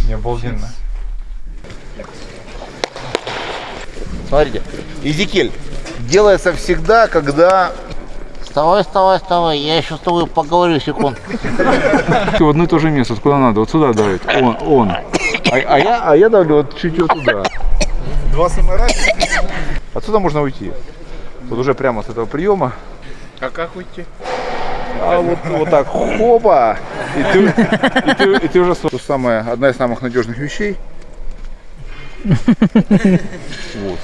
Не обалденно. Смотрите, Изекиль делается всегда, когда... Вставай, я еще с тобой поговорю секунд. В одно и то же место, куда надо, вот сюда давит, он. А я давлю вот чуть вот туда. Два самара. Отсюда можно уйти. Вот уже прямо с этого приема. А как уйти? А вот так, хопа! И ты уже то самое, одна из самых надежных вещей. Вот.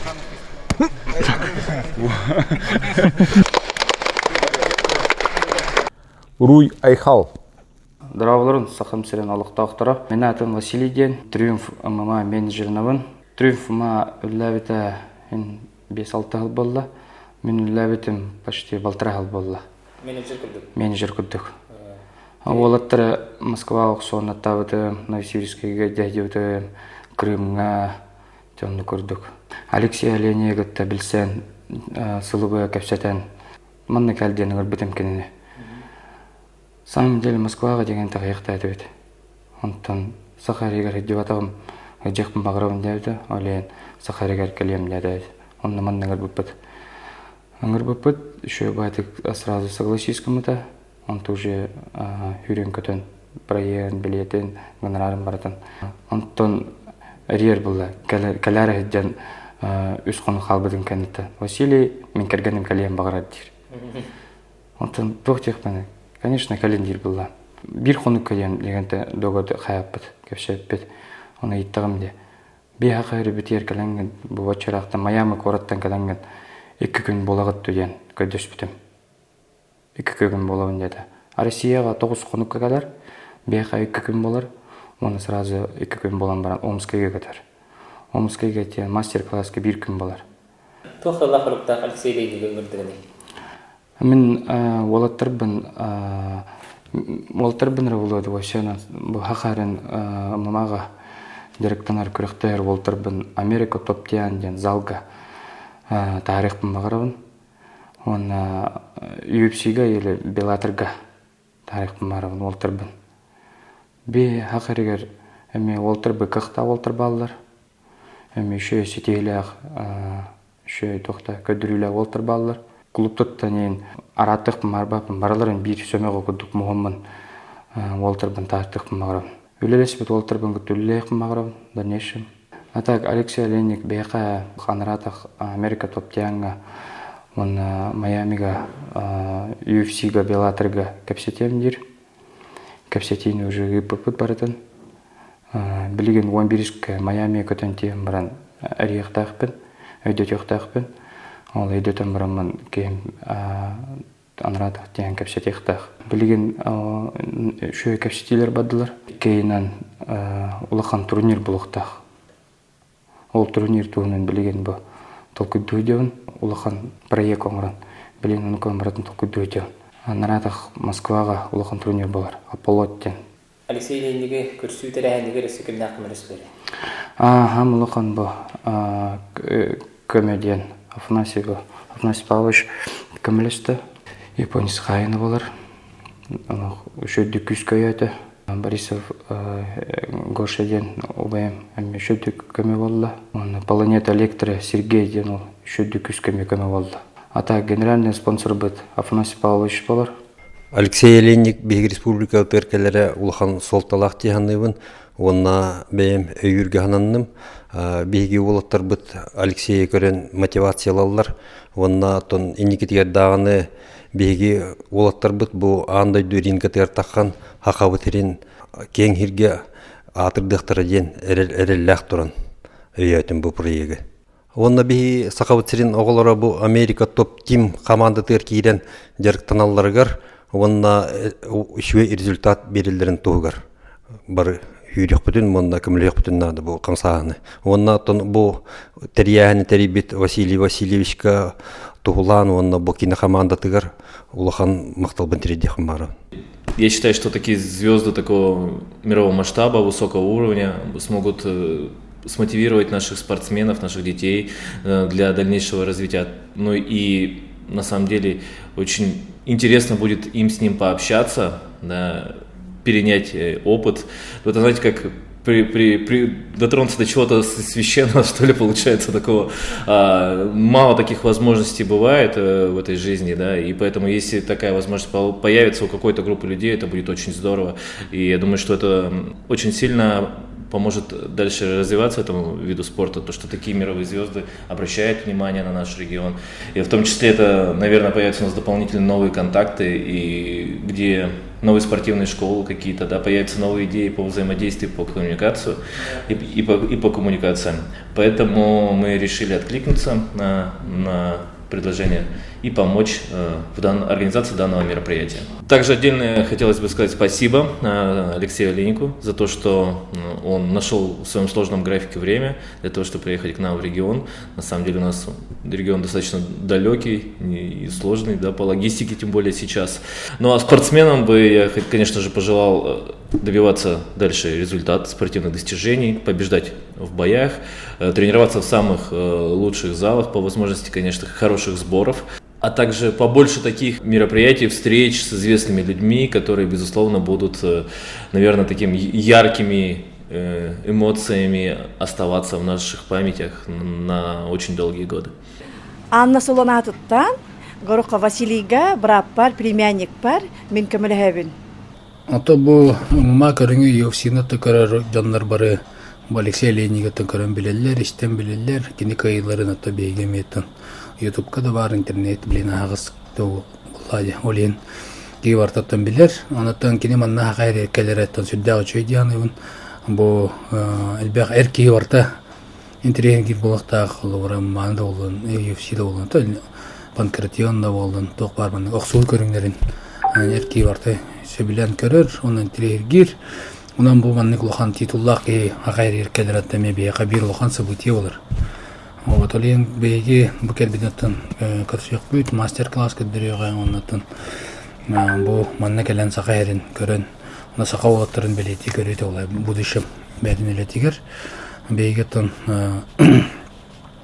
Руй Айхал. Дравларын сақым сирен алықтақтыра. Мен атын Василий Ден, Триумф ММА менеджерінавын. Триумф ММА үлләбіті 5-6 жыл болды. Мен үлләбітім почти 1,5 жыл болды. Менеджер күрдік. Олаттары Москвалық соны табыты, Новосибирскіге дәдеуті, Крымға төнді көрдік. Алексей Оленегітті білсен, сылыбы көпсетен, мұнны кәлдені көрбітім кеніне. Самым деле Москваға деген тағайықты әді бет. Онтан Сахаригар дебатағым жекпін бағырауын дәуді, олейін Сахаригар кәлем дәді. Онны мұнны көрбіп Ангар еще байтык сразу согласись кому-то, он тоже хюрен көтен проект билетен гонорарын баратын. Онтон риер было, кәләрі хедден үз қоны қалбыдың кәнетті. Василий, мен кәргенім кәлем бағырады дейір. Онтон бұқ тек конечно, кәлендер было. Бір қоны кәлем дегенде доғады қаяп біт, көпшеп біт. Оны еттіғым де. Бей хақайры бітер кәленген, бұл вачарақта Майами қораттан кәленген. 2 күн болағыт төден көдес бітім. 2 күн болауын деді. Россияға 9 қоныққа кәдер, бейқа 2 күн болар, оны сразу 2 күн болан баран Омскайға кәдер. Омскайға тен мастер-классқа 1 күн болар. Тоқталақ ұрықтақ Алексей Лейдегі өмірдігіне? Мен олаттарбын рәвылуады вайсена. Бұл хақарын мамаға директанар күріқтайыр олаттарбын Америка топтиян ден залға тарихпын бағырауын. Он UFC'ga или Беллаторға тарихпын бағырауын олаттарбын. Бе хақаригер әме олаттарбы қықта олаттар балылар. Әме үші сетейліғ, үші тоқта көдірілі олаттар балылар. Клубтыттан ең аратықпын барбапын бараларын бір сөмеғі күдік мұғымын олаттарбын тартықпын бағырауын. Өлелесі бет олаттарбын күттіліліғпін бағырауын. Дәрнешім. А так, Алексей Оленик бейқа қанаратақ Америка топтиянға, он Майамиға, UFC'га, Беллаторға көпсетем дер. Көпсетейін уже ғыппыпыт барытын. Білген 11-шкі Майами көтен тем баран әриектақпын, өйдетектақпын. Ол өйдетен барамын кейін анаратақ тиян көпсетектақ. Білген шөй көпсетейлер бадылар. Кейінен ұлақан турнир бұлықтақ. Ол турнир туғынан білген бұл толкуды өдеуін, ұлақан проект оңырын, білген ұнықын баратын толкуды өдеуін. Наратақ Москваға ұлақан турнир болар, Аполлоттен. Алексей Лейдегі көрсу тәрәхендегі ресекілін ақым ресбері? Хам ұлақан бұл комедиен, Афанасий Павлович көмілісті. Японец қайыны болар. Үші дүкіз көйеті. Борисов Гошеден обаем шөдік көме болды. Планета Электро Сергей ден шөдік көме болды. Ата генеральный спонсор бұд Афанасий Павлович болар. Алексей Оленик Беги Республика теркелері улахан солталақ тияныйбын. Онна бәйім өйірге хананным. Беги олаттар бұд Алексей көрен мотивациялалар. Онна тон иникетігер дағаны Беги олаттар бұд бұл андай дөрин кәтер таққан хақабытерин кең хирге атырдықтары ден әрелләқ тұрын өйәтін бұл проегі. Онна беги сақабытерин оғылары бұл Америка топ-тим команда теркейден жарықтаналарығар, онна үшуе результат берілдерін туғығар. Бар үйрек бүтін, онна көмілек бүтін нады бұл қамсағаны. Онна бұл тәрияғаны тәрибет Василий Васильевичка туғылан, онна бұл кинокоманда тығар, улахан мақтал бінтереде қымары. Я считаю, что такие звезды такого мирового масштаба, высокого уровня смогут смотивировать наших спортсменов, наших детей для дальнейшего развития. Ну и на самом деле очень интересно будет им с ним пообщаться, да, перенять опыт. Вот, знаете, как дотронуться до чего-то священного, что ли, получается, такого. Мало таких возможностей бывает в этой жизни, да, и поэтому, если такая возможность появится у какой-то группы людей, это будет очень здорово. И я думаю, что это очень сильно поможет дальше развиваться этому виду спорта, то, что такие мировые звезды обращают внимание на наш регион. И в том числе это, наверное, появятся у нас дополнительные новые контакты, и где новые спортивные школы какие-то, да, появятся новые идеи по взаимодействию, по коммуникации и по коммуникациям. Поэтому мы решили откликнуться на предложение и помочь в организации данного мероприятия. Также отдельно хотелось бы сказать спасибо Алексею Олейнику за то, что он нашел в своем сложном графике время для того, чтобы приехать к нам в регион. На самом деле у нас регион достаточно далекий и сложный, да, по логистике, тем более сейчас. Ну а спортсменам бы я, конечно же, пожелал добиваться дальше результатов, спортивных достижений, побеждать в боях, тренироваться в самых лучших залах, по возможности, конечно, хороших сборов, а также побольше таких мероприятий, встреч с известными людьми, которые, безусловно, будут, наверное, такими яркими эмоциями оставаться в наших памятях на очень долгие годы. Анна Солонатыттан, Горохо Василийга, брат пар, племянник пар, мен көмілхәбін. Ото бу ма көрүңү UFC-на тыкырар жаннар бары Алексей Олейнига тыкырын билелер, иштен билелер, кини кайыларын ото бейгеметтен. YouTube-ка да бар, интернет билен агыс то булады. Олен ки вартаттан билер, анаттан кини манна гайр эркелереттен сүддө чөйдяныбын. Бу элбек эрки варта интернет булакта кылырым манда болгон, UFC-да болгон, то панкратионда болгон, ток бар мен оксул көрүңдөрүн. Эрки варта сөбүлән көрөр, онан тирергир. Онан бу манны кулхан титуллах ки гайр эркелереттен мебе кабир лохан событие болар. Вот олен беги бу келбидеттен көрсөк бүт мастер-класс көдөрөгөн оннотон. Бу манна келен сакайрын көрөн. Она сакаваттарын билети көрөт олай будущем бәдинелетигер. Бегеттен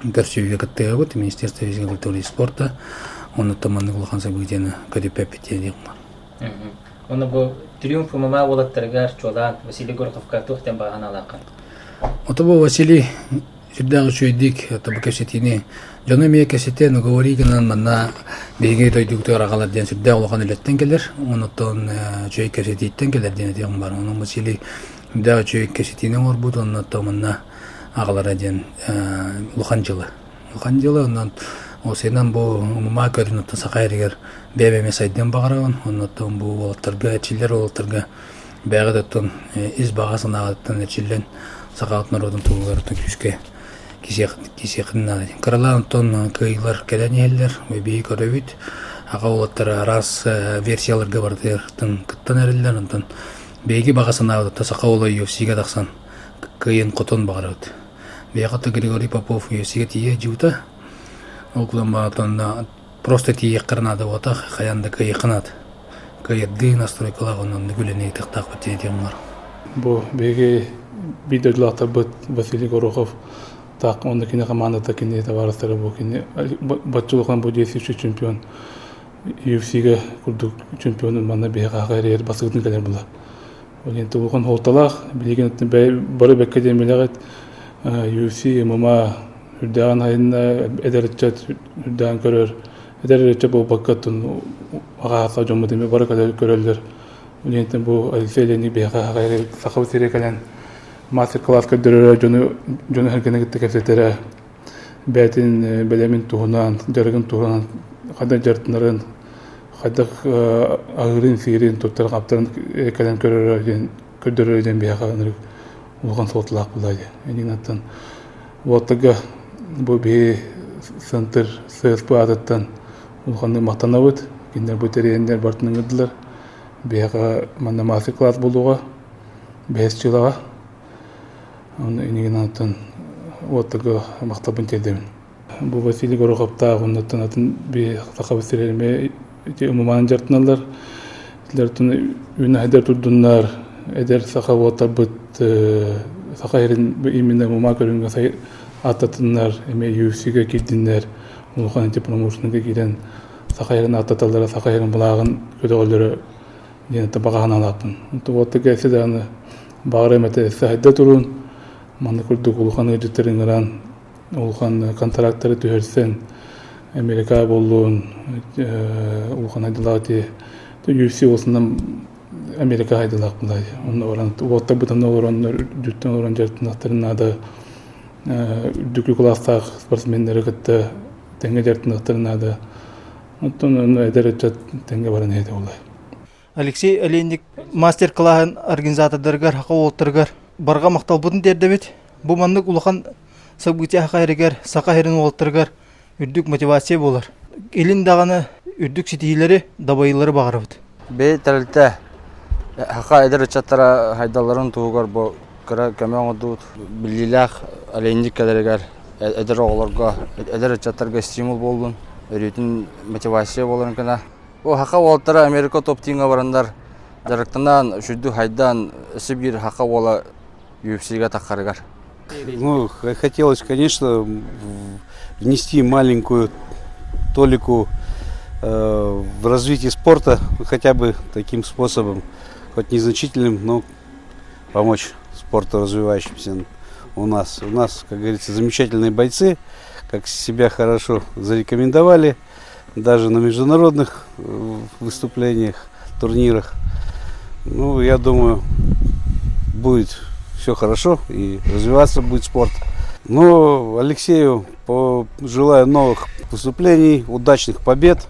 көрсөйгө кеттеге бут Министерство физической культуры и спорта. Оннотон манны кулхан событияны көдөппетти дейм. Оны бу триумф ММА болаттаргар чолан Василий Гороховка тухтен баган алакан. Ото бу Василий Сюда чуйдик, это бакасетини. Жана мия касетен говоригенан манна беге тойдуктор агаларден сюда улахан элеттен келер. Онотон чуй касетиттен келер дене дегем бар. Онун Василий да чуй касетини орбут онотон манна агаларден улахан жылы. Улахан жылы онон осенан бу ММА көрүнөттөн сакайрыгер бебе месайден багараган. Онотон бу болоттарга чиллер болоттарга бегедеттен из багасын агаттан чиллен сакаат народун тууларын күскө кисекинна каралан тон кыйлар келенелер бей көрөбүт ага олаттар раз версияларга бардыртын кыттан эрилер антон бейги багасын агатта сакаоло UFC-га даксан кыйын котон багарат бейгата Григорий Попов UFC-га тие жута окулан багатан просто тие кырнады бота хаянда кыйкынат кыйды настройкалаган нүгүлене тактак бетедемар бу беги бидерлата бит Василий Горохов так он кине командада кине товарыстары бу кине батчулукан бу действующий чемпион UFC-га курдук чемпионун мана бега гайрер басыгын келер була. Олен тулган холталак билеген бары академиялык UFC ММА үрдән айына эдерчет үрдән көрөр эдерчет бу бакатын ага сажымы деме бары көрөлөр. Олен бу Алексей Олейник бега гайрер сакау серекален мастер-класс көдөрөр жөнө хергенегитте кесетере бәтин белемин тугунан жаргын тугунан када жартнарын када агырын сирин тоттар каптарын экелен көдөрөр ден бияга улган сотлак булайды. Энинаттан вотага бу би центр ССП ататтан улганны мактанабыт киндер бүтерендер бартыныгдылар бияга манда мастер-класс болууга 5 жылга Инигинатан отага мактабын телдемин. Бу Василий Гороховта оннотон атын би сакабыстерме ММА жартыналар. Силертин үнайдер турдуннар, эдер сакавота бит сакайрын именно ММА көрүнгө ататыннар, эме UFC-га кирдиннер, улхан промоушнга кирен сакайрын ататалар, сакайрын булагын көдөгөлөрү Yine tabağına anlattın. Вот такая седаны bağırmete sahide turun. Manı kurduk ulukan ödütlerin ulukan kontraktları tühersen Amerika bolluğun ulukan aydılati UFC olsundan Amerika aydılak bulay. Onu oran votta butan olur onlar dütten oran jartınakların adı düklü klastaq sportsmenleri gitti. Tenge jartınakların adı. Ondan ederecek tenge baran hede olay. Алексей Олейник мастер-классын организатордыргар, хақа олтыргар барға мақтал бұдын дердебет. Бұл маннық улахан сабытия хақайрыгар, сақа херін олтыргар үрдік мотивация болар. Елін дағаны үрдік сетейлері, дабайылары бағарабыд. Бей тәрілті хақа әдір чаттара хайдаларын туғар бұл кіра көмен ұдуд. Біліләқ Олейник кәдірігер әдір оғыларға, әдір чаттарға стимул болдың. Үретін мотивация боларын кіна. О хақа олтара Америка топтинга барандар жарықтанан үшүдді хайдан Сибирь хақа ола UFC-га таққарыгар. Ну, хотелось, конечно, внести маленькую толику в развитие спорта, хотя бы таким способом, хоть незначительным, но помочь спорту развивающимся у нас. У нас, как говорится, замечательные бойцы, как себя хорошо зарекомендовали. Даже на международных выступлениях, турнирах. Ну, я думаю, будет все хорошо и развиваться будет спорт. Но Алексею желаю новых выступлений, удачных побед.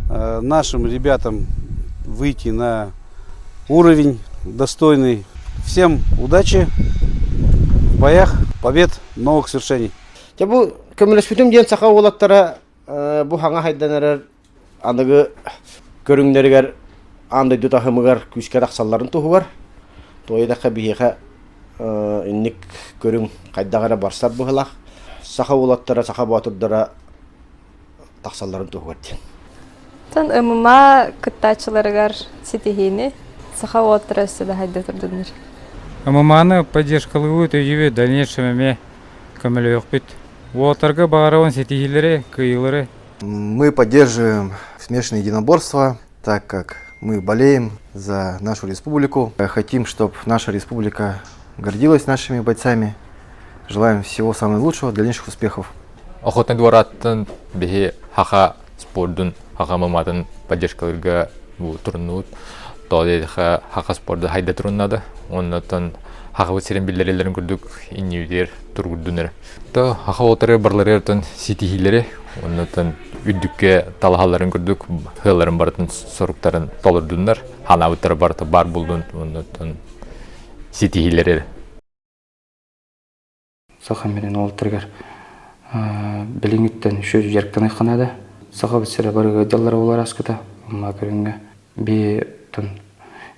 Нашим ребятам выйти на уровень достойный. Всем удачи в боях, побед, новых свершений. Bu hanga haydanlar anıgı görünlerger andı tutahımıgar küsker aksalların tuhugar. Toyda kabihiha innik görün kaydagara barsar bu halak. Saha ulatlara saha batudara taksalların tuhugar. Tan ımıma kıttaçılargar sitihini saha ulatlara da hayda turdunlar. ММАны поддержкалывают и в дальнейшем камелёк бит. Уолтерга Багараван сетихилери, кыйлары. Мы поддерживаем смешанные единоборства, так как мы болеем за нашу республику. Хотим, чтобы наша республика гордилась нашими бойцами. Желаем всего самого лучшего, дальнейших успехов. Охотный двораттан бихи хаха спордун, хаха маматын поддержкаларга турнут. Тоды хаха спорда хайда турнада. Оннан хаха өтсерен билдерелерін күрдік, иннеудер, тургурдунер. То хаха отары барлары өртін сетихилері, оннан үддікке талахаларын күрдік, хыларын бартын соруктарын толырдундар. Хана өттары барты бар болдun, оннан сетихилері. Саха менен олтыргар біліңіттен үші жеріктен айқанады. Саха бітсері барыға даллары олар аскыда. Ома көрінгі бе тұн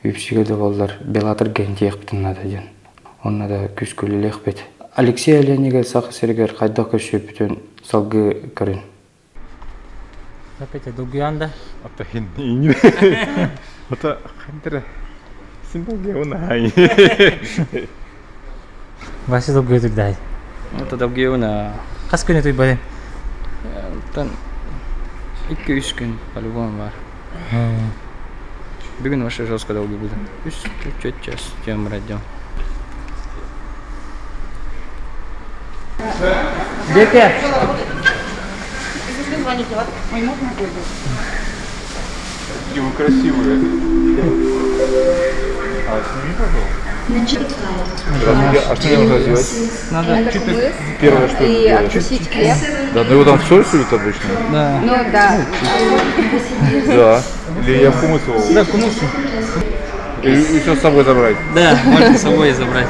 үпсігі де болдар белатыр генде еқптінады ден. Онна да күз көлілі еқпет. Алексей Олейниге саха сергер қайда көші бүтін салғы көрін. Опять долгуянда. Ата хин ине. Ата хантера. Симболге унай. Вася долгуя турдай. Ата долгуяна. Қас күні той бәлем? Тан 2-3 күн по-любому бар. Бүгін вообще жестко долго буде. 3-4 час тем радио. Депе. Звоните, вот мой муж находится. И вы красивые. А сними, пожалуйста. А что мне нужно сделать? Надо Первое, что и делаешь? откусить хлеб. Да, ну его там соль суют обычно? Да. Ну да. Да. Или я хумус его? Да, хумусу. И все с собой забрать? Да, можно с собой забрать.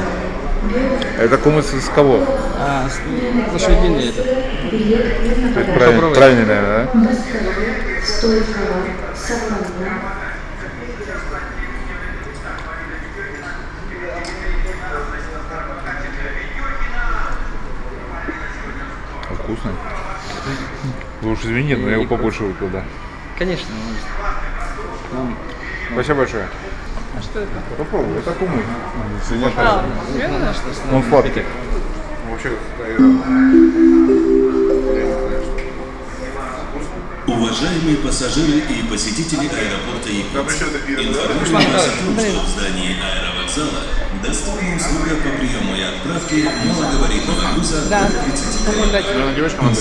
Это хумус с кого? С лошадиной это. Это правильно, наверное, да? Вкусно. Вы уж извините, но я его побольше выпил, да. Конечно. Спасибо большое. А что это? Попробуй, это хумус. Верно, что Он сладкий. Вообще, Уважаемые пассажиры и посетители аэропорта Якутск, информируем вас о том, что в здании аэровокзала доступна услуга по приему и отправке малогабаритного груза до 30 кг.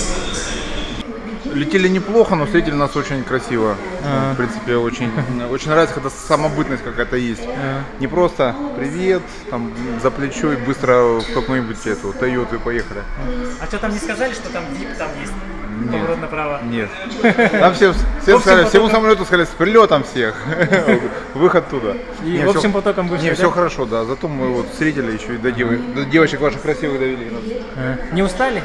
Летели неплохо, но встретили нас очень красиво. В принципе, очень нравится, когда самобытность какая-то есть. Не просто привет, там за плечо и быстро в какую-нибудь эту Тойоту и поехали. А что там не сказали, что там VIP там есть? Поворот направо. Нет. Там всем сказали, всему самолету сказали, с прилетом всех. Выход туда. И общим потоком вышли. Не, все хорошо, да. Зато мы вот встретили еще и до девочек ваших красивых довели. Не устали?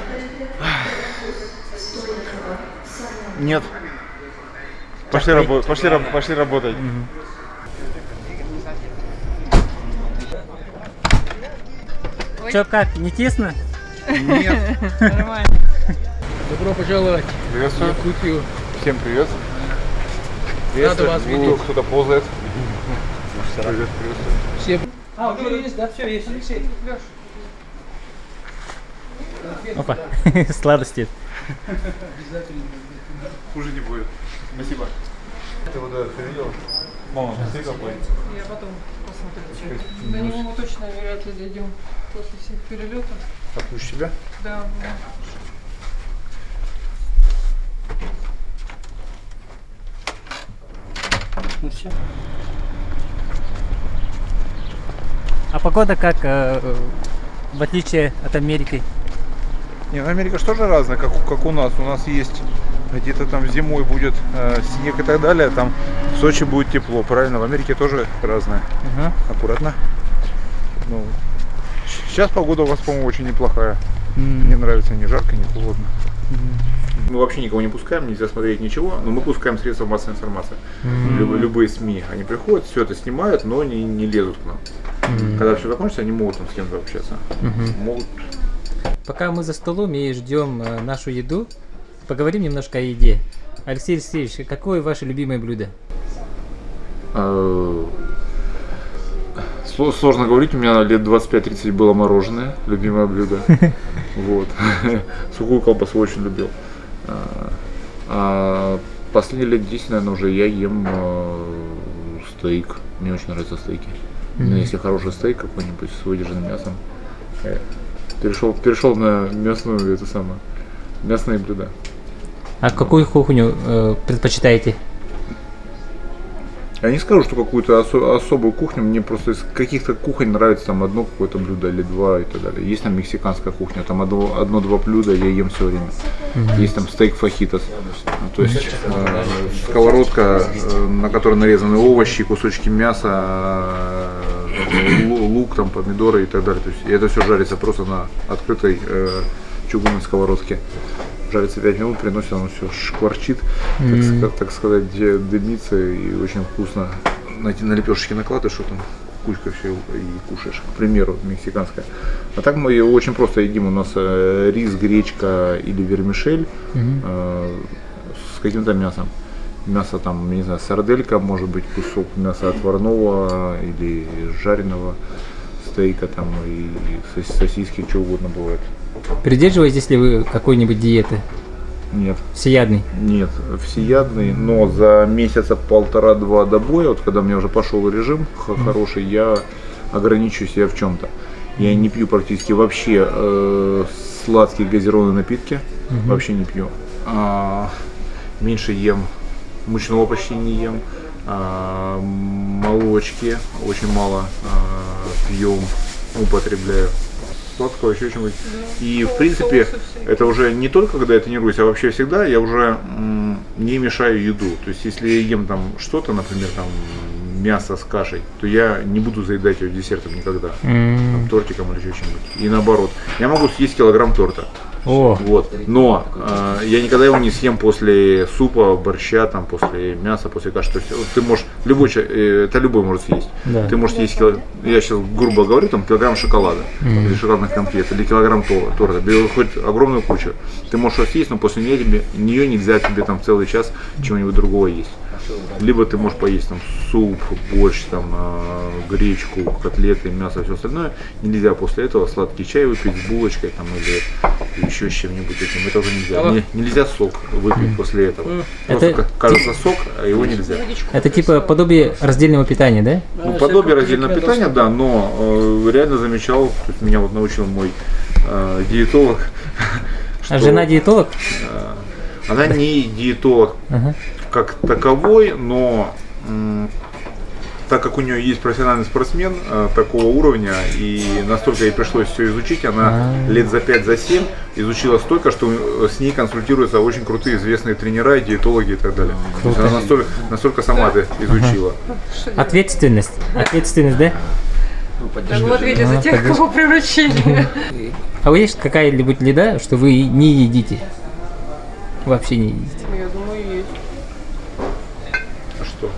Нет. Пошли работать. Че, как, не тесно? Нет. Нормально. Добро пожаловать. Приветствую. В Якутию. Всем привет. Рада вас видеть. Кто-то ползает. Привет. Все. Уже есть, да? Все есть. Алексей, Леш. Опа, сладости. Обязательно. Хуже не будет. Спасибо. Ты вот это видел? Мама, ты какой? Я потом посмотрю. До него мы точно вряд ли дойдем после всех перелетов. Отпущу тебя? Да. Ну все. А погода как, в отличие от Америки? Не, ну Америка же тоже разная, как у нас. У нас есть где-то там зимой будет снег и так далее, там в Сочи будет тепло, правильно? В Америке тоже разное. Аккуратно. Ну, сейчас погода у вас, по-моему, очень неплохая. Мне нравится, не жарко, не холодно. Мы вообще никого не пускаем, нельзя смотреть ничего, но мы пускаем средства массовой информации. Любые СМИ, они приходят, все это снимают, но не лезут к нам. Когда все закончится, они могут там с кем-то общаться. Могут. Пока мы за столом и ждем нашу еду, поговорим немножко о еде. Алексей Алексеевич, какое ваше любимое блюдо? Сложно говорить, у меня лет 25-30 было мороженое, любимое блюдо. Вот. Сухую колбасу очень любил. А последние лет 10, наверное, уже я ем стейк. Мне очень нравятся стейки. Если хороший стейк какой-нибудь с выдержанным мясом. Перешел на мясную, мясные блюда. А какую кухню предпочитаете? Я не скажу, что какую-то особую кухню, мне просто из каких-то кухонь нравится там одно какое-то блюдо или два и так далее. Есть там мексиканская кухня, там одно-два блюда я ем все время. Есть там стейк фахитос, то есть сковородка, на которой нарезаны овощи, кусочки мяса, лук, там, помидоры и так далее. То есть это все жарится просто на открытой чугунной сковородке. Жарится 5 минут, приносит, оно все шкварчит, так сказать, дымится и очень вкусно. На лепешечки накладываешь, что там кучка все и кушаешь, к примеру, мексиканская. А так мы очень просто едим, у нас рис, гречка или вермишель с каким-то мясом. Мясо там, не знаю, сарделька, может быть кусок мяса отварного или жареного, стейка там и сосиски, что угодно бывает. Придерживаетесь ли вы какой-нибудь диеты? Нет. Всеядный? Нет, всеядный, но за месяца 1,5-2 до боя, вот когда у меня уже пошел режим хороший, я ограничиваю себя в чем-то. Я не пью практически вообще сладкие газированные напитки, вообще не пью. Меньше ем, мучного почти не ем, молочки очень мало пьем, употребляю. Сладкого, еще чего-нибудь. И в принципе, это уже не только когда я тренируюсь, а вообще всегда я уже не мешаю еду. То есть, если я ем там что-то, например, там мясо с кашей, то я не буду заедать ее десертом никогда. Там, тортиком или еще чем-нибудь. И наоборот. Я могу съесть килограмм торта. Вот. Но я никогда его не съем после супа, борща, там, после мяса, после каши. То есть вот ты можешь, это любой может съесть. Да. Ты можешь съесть, я сейчас грубо говорю, там, килограмм шоколада, или шоколадных конфет, или килограмм торта, хоть огромную кучу. Ты можешь его съесть, но после нее нельзя тебе там целый час чего-нибудь другого есть. Либо ты можешь поесть там суп, борщ, там, гречку, котлеты, мясо, все остальное. Нельзя после этого сладкий чай выпить с булочкой там, или еще с чем-нибудь этим. Это уже нельзя. Нельзя сок выпить после этого. Просто Это кажется сок, а его нельзя. Это типа подобие раздельного питания, да? Ну, подобие раздельного питания, да, но реально замечал, то есть меня вот научил мой диетолог. А жена диетолог? Она не диетолог как таковой, но так как у нее есть профессиональный спортсмен такого уровня, и настолько ей пришлось все изучить, она лет за 5-7 изучила столько, что с ней консультируются очень крутые известные тренера, диетологи и так далее. То есть она настолько сама это изучила. Ответственность, да? Да, ну ответьте за тех, кого приручили. А вы есть какая-нибудь еда, что вы не едите? Вообще не едите? Я думаю, есть. А что?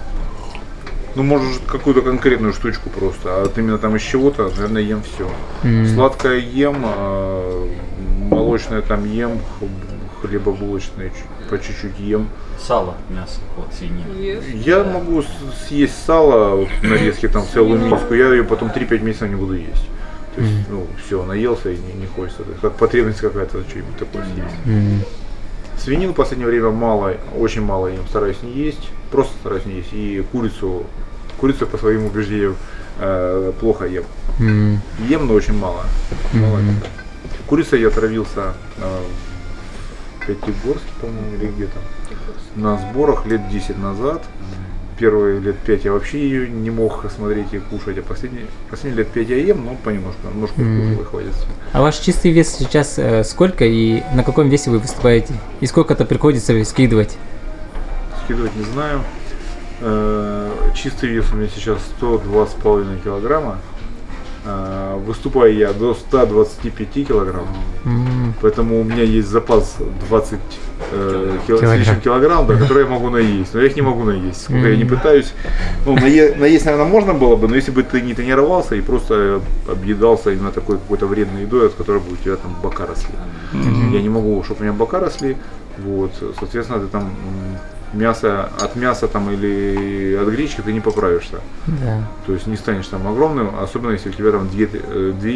Ну, может, какую-то конкретную штучку просто, а вот именно там из чего-то, наверное, ем все. Сладкое ем, молочное там ем, хлебобулочное по чуть-чуть ем. Сало, мясо, вот, свинину. Я могу съесть сало, вот, нарезки там целую миску, я ее потом 3-5 месяцев не буду есть. То есть, ну, все, наелся и не хочется. То есть, как потребность какая-то, что-нибудь такое съесть. Свинину в последнее время мало, очень мало ем, стараюсь не есть, просто стараюсь не есть. И курицу по своим убеждениям плохо ем. Ем, но очень мало. Курицей я отравился в Пятигорске, по-моему, или где-то. На сборах лет 10 назад. Первые лет 5 я вообще ее не мог смотреть и кушать, а последние лет 5 я ем, но понемножку, немножко выходит. А ваш чистый вес сейчас сколько и на каком весе вы выступаете? И сколько это приходится скидывать? Скидывать не знаю. Чистый вес у меня сейчас 102,5 килограмма. Выступаю я до 125 килограмм. Поэтому у меня есть запас 20 с лишним килограмм, да, которые я могу наесть. Но я их не могу наесть. Сколько я не пытаюсь. Ну, наесть, наверное, можно было бы, но если бы ты не тренировался и просто объедался именно такой какой-то вредной едой, от которой бы у тебя там бока росли. Я не могу, чтобы у меня бока росли. Вот, соответственно, ты там от мяса там или от гречки ты не поправишься. Да. То есть не станешь там огромным, особенно если у тебя там 2,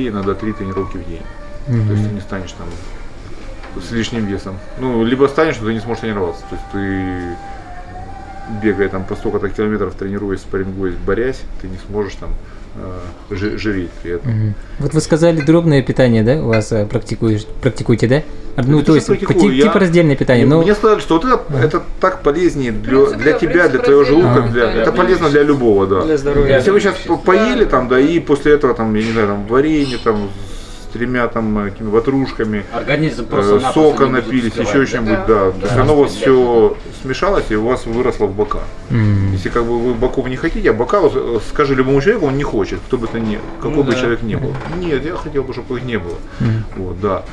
иногда 3 тренировки в день. То есть ты не станешь там с лишним весом. Ну, либо станешь, но ты не сможешь тренироваться. То есть ты, бегая там по столько-то километров, тренируясь, спаррингуясь, борясь, ты не сможешь там жиреть при этом. Вот вы сказали, дробное питание, да, у вас практикуете, да? Ну, то есть типа раздельное питание. Но... Мне сказали, что вот это так полезнее для тебя, для твоего желудка, это полезно для любого, да. Для здоровья. Если вы сейчас поели там, да, и после этого там, я не знаю, там варенье там с 3 там какими ватрушками, сока напились, еще что-нибудь, да. То есть оно у вас все смешалось и у вас выросло в бока. Если как бы вы боков не хотите, а бока, вот, скажи любому человеку, он не хочет, кто бы то ни, какой бы человек ни был. Нет, я хотел бы, чтобы их не было. Вот, да.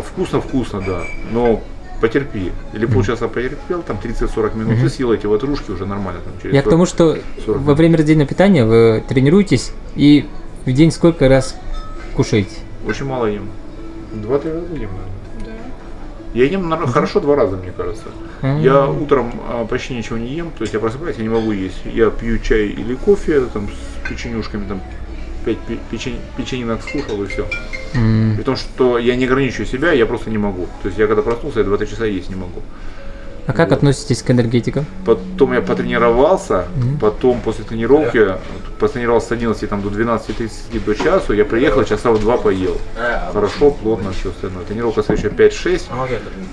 Вкусно, да, но потерпи. Или полчаса потерпел, там 30-40 минут, и съел эти ватрушки уже нормально. Там, через я к тому, что во время раздельного питания вы тренируетесь и в день сколько раз кушаете? Очень мало ем. 2-3 раза ем, наверное. Да. Я ем хорошо 2 раза, мне кажется. Я утром почти ничего не ем, то есть я просыпаюсь, я не могу есть. Я пью чай или кофе там, с печенюшками, там 5 печенинок скушал и все. При том, что я не ограничиваю себя, я просто не могу. То есть я когда проснулся, я 2-3 часа есть не могу. А как относитесь к энергетикам? Потом я потренировался, потом после тренировки, потренировался с 11 там, до 12:30 до часу, я приехал, часа в 2 поел. Хорошо, плотно, все остальное. Тренировка следующая 5-6,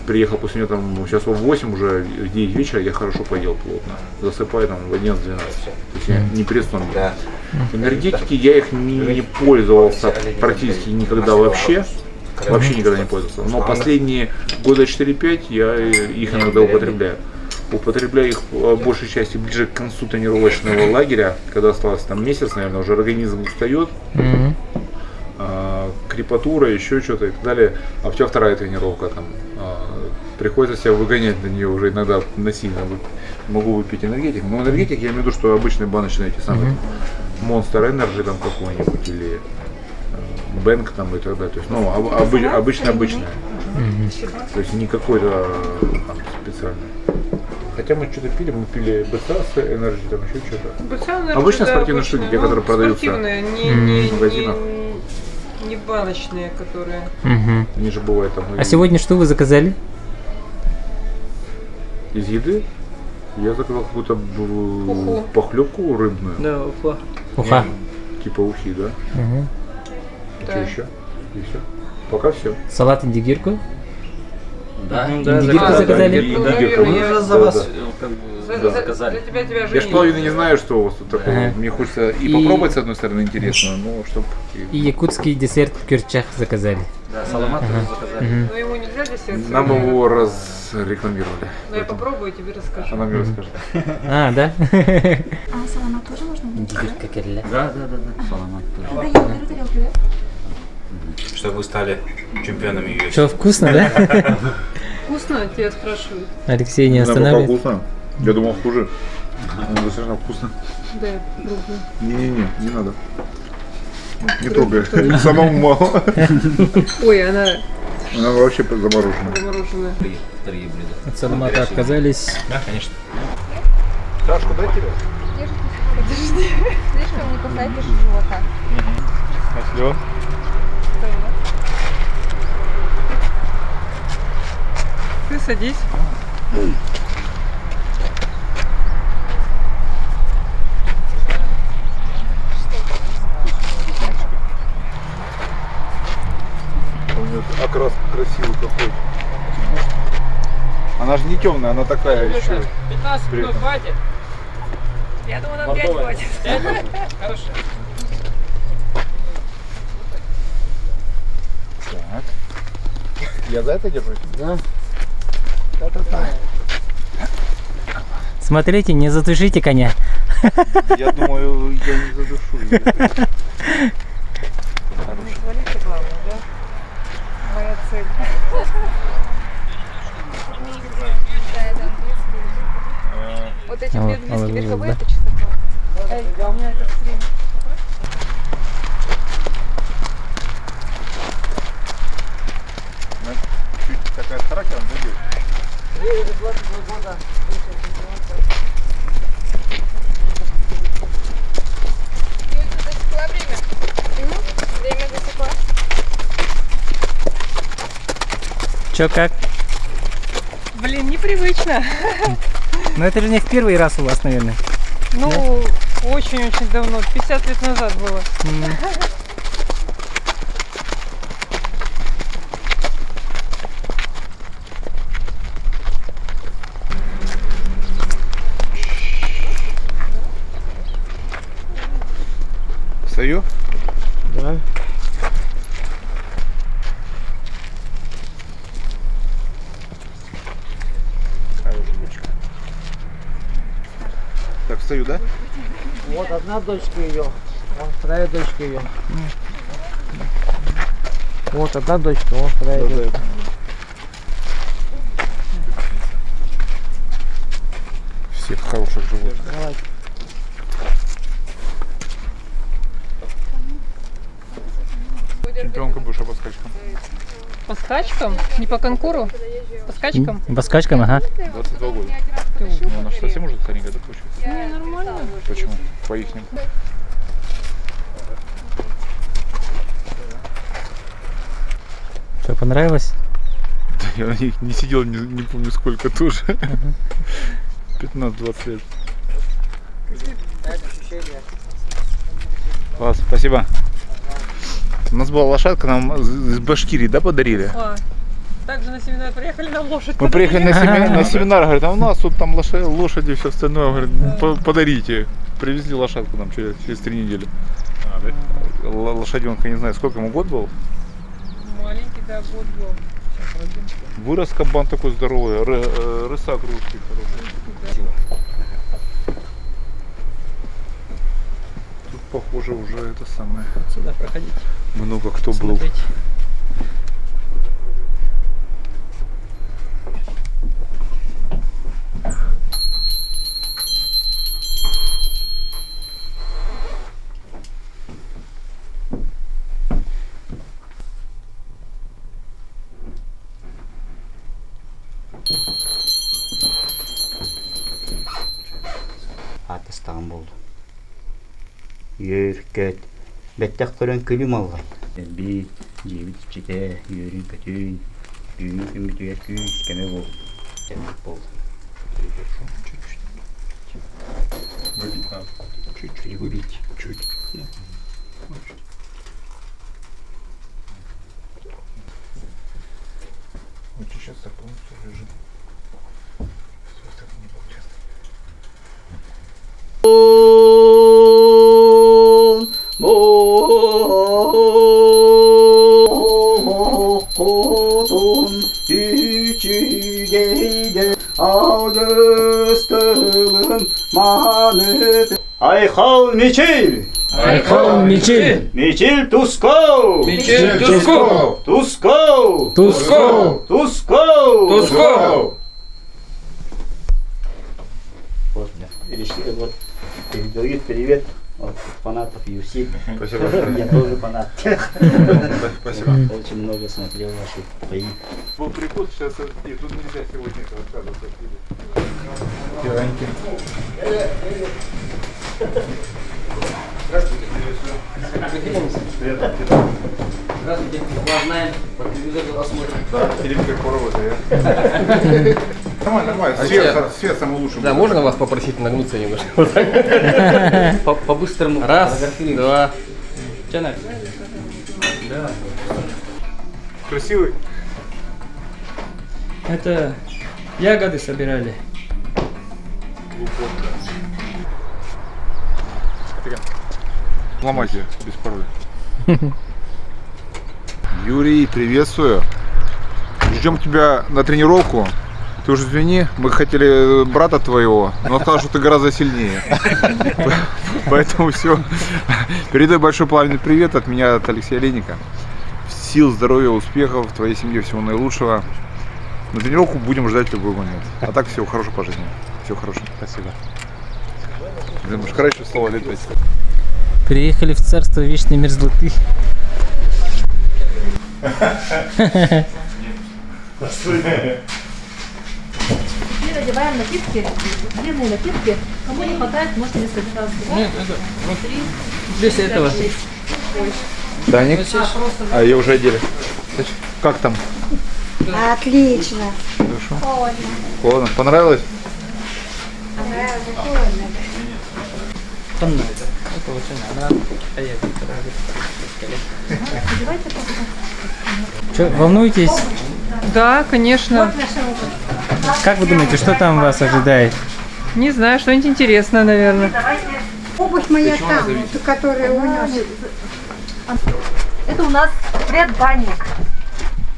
приехал после нее там часов 8, уже в 9 вечера я хорошо поел плотно. Засыпаю там в 11-12. То есть я не перестал. Энергетики я их не пользовался практически никогда вообще. Вообще никогда не пользовался. Но последние года 4-5 я их иногда употребляю. Употребляю их по большей части ближе к концу тренировочного лагеря, когда осталось там месяц, наверное, уже организм устает, крепатура, еще что-то и так далее. А у тебя вторая тренировка там. Приходится себя выгонять на нее уже иногда насильно. Могу выпить энергетик. Но энергетик я имею в виду, что обычные баночные эти самые Monster Energy там какой-нибудь или Бэнк там и так далее. То есть, ну, обычная. То есть не какой-то там специальный. Хотя мы что-то пили, BCAAS Energy, там еще что-то. Обычно спортивные штуки, те, которые продаются в магазинах. Не баночные, которые. Мгм. Они же бывают там. А сегодня что вы заказали? Из еды я заказал какую-то Уху. похлебку рыбную. Да, уха. Уха. Типа ухи, да? Мгм. Что еще? И все. Пока все. Салат индигирку? Да, Индигирку заказали? Индигирку. Мы уже за вас как бы заказали. За тебя Я ж женили. половины не знаю, что у вас тут такого. Ага. Мне хочется и И- попробовать, с одной стороны, интересно, но чтоб... И якутский десерт кюрчах заказали. Да, саламат тоже заказали. Мгм. Но ему нельзя десерт. Нам его разрекламировали. Но я попробую и тебе расскажу. Она мне расскажет. А, да? А саламат тоже можно будет? Индигирка келле. Да, саламат тоже. Когда я беру тарелку, да? Чтобы вы стали чемпионами UFC. Что, вкусно, да? Вкусно? Тебя спрашивают. Алексей не Не знаю, пока останавливает. вкусно. Я думал, хуже. Но достаточно вкусно. Да, я пробую. Не надо. Не трогай. Самому мало. Ой, она Она вообще замороженная. замороженная. Вторые блюда. От саламата отказались. Да, конечно. Сашку дай тебе. Подожди. Слишком не кусайте живота. Все. Ты садись. У нее окрас красивый какой. Она же не темная, она такая еще. 15 минут хватит? Я думаю, нам 5 хватит. Хорошо. Так. Я за это держусь? Да. Смотрите, не затушите коня. Я думаю, я не задушу ее. Смотрите, главное, да? Моя цель. Вот эти две близкие верховые, это чисто. Эй, у меня это стрим. Чуть такая с характером зайдет. Вы уже 22 года. Время засекло. Чё, как? Блин, непривычно. Ну это же не в первый раз у вас, наверное. Ну, очень-очень давно, 50 лет назад было. Встаю? Да. Так, встаю, да? Вот одна дочка ее, вон вторая дочка ее. Вот одна дочка, вон вторая дочка. Всех хороших животных. Давай. Чемпионка будешь по скачкам. По скачкам? Не по конкуру? По скачкам? По скачкам, ага. 22 года. Ну, она же совсем уже старенькая, да, получается? Не, нормально. Почему? По ихним. Что, понравилось? Да, я на них не сидел, не помню сколько тоже. 15-20 лет. Класс, спасибо. У нас была лошадка, нам из Башкирии, да, подарили? А, также на семинар приехали, нам лошадь Мы приехали подарили. на семинар, говорят, а у нас тут там лошади, все остальное, говорят, подарите. Привезли лошадку нам через 3 недели. Лошаденка, не знаю, сколько ему год был? Маленький, да, год был. Вырос кабан такой здоровый, рысак русский хороший. Тут похоже уже это самое. Сюда проходите. Много кто был. Смотрите. Атыстаған болды. Еркет. Беттек көрен күлім алған. Би, девять, чите, юрий, катюй, юрий, катюй, кемево. Пол. Выбить надо. Чуть-чуть выбить. Чуть. Вот сейчас так полностью лежит. Все, так не получается. Айхал Мичиль! Айхал Мичиль! Мичиль Тусков! Мичиль Тусков! Тусков! Тусков! Тусков! Тусков! Вот, вот, передают привет от фанатов UFC. Спасибо. Я тоже фанат. Спасибо. Очень много смотрел ваши бои. Был прикол, сейчас и тут нельзя сегодня рассказывать. Пираньки. Здравствуйте. Здравствуйте. Вас знаем, по телевизору вас смотрим. Да, телевизор Курова, это я. Нормально. Свет самый лучший. Да, можно вас попросить нагнуться немножко? По-быстрому. Раз, два. Чанак. Да. Красивый? Это ягоды собирали. Ломайте без пароля. Юрий, приветствую. Ждем тебя на тренировку. Ты уже извини, мы хотели брата твоего, но он сказал, что ты гораздо сильнее. Поэтому все. Передай большой пламенный привет от меня, от Алексея Олейника. Сил, здоровья, успехов, твоей семье всего наилучшего. На тренировку будем ждать в любой момент. А так всего хорошего по жизни. Всего хорошего. Спасибо. Блин, мушкара еще слово летать. Приехали в царство вечной мерзлоты. Теперь одеваем накидки, длинные накидки. Кому не хватает, можете несколько раз. Нет, это вот без этого. Даник? А ее уже одели. Как там? Отлично. Хорошо. Холодно. Холодно. Понравилось? Холодно. Что, волнуетесь? Да, конечно. Как вы думаете, что там вас ожидает? Не знаю, что-нибудь интересное, наверное. Обувь моя там, которая унес. Это у нас предбанник.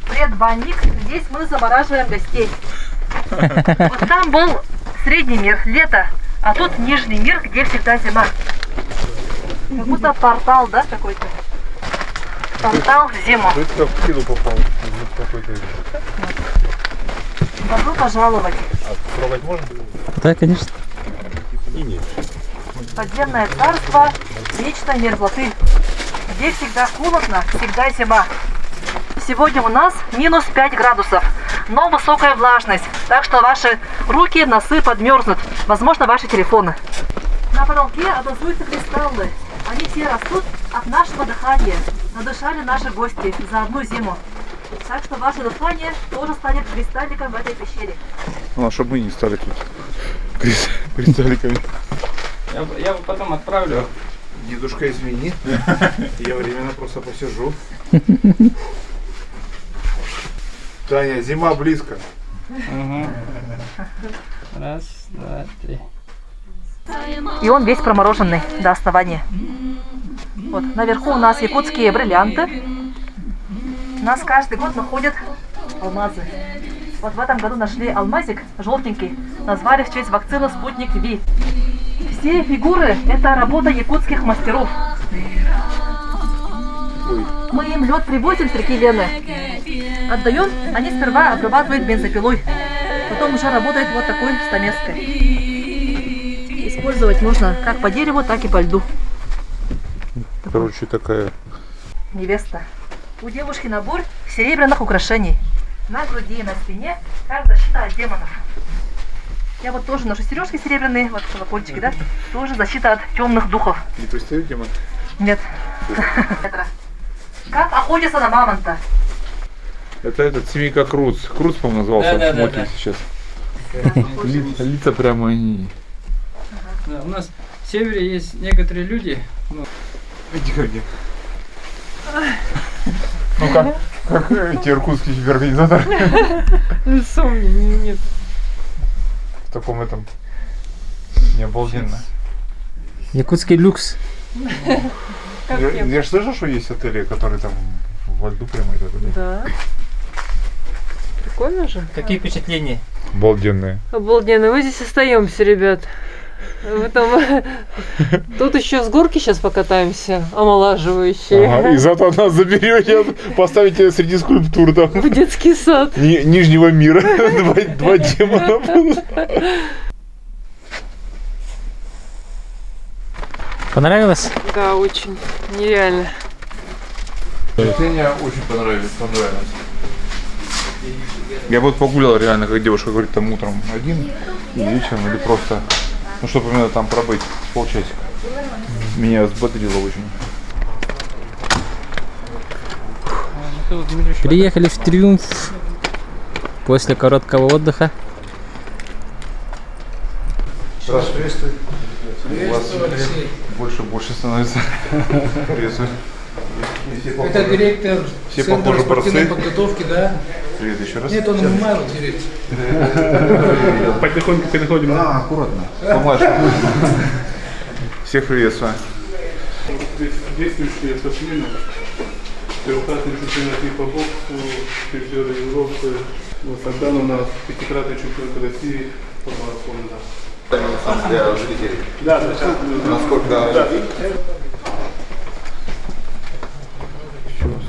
Предбанник. Здесь мы замораживаем гостей. Вот там был средний мир, лето, а тут нижний мир, где всегда зима. Как будто портал, да, какой-то? Портал в зиму. Это в кину попал. Добро пожаловать. А трогать можно? Да, конечно. И нет. Подземное царство вечной мерзлоты, где всегда холодно, всегда зима. Сегодня у нас минус 5 градусов, но высокая влажность, так что ваши руки, носы подмерзнут, возможно, ваши телефоны. На потолке образуются кристаллы. Они все растут от нашего дыхания. Надышали наши гости за одну зиму. Так что ваше дыхание тоже станет кристалликом в этой пещере. Ну, а чтобы мы не стали тут кристалликами. Я потом отправлю. Дедушка, извини. Я временно просто посижу. Таня, зима близко. Раз, два, три. И он весь промороженный до основания. Вот, наверху у нас якутские бриллианты. У нас каждый год находят алмазы. Вот в этом году нашли алмазик желтенький. Назвали в честь вакцины «Спутник Ви». Все фигуры – это работа якутских мастеров. Мы им лед привозим с реки Лены. Отдаем, они сперва обрабатывают бензопилой. Потом уже работает вот такой стамеской. Использовать можно как по дереву, так и по льду. Короче, такая... Невеста. У девушки набор серебряных украшений. На груди и на спине, как защита от демонов. Я вот тоже ношу сережки серебряные, вот колокольчики, да? Тоже защита от темных духов. Не пристают демон? Нет. Как охотятся на мамонта. Это этот семейка Круц. Круц, по-моему, назывался Да, в шмоте сейчас. Лица прямо они. Да, у нас в севере есть некоторые люди. Иди ко мне. Ну как эти иркутские организаторы. Нет. В таком этом. Не обалденно. Якутский люкс. Я же слышал, что есть отели, которые там во льду прямо и так далее. Да. Прикольно же. Какие впечатления? Обалденные. Обалденно. Мы здесь остаемся, ребят. Вы там... Тут еще с горки сейчас покатаемся, омолаживающие. Ага, и зато нас заберете, поставите среди скульптур там. В детский сад. Нижнего мира. Два демона будут. Понравилось? Да, очень. Нереально. Мне очень понравилось. Я вот погулял реально, как девушка говорит, там утром один и вечером, или просто, ну, чтобы именно там пробыть полчасика. Меня взбодрило очень. Приехали в Триумф после короткого отдыха. Приветствую. У вас больше становится. Приветствую. Это директор Центра спортивной подготовки, да? Привет еще раз. Нет, он мэр директор. Потихоньку переходим. Аккуратно. Помашь. Всех приветствую. Действующие спортсмены, трехкратный чемпионат мира по боксу, чемпионы Европы, вот тогда у нас пятикратный чемпион России по марафону. Для зрителей. Да, насколько.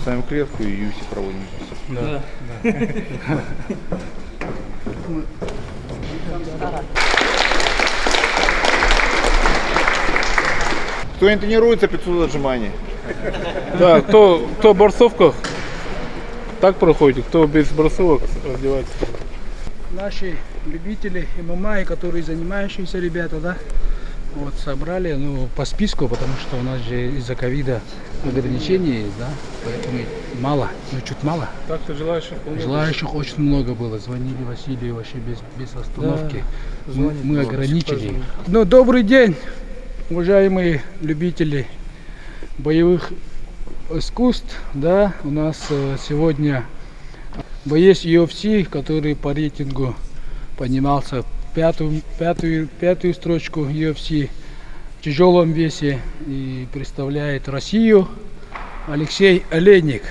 Ставим клетку и юси проводим. Да. Кто не тренируется, 500 отжиманий. Да, кто в борцовках, так проходит, кто без борцовок раздевается. Наши любители ММА, которые занимающиеся ребята, да, вот собрали, ну, по списку, потому что у нас же из-за ковида ограничения есть, да, поэтому мало, ну, чуть мало. Так-то Желающих очень много было, звонили Василию вообще без остановки. Да, мы ограничили. Ну, добрый день, уважаемые любители боевых искусств, да, у нас сегодня боец UFC, который по рейтингу поднимался пятую строчку UFC в тяжелом весе и представляет Россию, Алексей Олейник.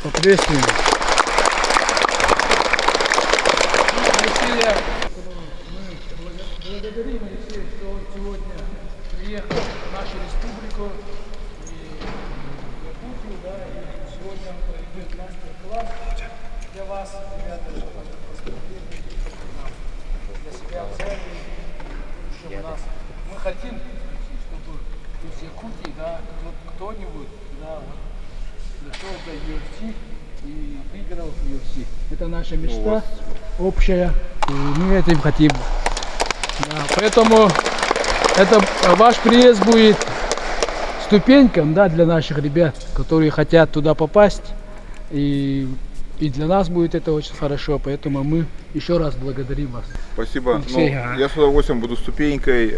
Поприветствуем. Алексея, мы благодарим Алексея, что он сегодня приехал в нашу республику и в Якутию, да, и сегодня он проведет мастер-класс для вас, ребята, чтобы посмотреть для себя цели, чтобы нас. Мы хотим, чтобы из Якутии, да, кто-нибудь, да, вот, дошел до UFC и выиграл в UFC. Это наша мечта общая, и мы этим хотим. Да, поэтому это ваш приезд будет ступеньком, да, для наших ребят, которые хотят туда попасть. И для нас будет это очень хорошо, поэтому мы еще раз благодарим вас. Спасибо. Ну, я с удовольствием буду ступенькой,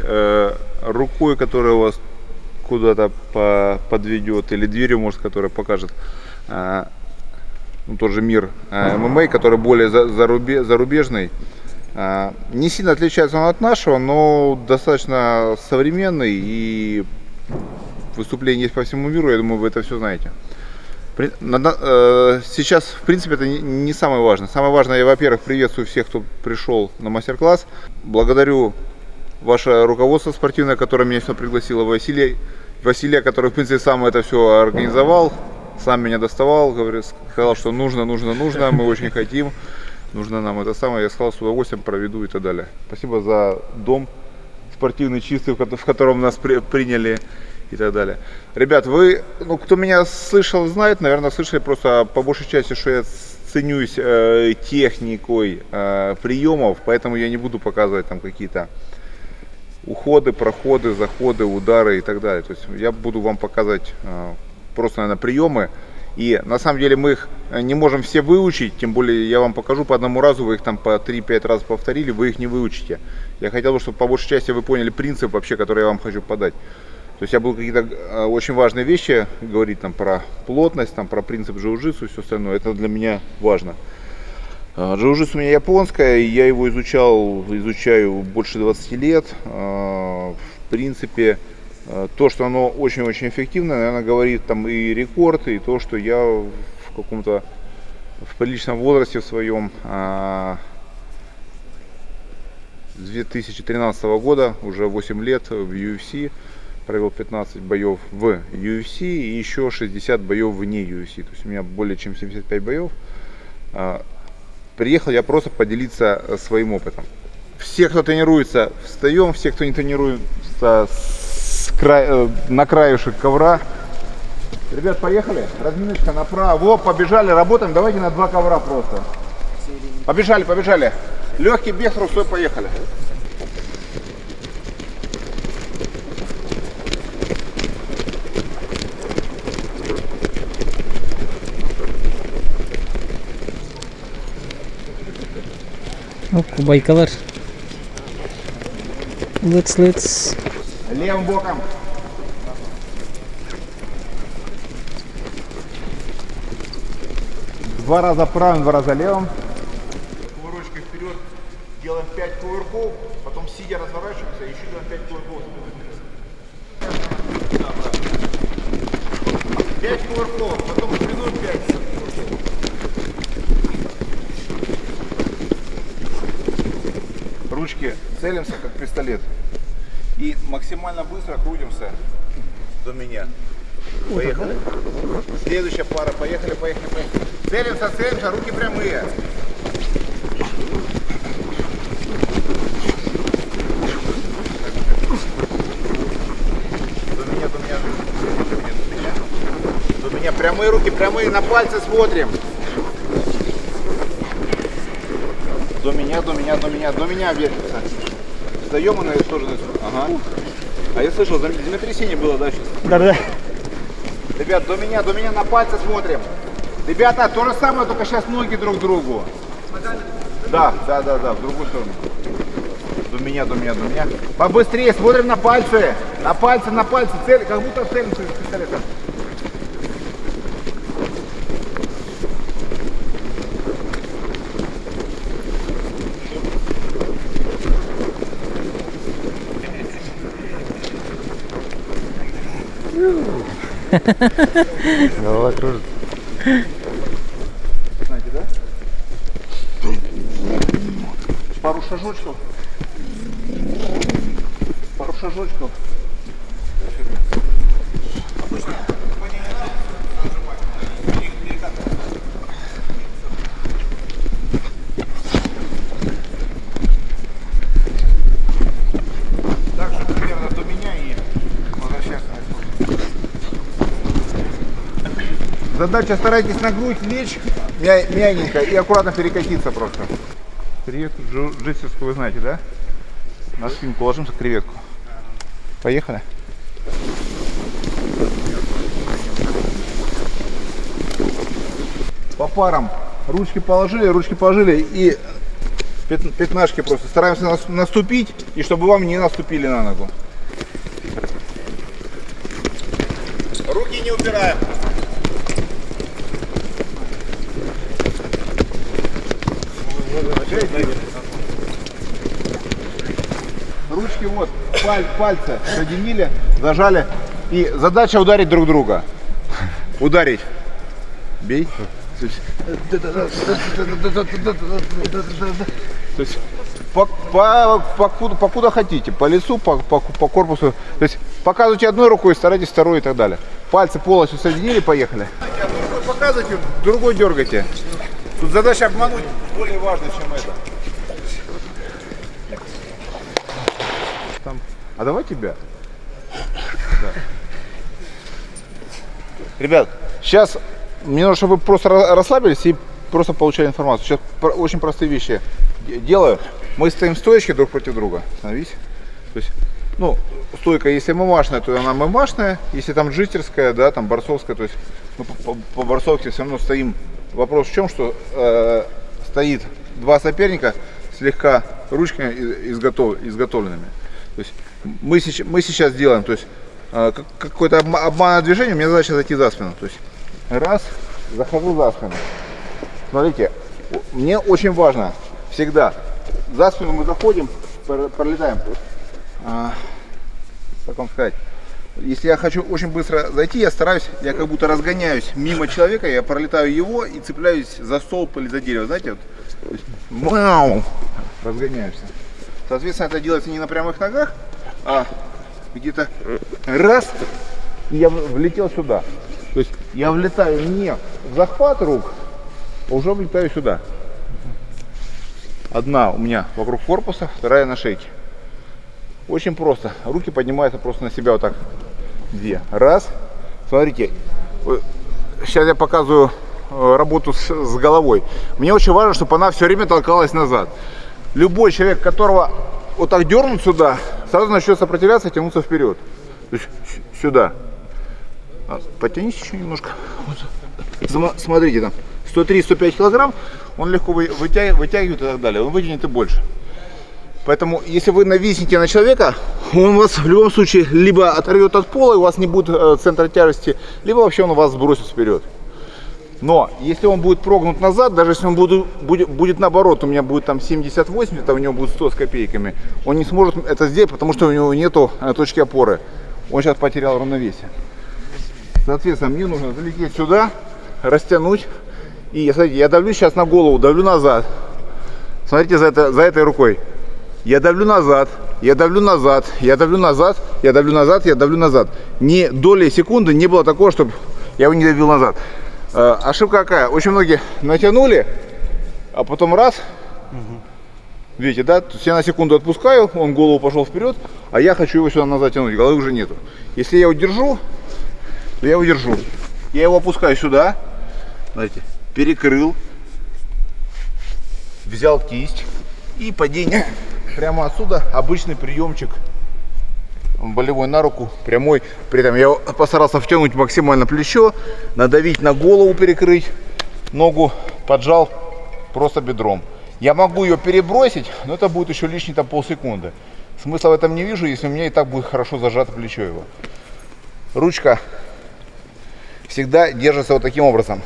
рукой, которая вас куда-то подведет, или дверью, может, которая покажет ну, тот же мир ММА, который более зарубежный. Не сильно отличается он от нашего, но достаточно современный, и выступления есть по всему миру, я думаю, вы это все знаете. Сейчас, в принципе, это не самое важное. Самое важное, я, во-первых, приветствую всех, кто пришел на мастер-класс. Благодарю ваше руководство спортивное, которое меня сюда пригласило, Василия, который, в принципе, сам это все организовал, сам меня доставал, сказал, что нужно, мы очень хотим, нужно нам это самое. Я сказал, с удовольствием проведу и так далее. Спасибо за дом спортивный, чистый, в котором нас приняли. И так далее. Ребят, вы, ну, кто меня слышал, знает, наверное, слышали просто по большей части, что я ценюсь техникой приемов, поэтому я не буду показывать там какие-то уходы, проходы, заходы, удары и так далее. То есть я буду вам показывать просто, наверное, приемы И на самом деле мы их не можем все выучить, тем более я вам покажу по одному разу, вы их там по 3-5 раз повторили, вы их не выучите. Я хотел бы, чтобы по большей части вы поняли принцип вообще, который я вам хочу подать. То есть я буду какие-то очень важные вещи говорить там про плотность, там про принцип джиу-джитсу и все остальное. Это для меня важно. Джиу-джитсу у меня японское, и я его изучаю больше 20 лет. В принципе, то, что оно очень-очень эффективно, наверное, говорит там и рекорд, и то, что я в каком-то в приличном возрасте в своем с 2013 года, уже 8 лет в UFC, провел 15 боев в UFC и еще 60 боев вне UFC. То есть у меня более чем 75 боев. Приехал я просто поделиться своим опытом. Все, кто тренируется, встаем, все, кто не тренируется, на краешек ковра. Ребят, поехали. Разминочка направо. Во, побежали, работаем. Давайте на 2 ковра просто. Побежали, побежали. Легкий бег, трусой, поехали. Байкалар. Let's. Левым боком. Два раза правым, 2 раза левым. Кувырочкой вперед. Делаем 5 кувырков. Потом сидя разворачиваемся. Еще делаем 5 кувырков. 5 кувырков. Потом спиной 5 кувырков. Ручки целимся как пистолет. И максимально быстро крутимся до меня. Поехали. Следующая пара. Поехали, поехали, поехали. Целимся, руки прямые. До меня. Прямые руки, прямые. На пальцы смотрим. До меня вертится. Встаем и на эту сторону. Ага. А я слышал, землетрясение было, да, сейчас? Да. Ребят, до меня на пальцы смотрим. Ребята, то же самое, только сейчас ноги друг к другу. Да, в другую сторону. До меня. Побыстрее, смотрим на пальцы. На пальцы, цель, как будто целимся из пистолета. Голова кружится. Знаете, да? Пару шажочков. Так же примерно до меня и возвращаться. Задача: старайтесь на грудь лечь мягенько и аккуратно перекатиться просто. Креветку джиу-джитсовскую вы знаете, да? На спинку ложимся, креветку. Поехали. По парам. Ручки положили и пятнашки просто. Стараемся наступить, и чтобы вам не наступили на ногу. Руки не упираем. Ручки вот, пальцы соединили, зажали. И задача ударить друг друга. Ударить. Бей. То есть покуда хотите. По лицу, по корпусу. То есть показывайте одной рукой, старайтесь второй и так далее. Пальцы полностью соединили, поехали. Одной рукой показывайте, другой дергайте. Тут задача обмануть более важна, чем это. А давай тебя. Да. Ребят, сейчас мне нужно, чтобы вы просто расслабились и просто получали информацию. Сейчас очень простые вещи делаю. Мы стоим в стоечке друг против друга. Становись. То есть ну, стойка, если мымашная, то она мымашная, если там джиттерская, да, там борцовская, то есть мы по борцовке все равно стоим. Вопрос в чем, что стоит два соперника слегка ручками изготовленными. То есть мы сейчас делаем, то есть какое-то обманное движение, мне задача зайти за спину. То есть раз, захожу за спину. Смотрите, мне очень важно всегда, за спину мы заходим, пролетаем. Как вам сказать, если я хочу очень быстро зайти, я стараюсь, я как будто разгоняюсь мимо человека, я пролетаю его и цепляюсь за столб или за дерево, знаете, вот, вау, разгоняешься. Соответственно, это делается не на прямых ногах, а где-то раз, и я влетел сюда. То есть я влетаю не в захват рук, а уже влетаю сюда. Одна у меня вокруг корпуса, вторая на шейке. Очень просто. Руки поднимаются просто на себя вот так. Две. Раз. Смотрите. Сейчас я показываю работу с головой. Мне очень важно, чтобы она все время толкалась назад. Любой человек, которого вот так дернут сюда, сразу начнет сопротивляться и тянуться вперед. То есть сюда. Подтянись еще немножко. Смотрите, там 103-105 килограмм, он легко вытягивает и так далее. Он вытянет и больше. Поэтому, если вы нависнете на человека, он вас в любом случае либо оторвет от пола, и у вас не будет центра тяжести, либо вообще он вас сбросит вперед. Но, если он будет прогнут назад, даже если он будет наоборот, у меня будет там 70-80, а у него будет 100 с копейками, он не сможет это сделать, потому что у него нету точки опоры. Он сейчас потерял равновесие. Соответственно, мне нужно залететь сюда, растянуть. И, смотрите, я давлю сейчас на голову, давлю назад. Смотрите за этой рукой. Я давлю назад, я давлю назад, я давлю назад, я давлю назад, я давлю назад. Ни доли секунды не было такого, чтобы я его не давил назад. Ошибка какая? Очень многие натянули, а потом раз. Видите, да? То есть я на секунду отпускаю, он голову пошел вперед, а я хочу его сюда назад тянуть, головы уже нету. Если я его держу, то я его держу. Я его опускаю сюда, смотрите, перекрыл, взял кисть и падение. Прямо отсюда обычный приемчик болевой на руку, прямой. При этом я постарался втянуть максимально плечо, надавить на голову, перекрыть, ногу поджал просто бедром. Я могу ее перебросить, но это будет еще лишний там полсекунды. Смысла в этом не вижу, если у меня и так будет хорошо зажато плечо его. Ручка всегда держится вот таким образом.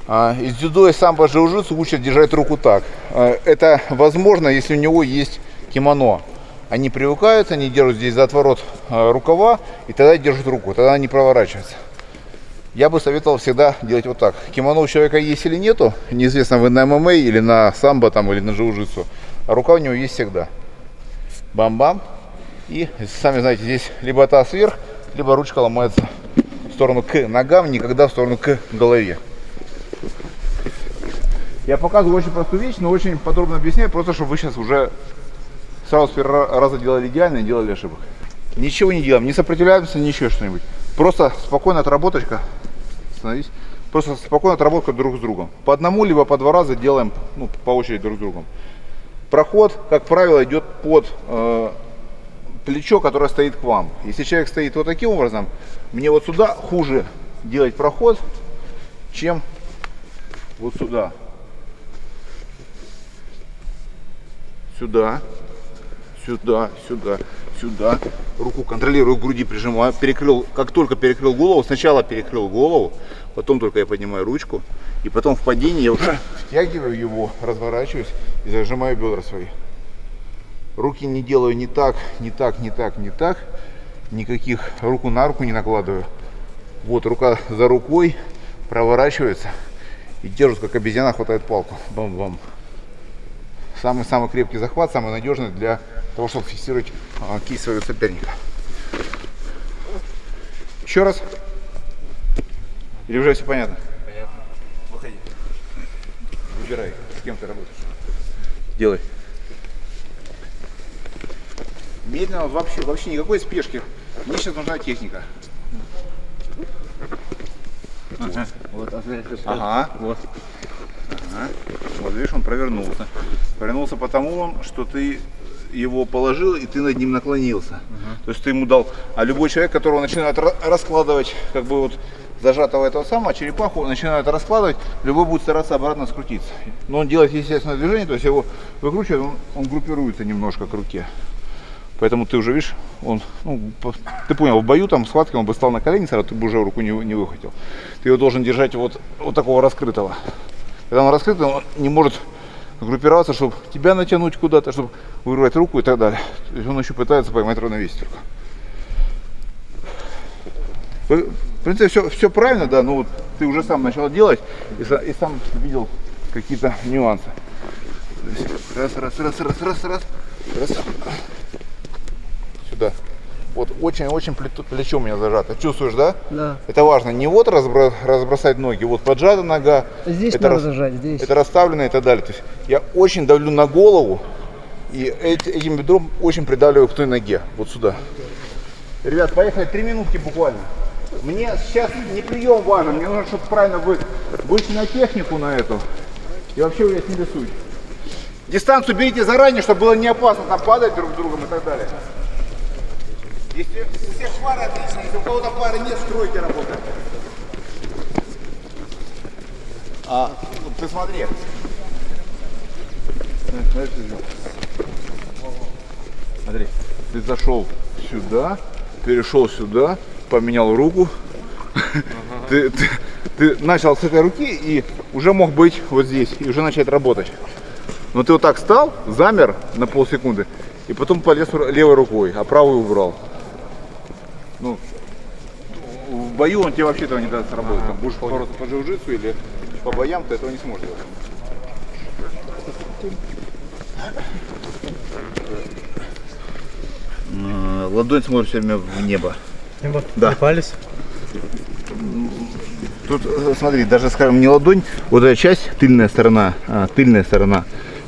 Из дзюдо и самбо джиу-джитсу учат держать руку так. Это возможно, если у него есть кимоно. Они привыкают, они держат здесь за отворот рукава и тогда держат руку, тогда она не проворачивается. Я бы советовал всегда делать вот так. Кимоно у человека есть или нету, неизвестно, вы на ММА или на самбо там, или на джиу-джитсу, а рука у него есть всегда. Бам-бам. И сами знаете, здесь либо таз вверх, либо ручка ломается в сторону к ногам, никогда в сторону к голове. Я показываю очень простую вещь, но очень подробно объясняю, просто чтобы вы сейчас уже сразу с первого раза делали идеально и делали ошибок. Ничего не делаем, не сопротивляемся, ничего что-нибудь. Просто спокойно отработочка. Становись. Просто спокойно отработка друг с другом. По одному, либо по два раза делаем, ну, по очереди друг с другом. Проход, как правило, идет под плечо, которое стоит к вам. Если человек стоит вот таким образом, мне вот сюда хуже делать проход, чем вот сюда. Сюда, сюда, сюда, сюда. Руку контролирую, к груди прижимаю. Перекрыл, как только перекрыл голову, сначала перекрыл голову, потом только я поднимаю ручку. И потом в падении я уже втягиваю его, разворачиваюсь и зажимаю бедра свои. Руки не делаю ни так, ни так, ни так, ни так. Никаких руку на руку не накладываю. Вот рука за рукой проворачивается и держит, как обезьяна хватает палку. Бам-бам. Самый-самый крепкий захват, самый надежный для того, чтобы фиксировать кисть своего соперника. Еще раз. Или уже все понятно? Понятно. Выходи. Выбирай, с кем ты работаешь. Делай. Медленно, вообще никакой спешки. Мне сейчас нужна техника. Вот, ага. Вот. Ага. Вот видишь, он провернулся. Провернулся потому, что ты его положил и ты над ним наклонился. То есть ты ему дал, а любой человек, которого начинает раскладывать, как бы вот зажатого этого самого черепаху, начинает раскладывать, любой будет стараться обратно скрутиться. Но он делает естественное движение, то есть его выкручивает, он группируется немножко к руке. Поэтому ты уже видишь, он, ну, ты понял, в бою там, в схватке он бы стал на колени, сразу ты бы уже руку не выхватил. Ты его должен держать вот такого раскрытого. Когда он раскрытый, он не может группироваться, чтобы тебя натянуть куда-то, чтобы вырвать руку и так далее. То есть он еще пытается поймать равновесие только. В принципе, все правильно, да, но вот ты уже сам начал делать и сам видел какие-то нюансы. Раз. Сюда. Вот очень-очень плечо у меня зажато. Чувствуешь, да? Да. Это важно. Не вот разбросать ноги, вот поджата нога. Здесь это надо зажать, здесь. Это расставлено и так далее. То есть я очень давлю на голову и этим бедром очень придавливаю к той ноге. Вот сюда. Ребят, поехали, 3 минутки буквально. Мне сейчас не прием важен, мне нужно, чтобы правильно вышли на технику на эту. И вообще вы не рисуйте. Дистанцию берите заранее, чтобы было не опасно там падать друг с другом и так далее. Если у всех пары отлично, если у кого-то пары нет, стройте работать. Вот ты смотри. Смотри, ты зашел сюда, перешел сюда, поменял руку. Ты начал с этой руки и уже мог быть вот здесь и уже начать работать. Но ты вот так встал, замер на полсекунды и потом полез левой рукой, а правую убрал. Ну, в бою он тебе вообще этого не даст работать. Там будешь бороться по джиу-джитсу или по боям, ты этого не сможешь делать. Ладонь смотрит все время в небо. Да. Палец. Тут, смотри, даже, скажем, не ладонь, вот эта часть, тыльная сторона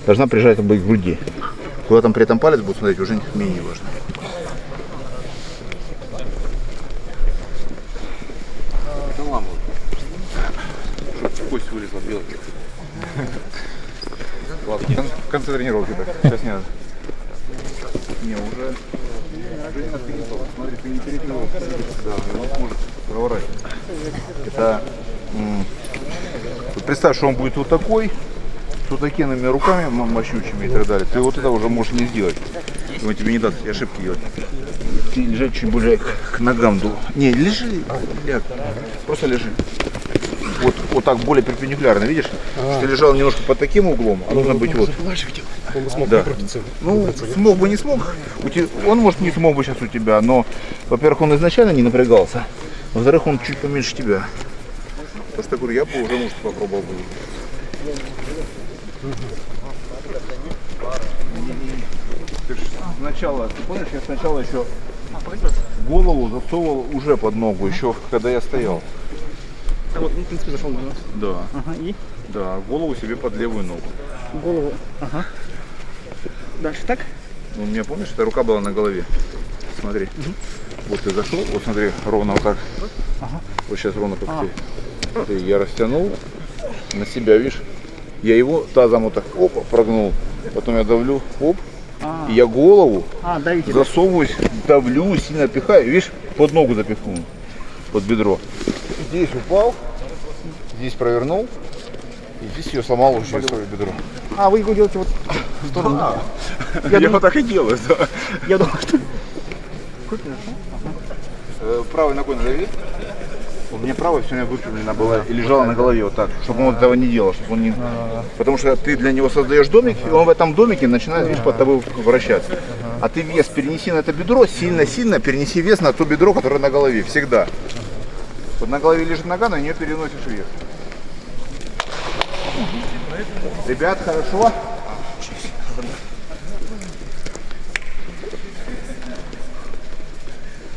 должна прижаться быть к груди. Куда там при этом палец будет смотреть, уже менее важно. Чтобы кость вылезла белая. Ладно, в конце тренировки так. Сейчас не надо. Не, уже не надо перестал. Смотри, ты не перекрыл. Да, он сможет проворачивать. Это... Представь, что он будет вот такой, с вот такими руками мощучими и так далее. Ты вот это уже можешь не сделать. Он тебе не даст ошибки делать. Ты лежать чуть более к ногам. Не, лежи, ляг. Просто лежи. Вот так более перпендикулярно, видишь? Ты лежал немножко под таким углом, а нужно быть вот. Он бы смог покрутиться. Ну, смог бы, не смог. Он, может, не смог бы сейчас у тебя, но, во-первых, он изначально не напрягался. Во-вторых, он чуть поменьше тебя. Просто говорю, я бы уже, может, попробовал бы. Сначала, ты помнишь, я сначала еще голову засовывал уже под ногу, еще когда я стоял. Вот, в принципе, зашел на нас. Да. Ага, и? Да, голову себе под левую ногу. Голову, ага. Дальше так? Ну, у меня, помнишь, эта рука была на голове. Смотри. Вот ты зашел, вот смотри, ровно вот так. Ага. Вот сейчас ровно как ты. Я растянул на себя, видишь? Я его тазом вот так, опа, прогнул. Потом я давлю, оп. И я голову засовываюсь, давлю, сильно пихаю, видишь, под ногу запихнул, под бедро. Здесь упал, здесь провернул, и здесь ее сломал уже через свое бедро. А, вы его делаете вот в сторону? Да. Я вот так и делаю, да. Я думал, что... Правой ногой надави. У меня правая все время выпрямлена была и лежала на голове вот так, чтобы он этого не делал, чтобы он не... Потому что ты для него создаешь домик, и он в этом домике начинает, видишь, под тобой вращаться. А ты вес перенеси на это бедро, сильно-сильно перенеси вес на то бедро, которое на голове, всегда. Вот на голове лежит нога, на нее переносишь вес. Ребят, хорошо?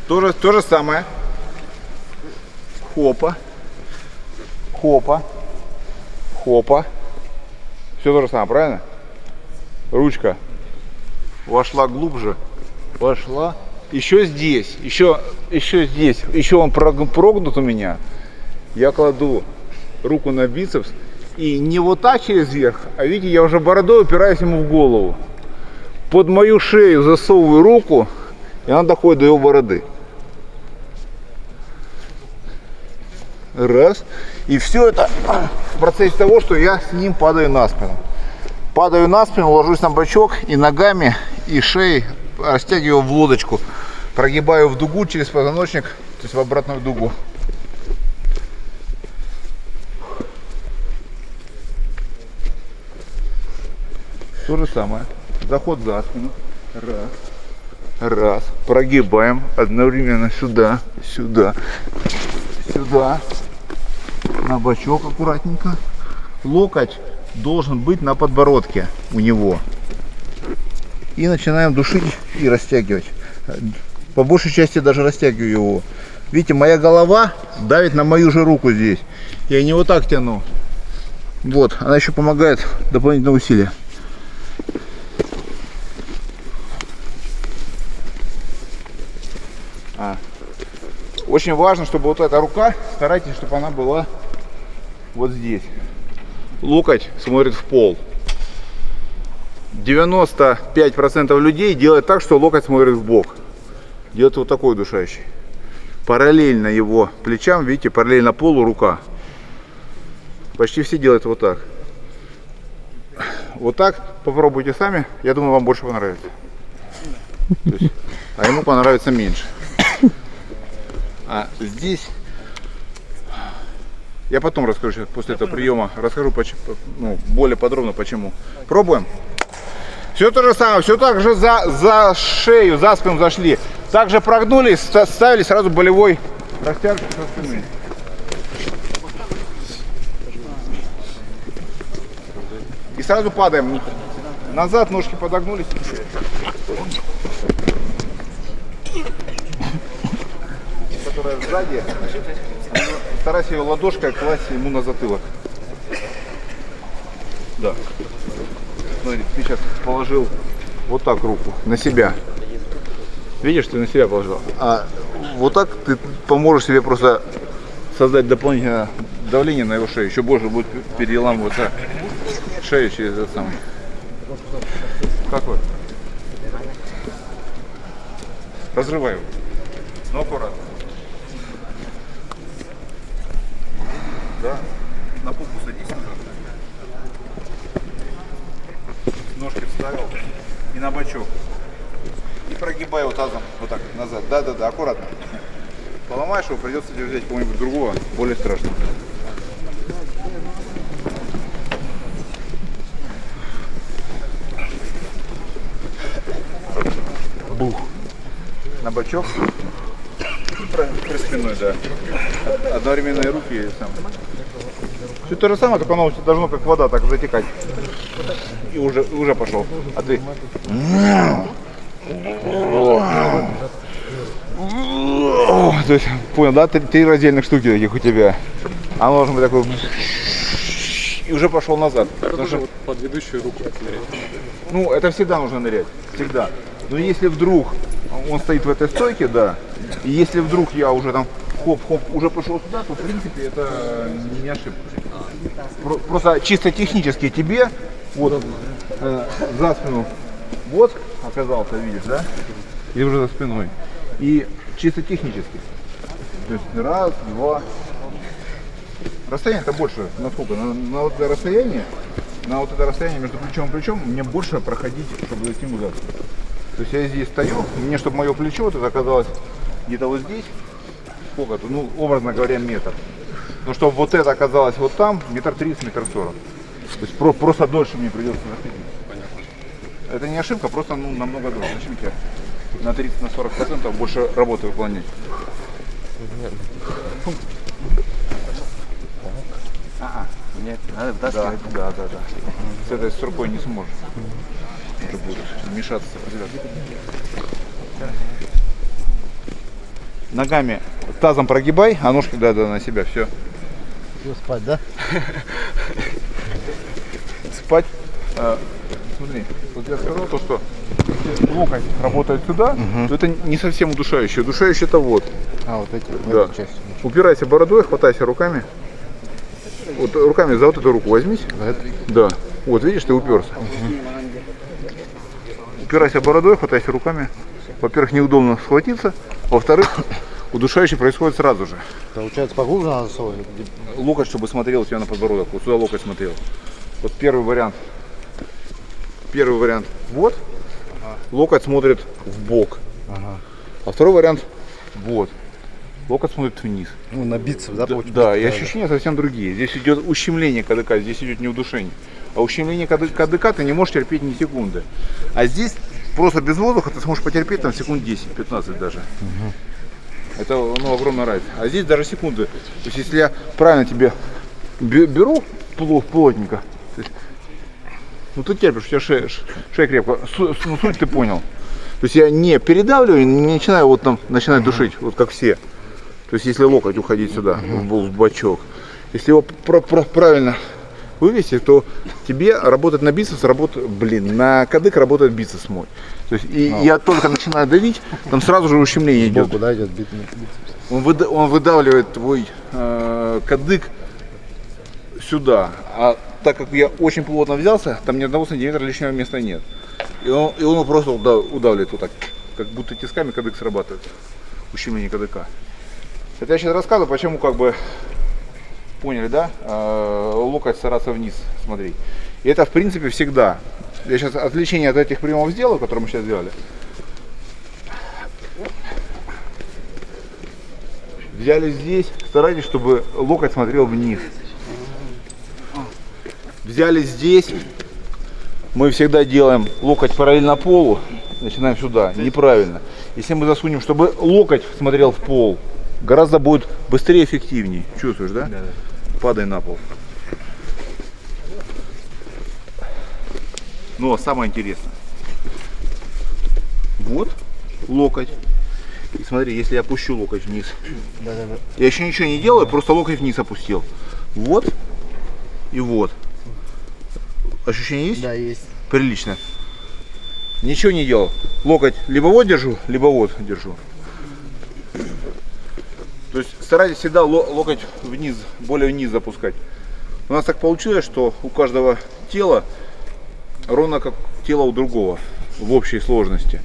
То же самое. Хопа, хопа, хопа. Все то же самое, правильно? Ручка вошла глубже, вошла. Еще здесь, еще здесь, еще он прогнут у меня. Я кладу руку на бицепс и не вот так через верх, а видите, я уже бородой упираюсь ему в голову. Под мою шею засовываю руку И она доходит до его бороды. Раз. И все это в процессе того, что я с ним падаю на спину. Падаю на спину, ложусь на бочок и ногами, и шеей растягиваю в лодочку. Прогибаю в дугу через позвоночник, то есть в обратную дугу. То же самое. Заход за спину. Раз. Раз. Прогибаем одновременно сюда, сюда, сюда. На бочок аккуратненько. Локоть должен быть на подбородке у него. И начинаем душить и растягивать. По большей части даже растягиваю его. Видите, моя голова давит на мою же руку здесь. Я не вот так тяну. Вот, она еще помогает дополнительное усилие. Очень важно, чтобы вот эта рука, старайтесь, чтобы она была вот здесь. Локоть смотрит в пол. 95% людей делают так, что локоть смотрит в бок. Делает вот такой удушающий. Параллельно его плечам, видите, параллельно полу рука. Почти все делают вот так. Вот так попробуйте сами. Я думаю, вам больше понравится. А ему понравится меньше. А здесь я потом расскажу, сейчас после этого приема расскажу более подробно почему. Пробуем. Все то же самое, все так же за шею, за спину зашли. Также прогнулись, ставили сразу болевой растяжку со спины. И сразу падаем. Назад ножки подогнулись. Которая сзади, старайся ее ладошкой класть ему на затылок. Да. Смотри, ты сейчас положил вот так руку на себя. Видишь, ты на себя положил. А вот так ты поможешь себе просто создать дополнительное давление на его шею. Еще больше будет переламываться шею через этот самый. Какой? Разрывай его. Но аккуратно. Да. На попу садись назад. Ножки вставил и на бочок. И прогибай его тазом вот так назад. Да, аккуратно. Поломаешь его, придется взять кого-нибудь другого, более страшного. Бух. На бочок. При спиной, да. Одновременные руки и сам. Все то же самое, только оно у тебя должно как вода так затекать. И уже пошел. А ты. То есть, понял, да? Три раздельных штуки таких у тебя. А оно должно быть такой. И уже пошел назад. Потому что под ведущую руку нырять. Ну, это всегда нужно нырять. Всегда. Но если вдруг он стоит в этой стойке, да, и если вдруг я уже там хоп-хоп уже пошел сюда, то в принципе это не ошибка. Просто чисто технически тебе вот за спину вот оказался, видишь, да? И уже за спиной. И чисто технически. То есть раз, два. Расстояние-то больше, насколько? На вот это расстояние, между плечом и плечом мне больше проходить, чтобы зайти ему за спину. То есть я здесь стою, мне, чтобы мое плечо вот это оказалось где-то вот здесь, сколько-то, ну, образно говоря, метр. Но чтобы вот это оказалось вот там, метр 30, метр 40. То есть просто дольше мне придется находить. Это не ошибка, просто намного дольше. Начните на 30-40% больше работы выполнять. Нет, надо втаскивать. Да. С этой с рукой не сможешь. Уже будут мешаться. Ногами тазом прогибай, а ножки на себя. Все. Спать, да? Спать. Смотри, вот я сказал то, что если локоть работает сюда, то это не совсем удушающее. Удушающее это вот. А, вот эти, да. Упирайся бородой, хватайся руками. Вот руками за вот эту руку возьмись. Да. Вот видишь, ты уперся. Упирайся бородой, хватайся руками. во-первых, неудобно схватиться, во-вторых, удушающий происходит сразу же. Получается, поглубже надо совать? Локоть, чтобы смотрел у тебя на подбородок, вот сюда локоть смотрел. Вот первый вариант. Вот, локоть смотрит в бок. А второй вариант вот. Локоть смотрит вниз. Ну, на бицепс, да, получается? Да, и ощущения совсем другие. Здесь идет ущемление КДК, здесь идет не удушение. А ущемление КДК ты не можешь терпеть ни секунды. А здесь просто без воздуха ты сможешь потерпеть там секунд 10-15 даже. Это, ну, огромная разница. А здесь даже секунды. То есть если я правильно тебе беру плотненько, то есть, ну ты терпишь, у тебя шея крепко. Ну, суть ты понял. То есть я не передавливаю, не начинаю вот там начинать душить, вот как все. То есть если локоть уходить сюда, в бачок. Если его правильно вывести, то тебе работает на бицепс, на кадык работает бицепс мой. То есть и я только начинаю давить, там сразу же ущемление идет. Куда идет бицепс? Он выдавливает твой кадык сюда. А так как я очень плотно взялся, там ни одного сантиметра лишнего места нет. И он его просто удавливает вот так, как будто тисками кадык срабатывает. Ущемление кадыка. Это я сейчас рассказываю, почему как бы поняли, да? Локоть стараться вниз смотреть. И это в принципе всегда. Я сейчас отвлечение от этих приемов сделаю, которые мы сейчас сделали. Взяли здесь, старайтесь, чтобы локоть смотрел вниз. Взяли здесь, мы всегда делаем локоть параллельно полу, начинаем сюда, неправильно. Если мы засунем, чтобы локоть смотрел в пол, гораздо будет быстрее и эффективнее. Чувствуешь, да? Да. Падай на пол. Но самое интересное. Вот локоть. И смотри, если я опущу локоть вниз. Я еще ничего не делаю, просто локоть вниз опустил. Вот и вот. Ощущение есть? Да, есть. Прилично. Ничего не делал. Локоть либо вот держу, либо вот держу. То есть старайтесь всегда локоть вниз, более вниз запускать. У нас так получилось, что у каждого тела ровно как тело у другого в общей сложности.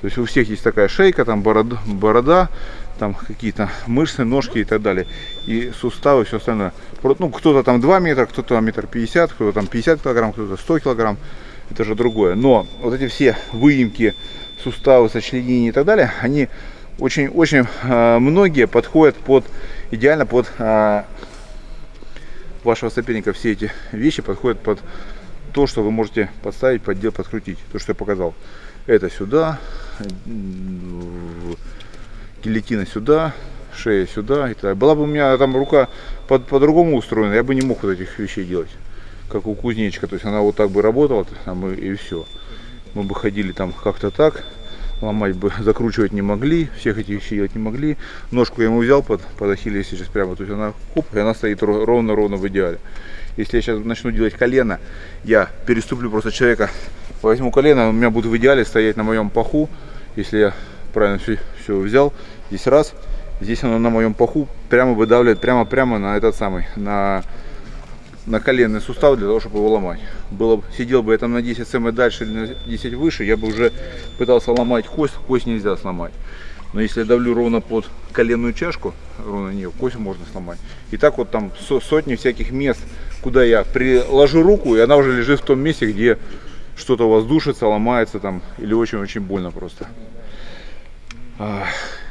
То есть у всех есть такая шейка, там борода, там какие-то мышцы, ножки и так далее. И суставы, все остальное. Ну, кто-то там 2 метра, кто-то 1,50 м, кто-то там 50 килограмм, кто-то 100 килограмм. Это же другое. Но вот эти все выемки, суставы, сочленения и так далее, они очень многие подходят идеально под вашего соперника. Все эти вещи подходят под то, что вы можете подставить, подделать, подкрутить. То, что я показал. Это сюда, гильотина сюда, шея сюда. И так. Была бы у меня там рука по-другому устроена, я бы не мог вот этих вещей делать. Как у кузнечика. То есть она вот так бы работала, там, и все. Мы бы ходили там как-то так. Ломать бы, закручивать не могли, всех этих вещей делать не могли. Ножку я ему взял под ахиллес сейчас прямо, то есть она хоп, и она стоит ровно в идеале. Если я сейчас начну делать колено, я переступлю просто человека, возьму колено, он у меня будет в идеале стоять на моем паху. Если я правильно все взял, здесь раз, здесь оно на моем паху прямо выдавливает, прямо на этот самый, на коленный сустав, для того, чтобы его ломать. Сидел бы я там на 10 см дальше или на 10 выше, я бы уже пытался ломать кость нельзя сломать. Но если я давлю ровно под коленную чашку, ровно на нее, кость можно сломать. И так вот там сотни всяких мест, куда я приложу руку, и она уже лежит в том месте, где что-то у вас душится, ломается там, или очень-очень больно просто.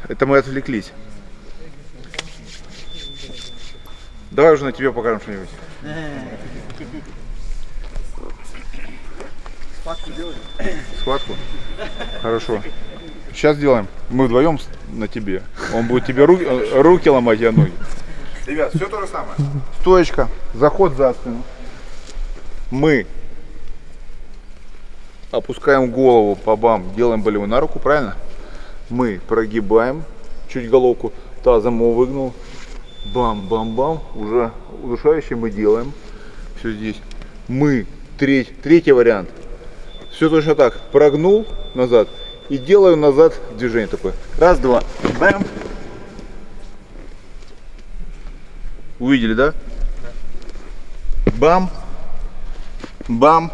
Это мы отвлеклись. Давай уже на тебе покажем что-нибудь. Схватку делаем? Схватку? Хорошо. Сейчас делаем. Мы вдвоем на тебе. Он будет тебе руки ломать, я ноги. Ребят, все то же самое. Стоечка, заход за спину. Мы опускаем голову по бам, делаем болевую на руку, правильно? Мы прогибаем чуть головку, тазом его выгнул. Бам-бам-бам, уже удушающий мы делаем. Все здесь. Мы, третий вариант. Все точно так, прогнул назад и делаю назад движение такое. Раз, два, бам. Увидели, да? Бам, бам.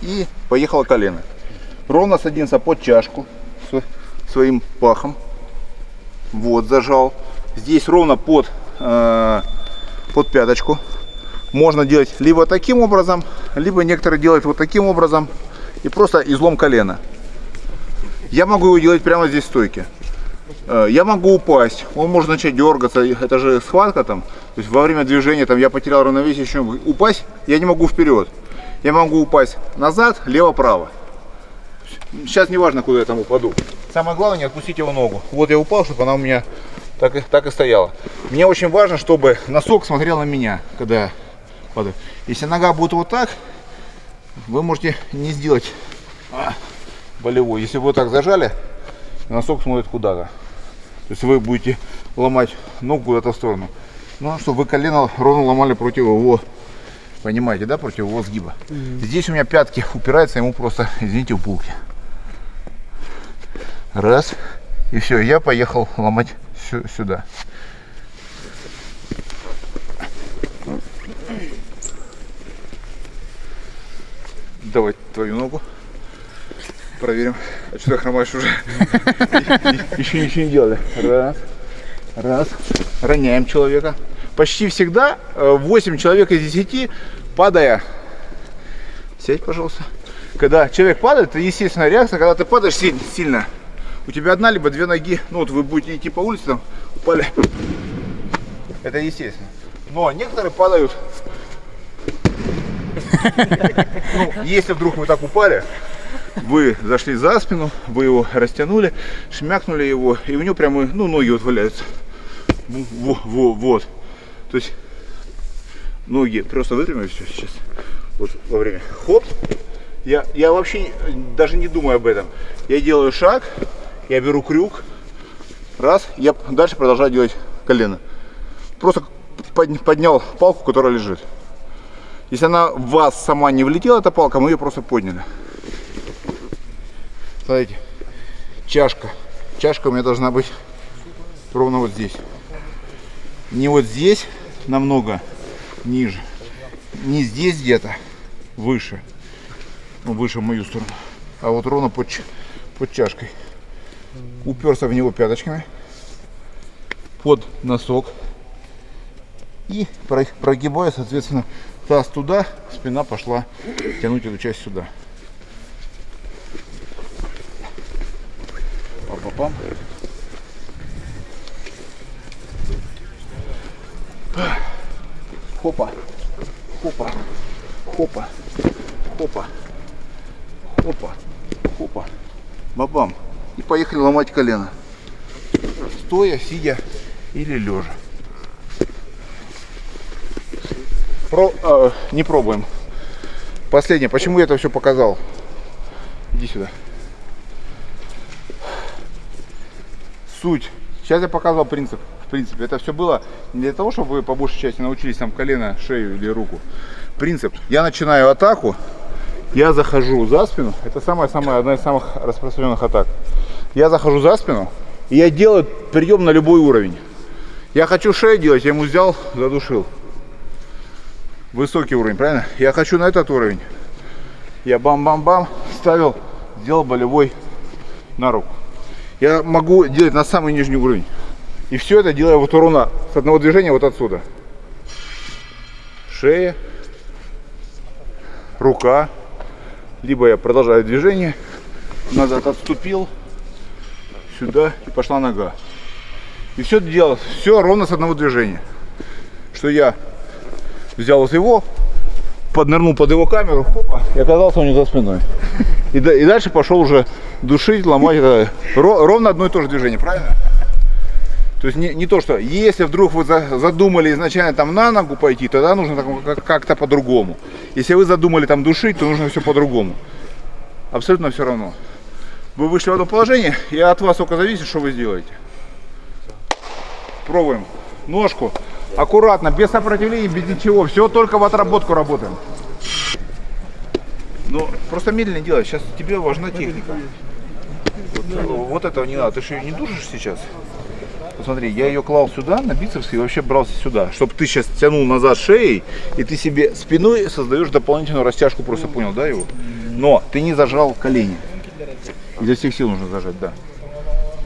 И поехало колено. Ровно садимся под чашку. своим пахом. Вот, зажал. Здесь ровно под пяточку. Можно делать либо таким образом, либо некоторые делают вот таким образом. И просто излом колена. Я могу его делать прямо здесь в стойке. Я могу упасть, он может начать дергаться, это же схватка там. То есть во время движения там я потерял равновесие, еще упасть я не могу вперед. Я могу упасть назад, лево-право. Сейчас не важно, куда я там упаду. Самое главное, не отпустить его ногу. Вот я упал, чтобы она у меня так и стояла. Мне очень важно, чтобы носок смотрел на меня, когда я падаю. Если нога будет вот так, вы можете не сделать болевой. Если вы вот так зажали, носок смотрит куда-то. То есть вы будете ломать ногу куда-то в сторону. Ну, чтобы вы колено ровно ломали против его, понимаете, да, против его сгиба. Здесь у меня пятки упираются, ему просто, извините, в булки. Раз. И все, я поехал ломать сюда. Давай твою ногу. Проверим. А что ты хромаешь уже? Еще ничего не делали. Раз. Роняем человека. Почти всегда 8 человек из 10, падая. Сядь, пожалуйста. Когда человек падает, это естественная реакция. Когда ты падаешь сильно, у тебя одна либо две ноги. Ну вот вы будете идти по улице, там упали. Это естественно. Но некоторые падают. Ну, если вдруг вы так упали, вы зашли за спину, вы его растянули, шмякнули его, и у него прямо, ну, ноги вот валяются. Вот. То есть ноги просто выпрямили все сейчас. Вот во время. Хоп. Я вообще даже не думаю об этом. Я делаю шаг, я беру крюк. Раз, я дальше продолжаю делать колено. Просто поднял палку, которая лежит. Если она в вас сама не влетела, эта палка, мы ее просто подняли. Смотрите, чашка. Чашка у меня должна быть ровно вот здесь. Не вот здесь, намного ниже. Не здесь где-то, выше. Ну, выше в мою сторону. А вот ровно под чашкой. Уперся в него пяточками. Под носок. И прогибаю, соответственно, таз туда, спина пошла тянуть эту часть сюда. Пам-пам-пам. Хопа, хопа, хопа, хопа, хопа, хопа, бабам. И поехали ломать колено. Стоя, сидя или лежа. Не пробуем. Последнее. Почему я это все показал? Иди сюда. Суть. Сейчас я показал принцип. В принципе, это все было не для того, чтобы вы по большей части научились там колено, шею или руку. Принцип. Я начинаю атаку, я захожу за спину. Это одна из самых распространенных атак. Я захожу за спину, и я делаю прием на любой уровень. Я хочу шею делать, я ему взял, задушил. Высокий уровень, правильно? Я хочу на этот уровень. Я бам-бам-бам ставил, сделал болевой на руку. Я могу делать на самый нижний уровень. И все это делаю вот ровно с одного движения вот отсюда. Шея, рука. Либо я продолжаю движение, назад отступил, сюда и пошла нога. И все делал, все ровно с одного движения. Что я взял вот его, поднырнул под его камеру, хопа, и оказался у него за спиной. И дальше пошел уже душить, ломать. Ровно одно и то же движение, правильно? То есть не то, что если вдруг вы задумали изначально там на ногу пойти, тогда нужно как-то по-другому. Если вы задумали там душить, то нужно все по-другому. Абсолютно все равно. Вы вышли в одно положение, и от вас только зависит, что вы сделаете. Пробуем. Ножку. Аккуратно, без сопротивления, без ничего. Все только в отработку работаем. Ну, просто медленно делай. Сейчас тебе важна техника. Вот этого не надо. Ты же ее не душишь сейчас? Посмотри, я ее клал сюда, на бицепс, и вообще брался сюда. Чтобы ты сейчас тянул назад шеей, и ты себе спиной создаешь дополнительную растяжку. Просто понял, да, его? Но ты не зажал колени. Изо всех сил нужно зажать, да.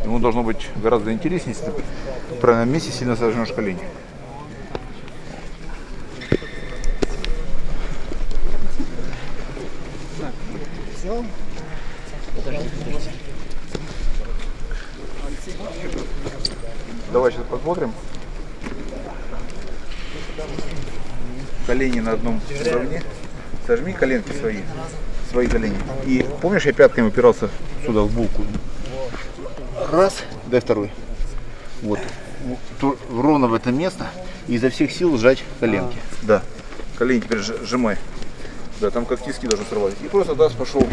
Ему должно быть гораздо интереснее, если ты в правильном месте сильно сожмешь колени. Давай сейчас посмотрим. Колени на одном уровне. Сожми коленки свои колени. И помнишь, я пятками упирался сюда в булку? Раз, дай второй. Вот. Ровно в это место. И изо всех сил сжать коленки. Да. Колени теперь сжимай. Да, там как тиски даже сорвались. И просто таз пошел.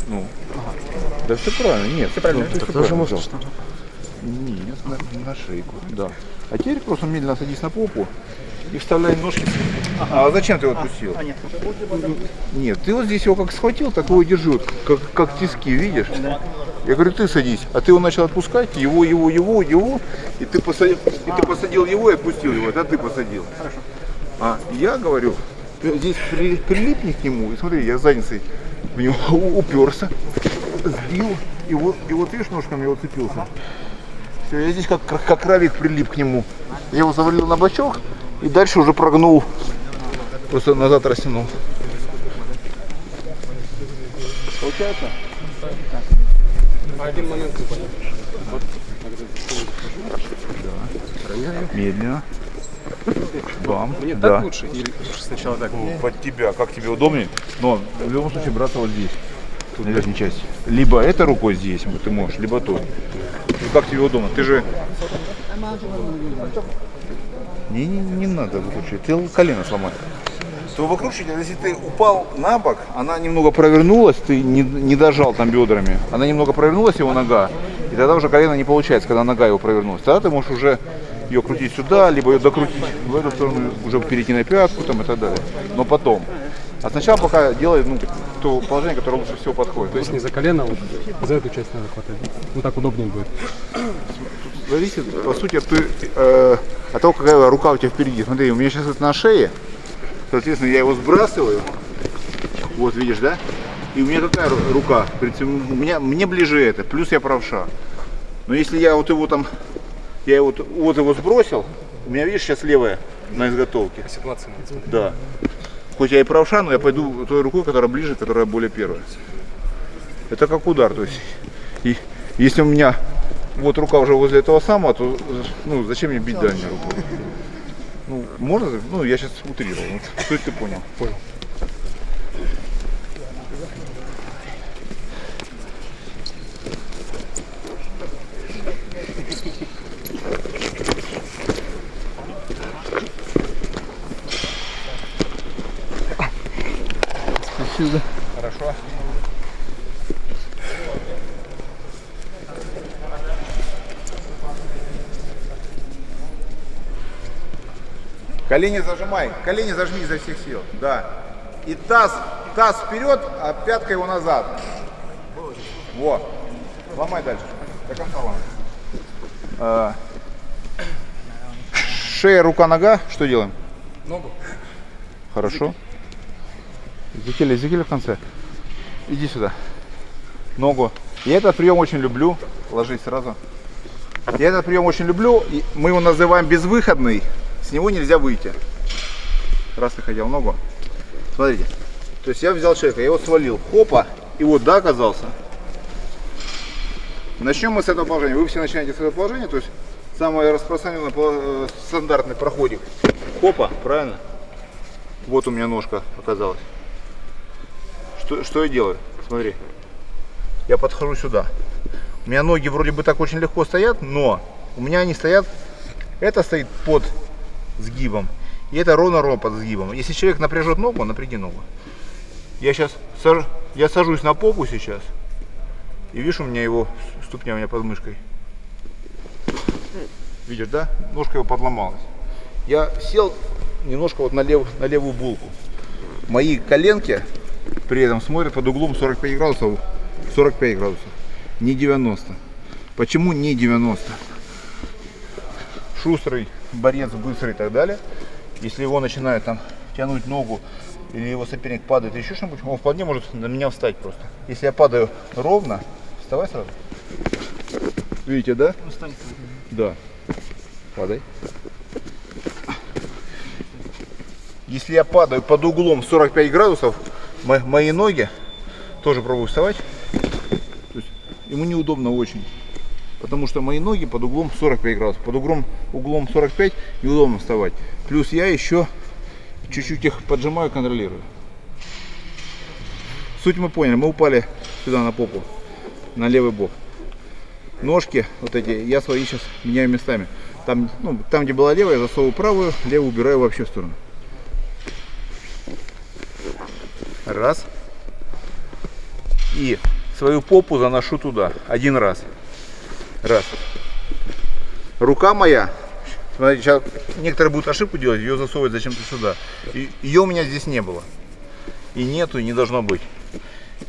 Ну. Да все правильно. Нет, все правильно. Ты тоже можешь. Нет, на шейку. Да. А теперь просто медленно садись на попу и вставляй ножки. А зачем ты его отпустил? Нет, ты вот здесь его как схватил, так его держи, вот, как тиски, видишь? Я говорю, ты садись, а ты его начал отпускать, его, и ты посадил его и отпустил его, это ты посадил. А я говорю, здесь прилипни к нему, и смотри, я задницей в него уперся, сбил, и вот видишь, ножками его цепился. Все, я здесь как крабик прилип к нему. Я его завалил на бочок и дальше уже прогнул. Просто назад растянул. Получается? Один момент. Да. Медленно. Бам. Мне да. так лучше? Или сначала так? Под тебя, как тебе удобнее. Но в любом случае браться вот здесь. Тут на верхней части. Либо этой рукой здесь ты можешь, либо той. Как тебе удобно? Ты же... Не надо выкручивать, ты колено сломай. То выкручивать, если ты упал на бок, она немного провернулась, ты не дожал там бедрами, она немного провернулась, его нога, и тогда уже колено не получается, когда нога его провернулась. Тогда ты можешь уже ее крутить сюда, либо ее докрутить в эту сторону, уже перейти на пятку там, и так далее. Но потом. А сначала пока делай то положение, которое лучше всего подходит. То есть не за колено, вот за эту часть надо хватать. Ну так удобнее будет. Зависит, по сути, от того, какая рука у тебя впереди. Смотри, у меня сейчас это на шее. Соответственно, я его сбрасываю. Вот, видишь, да? И у меня какая рука? В принципе, мне ближе это. Плюс я правша. Но если я вот его там, его сбросил, у меня, видишь, сейчас левая на изготовке. Ситуация. Да. Хоть я и правша, но я пойду той рукой, которая ближе, которая более первая. Это как удар. То есть, и если у меня вот рука уже возле этого самого, то зачем мне бить дальнюю руку? Можно? Я сейчас утрировал. Суть ты понял. Понял. Спасибо. Хорошо. Колени зажимай, колени зажми изо всех сил, да. И таз вперед, а пятка его назад. Вот. Ломай дальше. До конца ломай. Шея, рука, нога. Что делаем? Ногу. Хорошо. Изекель в конце. Иди сюда. Ногу. Я этот прием очень люблю. Ложись сразу. Я этот прием очень люблю. И мы его называем безвыходный. С него нельзя выйти. Раз ты хотел ногу. Смотрите. То есть я взял человека, я его свалил. Хопа. И вот оказался. Начнем мы с этого положения. Вы все начинаете с этого положения. То есть самое распространенное стандартный проходик. Хопа. Правильно? Вот у меня ножка оказалась. Что я делаю? Смотри. Я подхожу сюда. У меня ноги вроде бы так очень легко стоят, но у меня они стоят. Это стоит под сгибом. И это ровно под сгибом. Если человек напряжет ногу, напряги ногу. Я сажусь на попу сейчас. И видишь, у меня его ступня у меня под мышкой. Видишь, да? Ножка его подломалась. Я сел немножко вот на левую булку. Мои коленки при этом смотрят под углом 45 градусов. 45 градусов. Не 90. Почему не 90? Шустрый борец, быстрый и так далее. Если его начинают там тянуть ногу или его соперник падает, еще что-нибудь, он вполне может на меня встать просто. Если я падаю ровно, вставай сразу. Видите, да? Да. Падай. Если я падаю под углом 45 градусов, мои ноги тоже пробую вставать. То есть ему неудобно очень. Потому что мои ноги под углом 45 градусов. Под углом 45 неудобно вставать. Плюс я еще чуть-чуть их поджимаю, контролирую. Суть мы поняли. Мы упали сюда на попу, на левый бок. Ножки вот эти я свои сейчас меняю местами. Там, там где была левая, я засовываю правую, левую убираю вообще в сторону. Раз. И свою попу заношу туда. Один раз. Раз. Рука моя, смотрите, сейчас некоторые будут ошибку делать, ее засовывать зачем-то сюда. Ее у меня здесь не было. И нету, и не должно быть.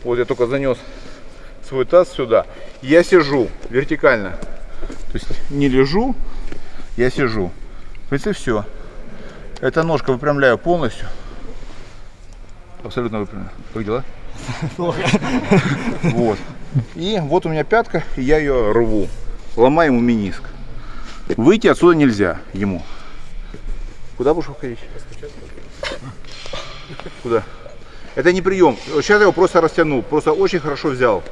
Вот я только занес свой таз сюда. Я сижу вертикально. То есть не лежу, я сижу. В принципе, все. Эта ножка выпрямляю полностью. Абсолютно выпрямляю. Как дела? Вот. И вот у меня пятка, и я ее рву. Ломаю ему мениск. Выйти отсюда нельзя ему. Куда будешь уходить? Куда? Это не прием. Сейчас я его просто растянул. Просто очень хорошо взял.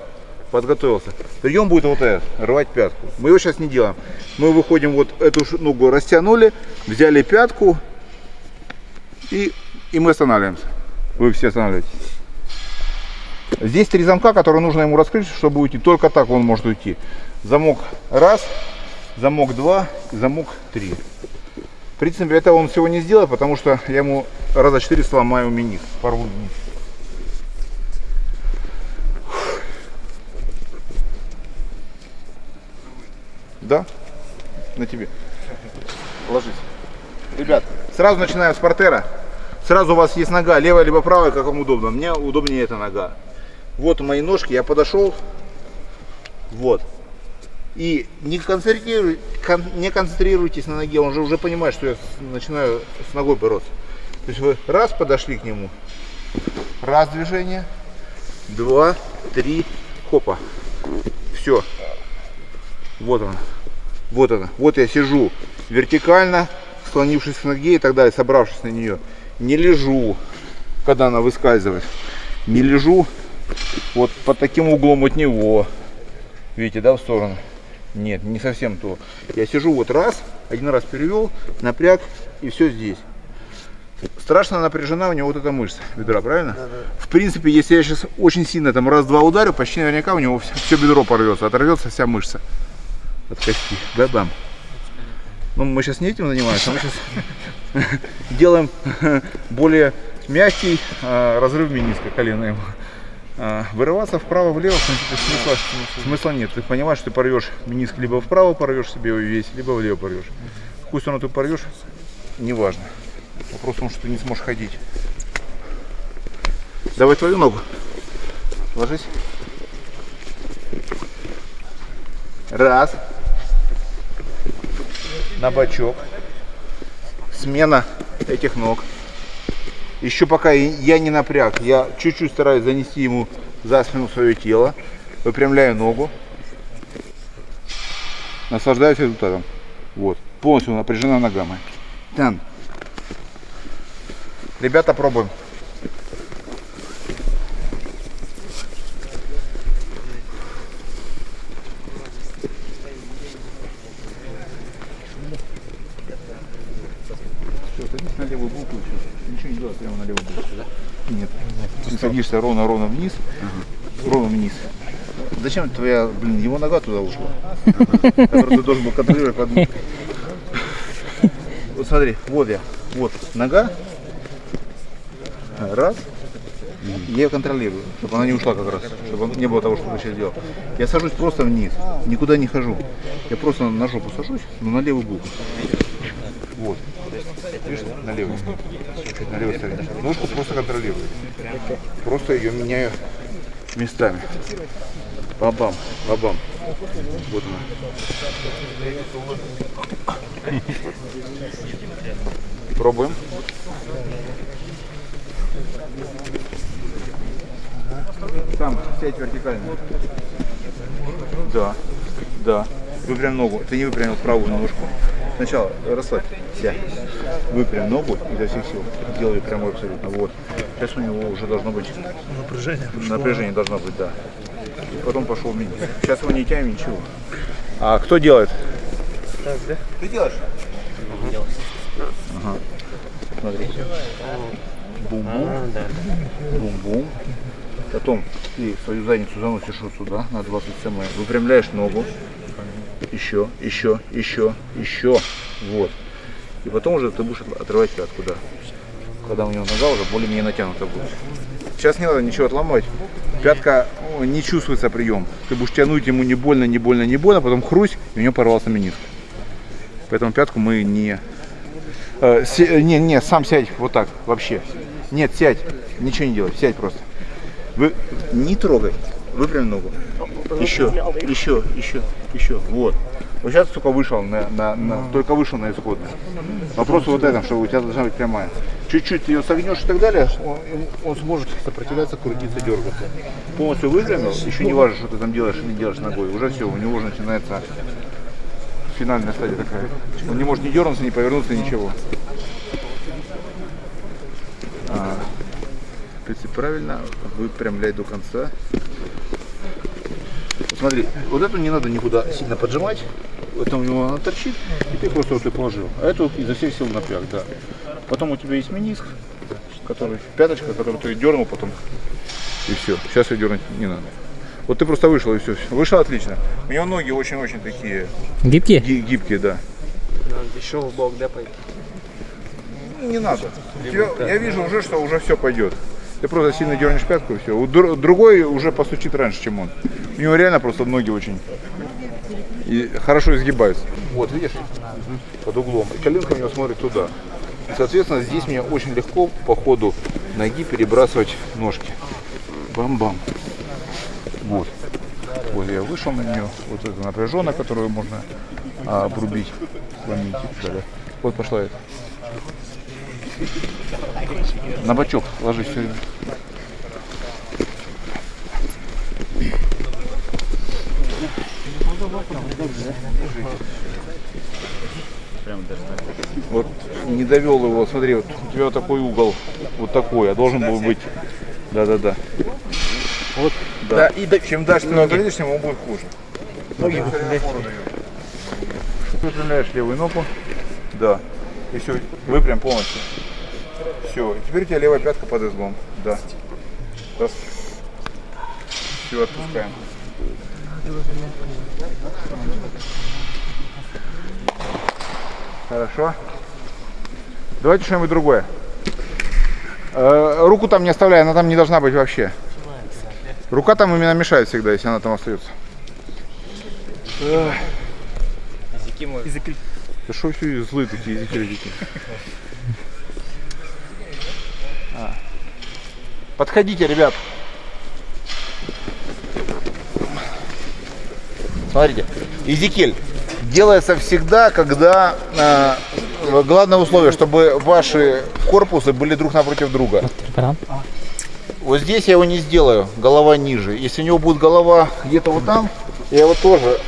Подготовился. Прием будет вот этот. Рвать пятку. Мы его сейчас не делаем. Мы выходим вот эту ногу растянули. Взяли пятку. И мы останавливаемся. Вы все останавливаетесь. Здесь 3 замка, которые нужно ему раскрыть, чтобы уйти. Только так он может уйти. Замок 1, замок 2, замок 3. В принципе, этого он всего не сделает, потому что я ему раза 4 сломаю мениск, порву мениск. Да? На тебе. Ложись. Ребят, сразу начинаем с портера. Сразу у вас есть нога, левая либо правая, как вам удобно. Мне удобнее эта нога. Вот мои ножки, я подошел. Вот. И не концентрируйтесь на ноге, он же уже понимает, что я начинаю с ногой бороться. То есть вы раз подошли к нему, раз движение, 2, 3, хопа. Все. Вот она. Вот она. Вот я сижу вертикально, склонившись к ноге и так далее, собравшись на нее. Не лежу, когда она выскальзывает. Не лежу вот под таким углом от него. Видите, да, в сторону? Нет, не совсем то. Я сижу вот раз, один раз перевел, напряг, и все здесь. Страшно напряжена у него вот эта мышца бедра, правильно? Да, да. В принципе, если я сейчас очень сильно там раз-два ударю, почти наверняка у него все бедро порвется, оторвется вся мышца от кости. Да-бам. Ну, мы сейчас не этим занимаемся, мы сейчас делаем более мягкий разрыв мениска колена. Вырываться вправо-влево, в принципе, смысла нет. Ты понимаешь, что ты порвешь мениск, либо вправо порвешь себе весь, либо влево порвешь. В какую сторону ты порвешь, неважно. Вопрос в том, что ты не сможешь ходить. Давай твою ногу. Ложись. Раз. На бочок. Смена этих ног. Еще пока я не напряг, я чуть-чуть стараюсь занести ему за спину свое тело. Выпрямляю ногу. Наслаждаюсь результатом. Вот. Полностью напряжена нога моя. Там. Ребята, пробуем. Все, садись на левую булку. Ничего не делать, прямо на левую булку. Нет. Ты садишься ровно вниз. Ровно вниз. Зачем твоя, его нога туда ушла? Которую ты должен был контролировать под мышкой. Вот смотри, вот я. Вот нога. Раз. Я ее контролирую, чтобы она не ушла как раз. Чтобы не было того, что я сейчас делал. Я сажусь просто вниз. Никуда не хожу. Я просто на жопу сажусь, но на левую булку. Вот. Видишь, на левую. На левой стороне. Ножку просто контролирую. Просто ее меняю местами. Бам-бам, бам-бам. Вот она. Пробуем. Там, сядь вертикально. Да, да. Выпрям ногу. Ты не выпрямил правую ножку. Сначала расслабь, сядь. Выпрям ногу изо всех сил. Делай прямой абсолютно. Вот. Сейчас у него уже должно быть напряжение. Напряжение должно быть, да. И потом пошел мини. Сейчас его не тянем, ничего. А кто делает? Так, да? Ты делаешь? Ага. Смотри. Бум-бум. Бум-бум. Потом ты свою задницу заносишь вот сюда, на 20 см. Выпрямляешь ногу. Еще. Вот. И потом уже ты будешь отрывать пятку, да. Когда у него нога уже более-менее натянута будет. Сейчас не надо ничего отламывать. Пятка не чувствуется прием. Ты будешь тянуть ему не больно, потом хрусь, и у него порвался мениск. Поэтому пятку мы не... сам сядь вот так, вообще. Нет, сядь, ничего не делай, сядь просто. Вы не трогай, выпрям ногу. Еще. Вот. Вот сейчас только вышел на исходную. Вопрос вот этом, что у тебя должна быть прямая. Чуть-чуть ты ее согнешь и так далее, он сможет сопротивляться, крутиться, дергаться. Полностью выпрямил, еще не важно, что ты там делаешь или не делаешь ногой. Уже все, у него уже начинается финальная стадия такая. Он не может ни дернуться, ни повернуться, ничего. В принципе, правильно, выпрямляй до конца. Смотри, вот эту не надо никуда сильно поджимать, это у него она торчит, и ты просто вот и положил. А эту изо всех сил напряг, да. Потом у тебя есть мениск, который, пяточка, которую ты дернул потом, и все. Сейчас ее дернуть не надо. Вот ты просто вышел, и все. Вышел отлично. У него ноги очень-очень такие... Гибкие? Гибкие, да. Еще в бок, да, пойдет? Не надо. Я вижу уже, что уже все пойдет. Ты просто сильно дернешь пятку, и все. Другой уже постучит раньше, чем он. У него реально просто ноги очень и хорошо изгибаются. Вот, видишь? Под углом. И коленка у него смотрит туда. И, соответственно, здесь мне очень легко по ходу ноги перебрасывать ножки. Бам-бам. Вот. Вот я вышел на нее. Вот это напряженно, которую можно обрубить, сломить и так далее. Вот пошла это. На бочок ложись все время. Вот не довел его, смотри, вот у тебя такой угол, вот такой, а должен был быть. Да. Вот, да. И чем дальше ты наглядишь, тем он будет хуже. Ноги выпрямляешь левую ногу. Да. И все, выпрям полностью. Все, и теперь у тебя левая пятка под изгибом. Да. Раз. Все, отпускаем. Хорошо. Давайте что-нибудь другое. Руку там не оставляй, она там не должна быть вообще. Рука там именно мешает всегда, если она там остается. Языки можно. Языки. Да что все злые такие языки. Подходите, ребят. Смотрите, Эзекиль делается всегда, когда главное условие, чтобы ваши корпусы были друг напротив друга. Вот здесь я его не сделаю, голова ниже. Если у него будет голова где-то вот там, я его тоже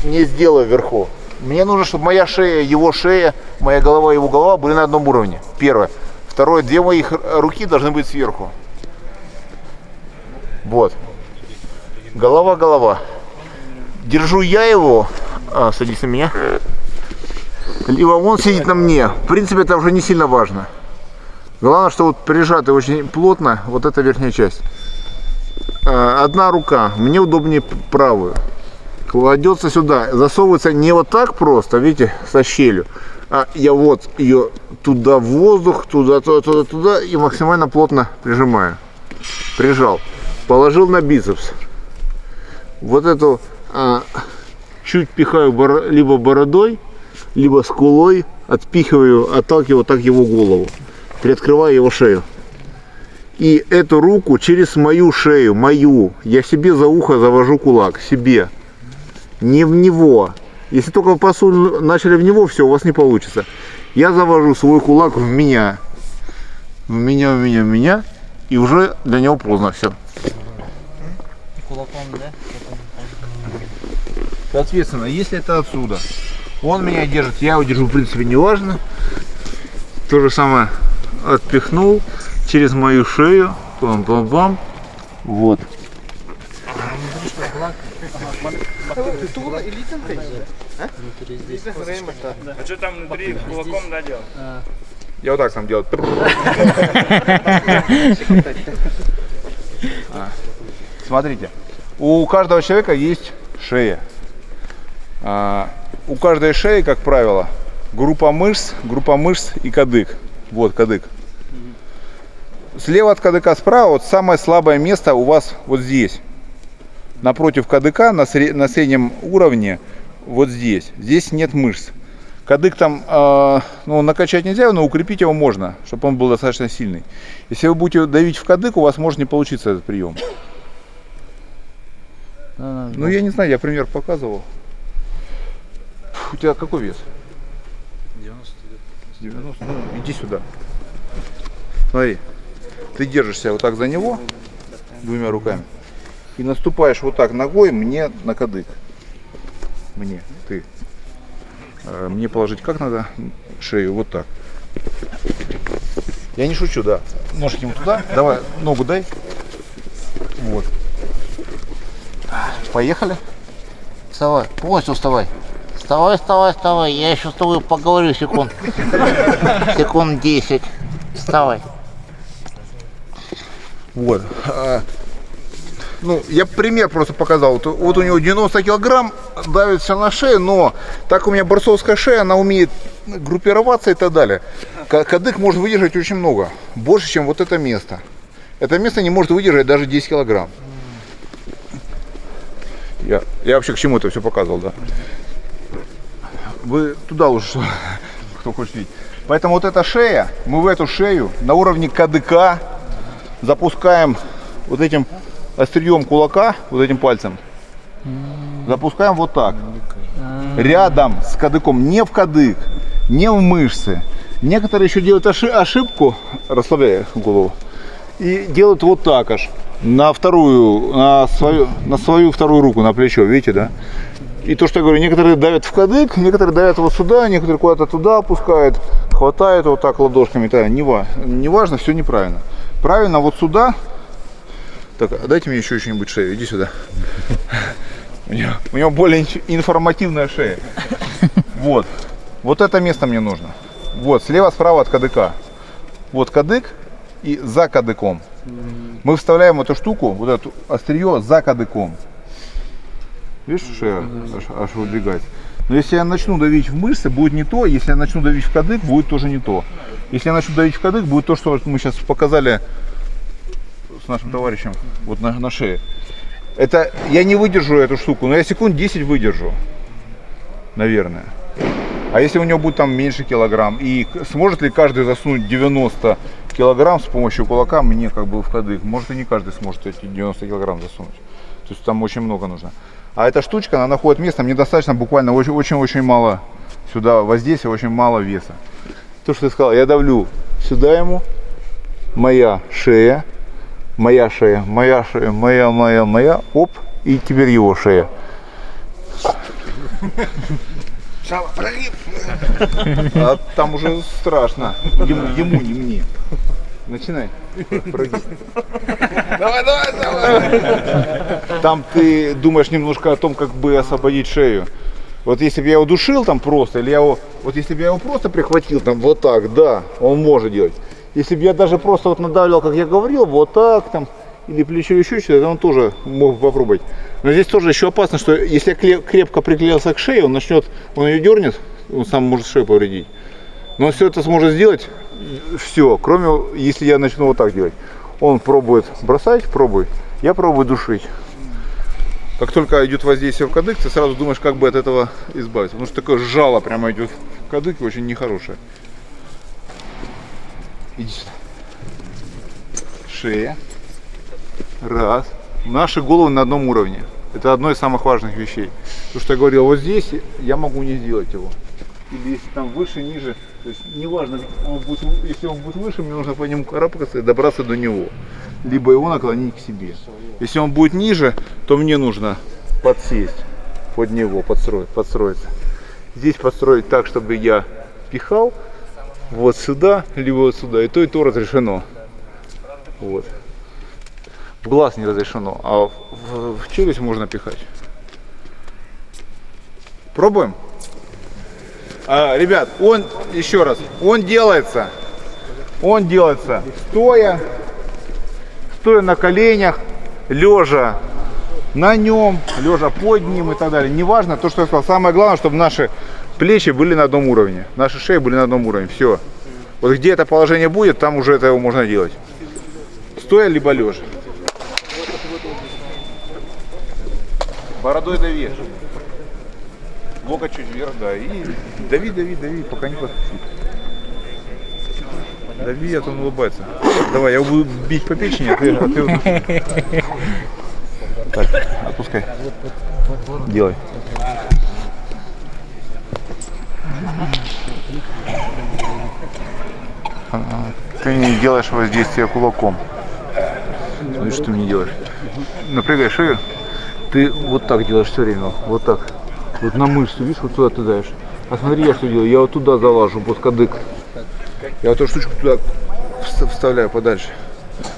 не сделаю вверху. Мне нужно, чтобы моя шея, моя голова и его голова были на одном уровне. Первое. Второе, две моих руки должны быть сверху. Вот. Голова. Держу я его, садись на меня, либо он сидит на мне. В принципе, это уже не сильно важно. Главное, что вот прижаты очень плотно вот эта верхняя часть. Одна рука, мне удобнее правую. Кладется сюда, засовывается не вот так просто, видите, со щелью, а я вот ее туда в воздух, туда и максимально плотно прижимаю. Прижал. Положил на бицепс. Вот эту чуть пихаю либо бородой, либо скулой, отпихиваю, отталкиваю вот так его голову, приоткрываю его шею. И эту руку через мою шею, я себе за ухо завожу кулак, себе. Не в него. Если только начали в него, все, у вас не получится. Я завожу свой кулак в меня. меня, и уже для него поздно все. Кулаком, да? Соответственно, если это отсюда, он меня держит, я его держу, в принципе, неважно. То же самое отпихнул через мою шею, бам-бам-бам, вот. А что там внутри кулаком надел? Я вот так сам делаю. Смотрите, у каждого человека есть шея. У каждой шеи, как правило, группа мышц и кадык. Вот кадык. Слева от кадыка, справа, вот самое слабое место у вас вот здесь. Напротив кадыка, на среднем уровне, вот здесь. Здесь нет мышц. Кадык там, ну, накачать нельзя, но укрепить его можно, чтобы он был достаточно сильный. Если вы будете давить в кадык, у вас может не получиться этот прием. Ну, я не знаю, я пример показывал. У тебя какой вес? 90. Ну, иди сюда. Смотри, ты держишься вот так за него, двумя руками, и наступаешь вот так ногой мне на кадык. Мне, ты. Мне положить как надо? Шею, вот так. Я не шучу, да. Ножки ему туда. Давай, ногу дай. Вот. Поехали. Вставай, полностью вставай. Вставай. Я еще с тобой поговорю секунд 10. Вставай. Вот. Ну, я пример просто показал. Вот у него 90 килограмм, давится на шею, но так у меня борцовская шея, она умеет группироваться и так далее. Кадык может выдержать очень много, больше, чем вот это место. Это место не может выдержать даже 10 килограмм. Я вообще к чему это все показывал, да? Вы туда уж, кто хочет видеть. Поэтому вот эта шея, мы в эту шею на уровне кадыка запускаем вот этим острием кулака, вот этим пальцем, запускаем вот так, рядом с кадыком, не в кадык, не в мышцы. Некоторые еще делают ошибку, расслабляя голову, и делают вот так аж, на свою вторую руку, на плечо, видите, да? И то, что я говорю, некоторые давят в кадык, некоторые давят вот сюда, некоторые куда-то туда опускают, хватают вот так ладошками, неважно, все неправильно. Правильно вот сюда. Так, дайте мне еще что-нибудь шею, иди сюда. У него более информативная шея. Вот. Вот это место мне нужно. Вот, слева-справа от кадыка. Вот кадык и за кадыком. Мы вставляем эту штуку, вот эту острие за кадыком. Видишь, шея аж выдвигается. Но если я начну давить в мышцы, будет не то. Если я начну давить в кадык, будет тоже не то. Если я начну давить в кадык, будет то, что мы сейчас показали с нашим товарищем вот на шее. Это я не выдержу эту штуку, но я секунд 10 выдержу, наверное. А если у него будет там меньше килограмм, и сможет ли каждый засунуть 90 килограмм с помощью кулака мне как бы в кадык? Может, и не каждый сможет эти 90 килограмм засунуть. То есть там очень много нужно. А эта штучка, она находит место, мне достаточно буквально очень-очень мало сюда воздействия, очень мало веса. То, что ты сказал, я давлю сюда ему, моя шея, моя, оп, и теперь его шея. А там уже страшно. Ему, не мне. Начинай. Прогиб. Давай. Там ты думаешь немножко о том, как бы освободить шею. Вот если бы я его душил там просто, или если бы я его просто прихватил там вот так, да, он может делать. Если бы я даже просто вот надавливал, как я говорил, вот так там, или плечо, или еще что-то, он тоже мог попробовать. Но здесь тоже еще опасно, что если я крепко приклеился к шее, он ее дернет, он сам может шею повредить. Но он все это сможет сделать, все, кроме, если я начну вот так делать. Он пробует бросать, я пробую душить. Как только идет воздействие в кадык, ты сразу думаешь, как бы от этого избавиться. Потому что такое жало прямо идет в кадык, очень нехорошее. Иди сюда. Шея. Раз. Наши головы на одном уровне. Это одно из самых важных вещей. Потому что я говорил, вот здесь я могу не сделать его. или если там выше, ниже. То есть неважно, если он будет выше, мне нужно по нему карабкаться и добраться до него. Либо его наклонить к себе. Если он будет ниже, то мне нужно подсесть под него, подстроиться. Здесь подстроить так, чтобы я пихал вот сюда, либо вот сюда. И то разрешено. Вот. В глаз не разрешено, а в челюсть можно пихать. Пробуем? Ребят, еще раз, он делается стоя на коленях, лежа на нем, лежа под ним и так далее. Неважно, то, что я сказал, самое главное, чтобы наши плечи были на одном уровне, наши шеи были на одном уровне, все. Вот где это положение будет, там уже это можно делать. Стоя либо лежа. Бородой дави. Локоть чуть вверх, да. И дави, пока не подпустит. Дави, а то он улыбается. Давай, я буду бить по печени, а ты вот... Так, отпускай. Делай. Ты не делаешь воздействие кулаком. Смотри, что ты мне делаешь. Напрягай шею. Ты вот так делаешь все время. Вот так. Вот на мышцу, видишь, вот туда ты даешь. А смотри, я что делаю. Я вот туда залажу, под кадык. Я вот эту штучку туда вставляю подальше.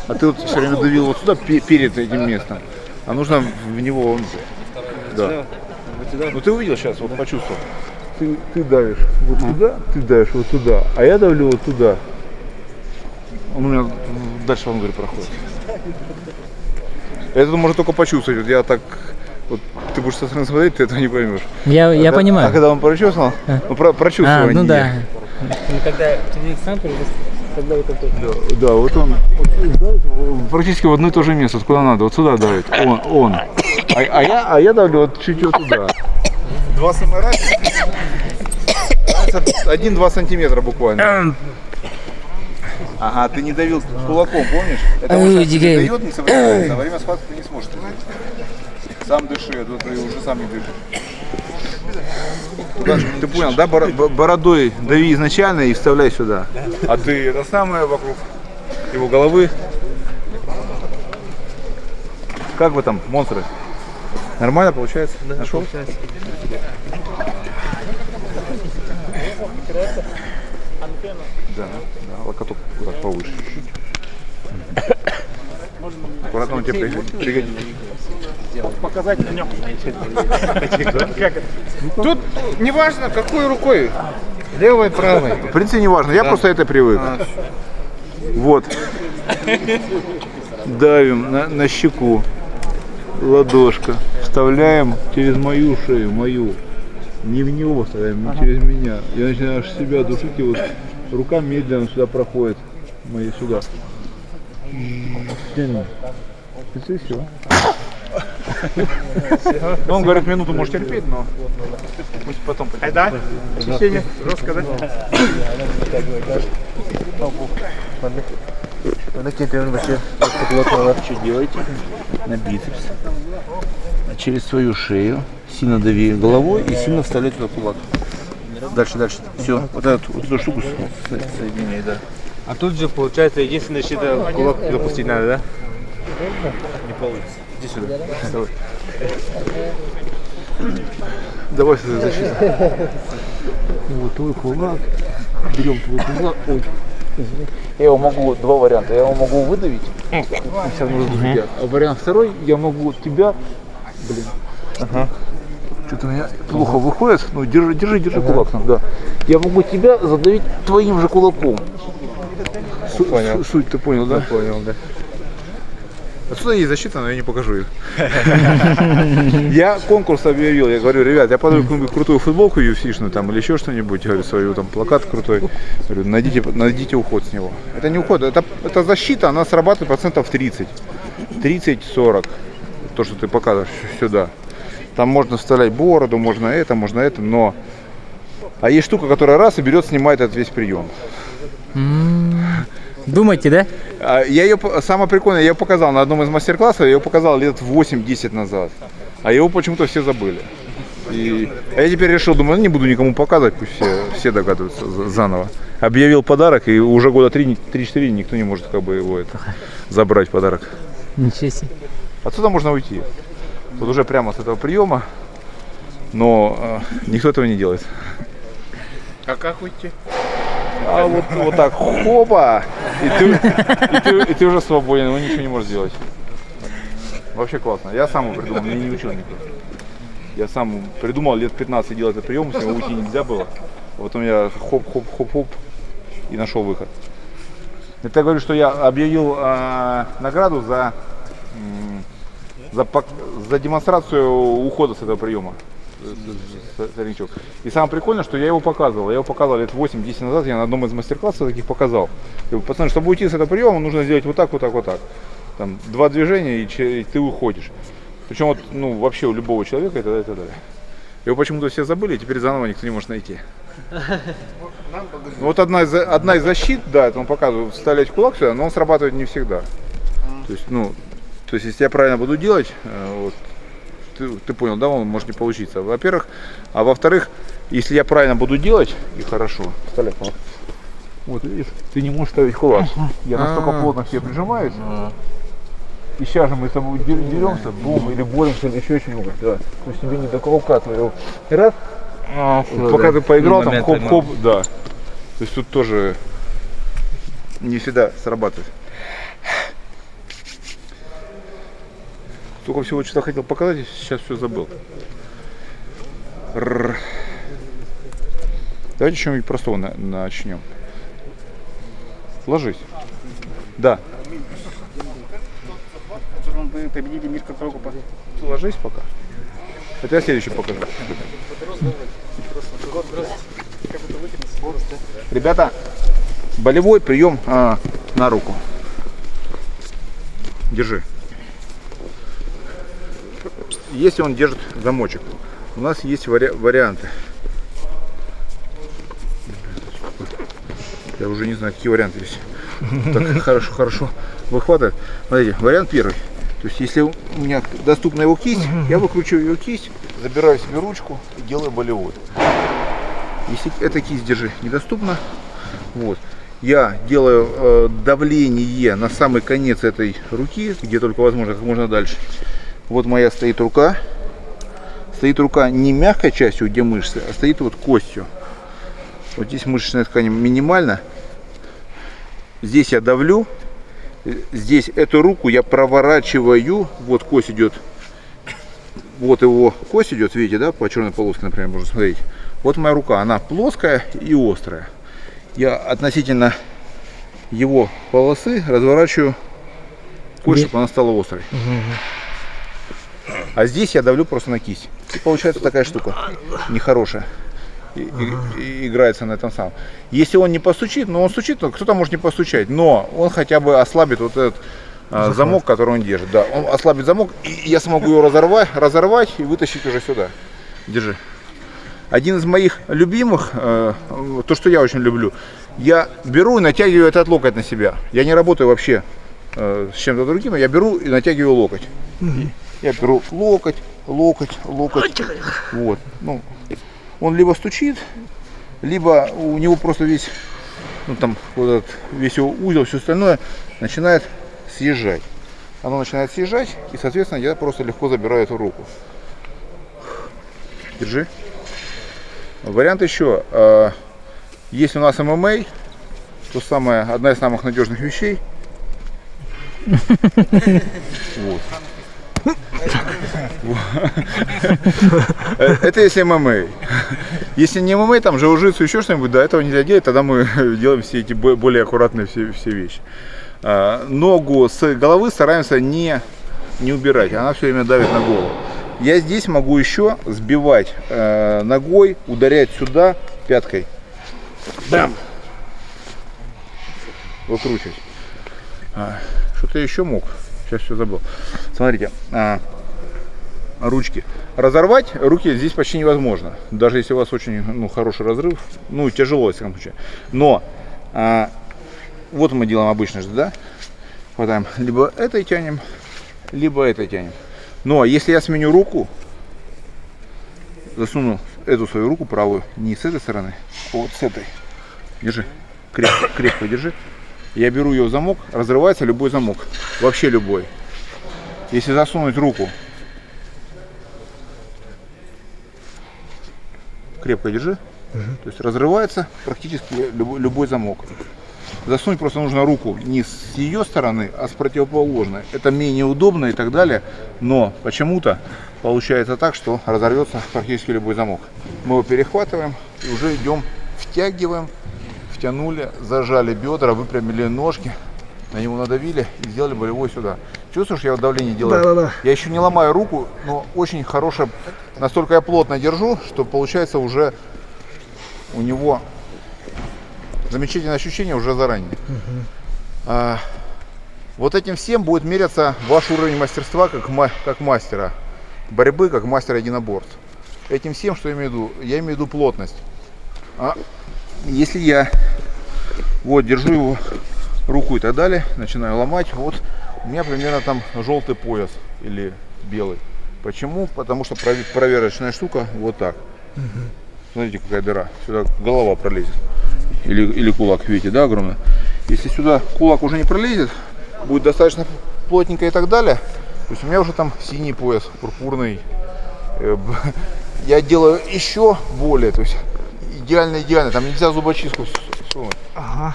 А ты вот все время давил вот сюда, перед этим местом. А нужно в него... Да. Ну ты увидел сейчас, вот почувствовал. Ты давишь вот туда, ты давишь вот туда. А я давлю вот туда. Он у меня дальше в ангаре проходит. Это можно только почувствовать. Вот я так... Вот ты будешь со стороны смотреть, ты этого не поймешь. Я понимаю. А когда он прочувствовал, прочувствование. Ну да. Когда ты сам тогда это тоже. Да, вот он практически в одно и то же место, куда надо, вот сюда давит. Он. А я давлю вот чуть вот туда. 2 саморать. 1-2 сантиметра буквально. Ага, ты не давил кулаком, помнишь? Это он сейчас не дает, не сопротивляется, а во время схватки ты не сможешь. Сам дыши, а то ты уже сам не дышишь. Ты понял, да? Бородой дави изначально и вставляй сюда. А ты это самое вокруг его головы. Как вы там, монстры? Нормально получается? Да, нашел? Получается. Да, локоток повыше чуть-чуть. Аккуратно он тебе пригодится. Показать на нем. Тут не важно, какой рукой. Левой, правой. В принципе, не важно. Я просто это привык. Вот. Давим на щеку. Ладошка. Вставляем через мою шею, мою. Не в него вставляем, не через меня. Я начинаю аж себя душить, и вот рука медленно сюда проходит. Мои сюда. И все. Он говорит, минуту может терпеть, но пусть потом потянет. Да? Ощущение жестко, да? Что делаете? На бицепс. Через свою шею. Сильно дави головой и сильно вставляй туда кулак. Дальше. Все. Вот эту штуку соединяй, да. А тут же получается единственное, что это кулак запустить надо, да? Не получится. Иди сюда. Давай сюда защиту. Вот твой кулак. Берем твой кулак. Ой. Я его могу, 2 варианта. Я его могу выдавить. Сейчас нужно а вариант второй, я могу тебя. Блин. Ага. Что-то у меня плохо выходит. Ну, держи кулак там, да. Я могу тебя задавить твоим же кулаком. Суть ты понял, да? Понял, да. Отсюда есть защита, но я не покажу их. Я конкурс объявил, я говорю, ребят, я подарю какую-нибудь крутую футболку UFC-шную там или еще что-нибудь, говорю, свою там плакат крутой. Говорю, найдите уход с него. Это не уход, это защита, она срабатывает процентов 30. 30-40. То, что ты показываешь сюда. Там можно вставлять бороду, можно это, но... А есть штука, которая раз и берет, снимает этот весь прием. Думаете, да? Я ее, самое прикольное, я ее показал на одном из мастер-классов, я ее показал лет 8-10 назад. А его почему-то все забыли. А я теперь решил, думаю, не буду никому показывать, пусть все догадываются заново. Объявил подарок, и уже года 3-4 никто не может как бы его забрать подарок. Ничего себе. Отсюда можно уйти. Вот уже прямо с этого приема, но никто этого не делает. А как уйти? А вот так, хопа, и ты уже свободен, он ничего не может сделать. Вообще классно. Я сам его придумал, мне не учил никто. Я сам придумал лет 15 делать этот прием, с него уйти нельзя было. Вот у меня хоп-хоп-хоп-хоп и нашел выход. Это я говорю, что я объявил награду за демонстрацию ухода с этого приема. И самое прикольное, что я его показывал. Я его показывал лет 8-10 назад, я на одном из мастер-классов таких показал. Пацаны, чтобы уйти с этого приема, нужно сделать вот так, вот так, вот так. Там 2 движения, и ты уходишь. Причем вот, ну, вообще у любого человека и так далее, и так далее. Его почему-то все забыли, и теперь заново никто не может найти. Вот одна из защит, да, это он показывает, вставлять кулак сюда, но он срабатывает не всегда. То есть, если я правильно буду делать, вот, ты понял, да, он может не получиться, во-первых. А во-вторых, если я правильно буду делать, и хорошо, вставлять кулак. Вот, видишь, ты не можешь ставить кулак. Я настолько плотно к тебе прижимаюсь. И сейчас же мы с тобой деремся, бум, или боремся, или еще что-нибудь, да. То есть тебе не до кулака твоего. И раз, вот, пока ты поиграл, там хоп-хоп, да. То есть тут тоже не всегда срабатывает. Только всего что-то хотел показать, сейчас все забыл. Давайте что-нибудь простого начнем. Ложись. Да. Мы победили мир как руку. Ложись пока. Это я следующий покажу. Ребята, болевой прием на руку. Держи. Если он держит замочек, у нас есть варианты. Я уже не знаю, какие варианты есть. Так, хорошо выхватывает. Смотрите, вариант первый. То есть, если у меня доступна его кисть, я выкручиваю ее кисть, забираю себе ручку и делаю болевой. Если эта кисть, держи, недоступна, вот, я делаю давление на самый конец этой руки, где только возможно, как можно дальше. Вот моя стоит рука. Стоит рука не мягкой частью, где мышцы, а стоит вот костью. Вот здесь мышечная ткань минимальна. Здесь я давлю. Здесь эту руку я проворачиваю. Вот кость идет. Вот его кость идет, видите, да, по черной полоске, например, можно смотреть. Вот моя рука, она плоская и острая. Я относительно его полосы разворачиваю кость, чтобы она стала острой. А здесь я давлю просто на кисть. И получается такая штука нехорошая. И играется на этом самом. Если он не постучит, но он стучит, то кто-то может не постучать, но он хотя бы ослабит вот этот замок, который он держит. Да, он ослабит замок, и я смогу его разорвать и вытащить уже сюда. Держи. Один из моих любимых, то, что я очень люблю, я беру и натягиваю этот локоть на себя. Я не работаю вообще с чем-то другим, я беру и натягиваю локоть. Я беру локоть. Вот. Ну, он либо стучит, либо у него просто весь, ну там, вот этот, весь его узел, все остальное начинает съезжать. Оно начинает съезжать, и, соответственно, я просто легко забираю эту руку. Держи. Вариант еще. Если у нас ММА, то самое, одна из самых надежных вещей. Вот. Это если ММА. Если не ММА, там джиу-джитсу, еще что-нибудь, да, этого нельзя делать, тогда мы делаем все эти более аккуратные все вещи. Ногу с головы стараемся не убирать, она все время давит на голову. Я здесь могу еще сбивать ногой, ударять сюда пяткой. Бам! Выкручивать. Что-то я еще мог. Сейчас все забыл. Смотрите, ручки. Разорвать руки здесь почти невозможно. Даже если у вас очень хороший разрыв. Ну, тяжело, если в случае. Но вот мы делаем обычно же, да? Хватаем. Либо этой тянем, либо этой тянем. Но если я сменю руку, засуну эту свою руку правую не с этой стороны, а вот с этой. Держи. Крепко, крепко держи. Я беру ее в замок, разрывается любой замок. Вообще любой. Если засунуть руку, крепко держи, то есть разрывается практически любой замок. Засунуть просто нужно руку не с ее стороны, а с противоположной. Это менее удобно и так далее, но почему-то получается так, что разорвется практически любой замок. Мы его перехватываем и уже идем, втягиваем, втянули, зажали бедра, выпрямили ножки, на него надавили и сделали болевой сюда. Чувствуешь, я давление делаю? Да. Я еще не ломаю руку, но очень хорошее, настолько я плотно держу, что получается уже у него замечательное ощущение уже заранее. Вот этим всем будет меряться ваш уровень мастерства как мастера борьбы, как мастера единоборств. Этим всем, что я имею в виду? Я имею в виду плотность. Если я вот держу его руку и так далее, начинаю ломать, вот у меня примерно там желтый пояс или белый. Почему? Потому что проверочная штука вот так. Смотрите, какая дыра. Сюда голова пролезет. Или кулак, видите, да, огромный. Если сюда кулак уже не пролезет, будет достаточно плотненько и так далее. То есть у меня уже там синий пояс, пурпурный. Я делаю еще более, то есть идеально, там нельзя зубочистку сунуть.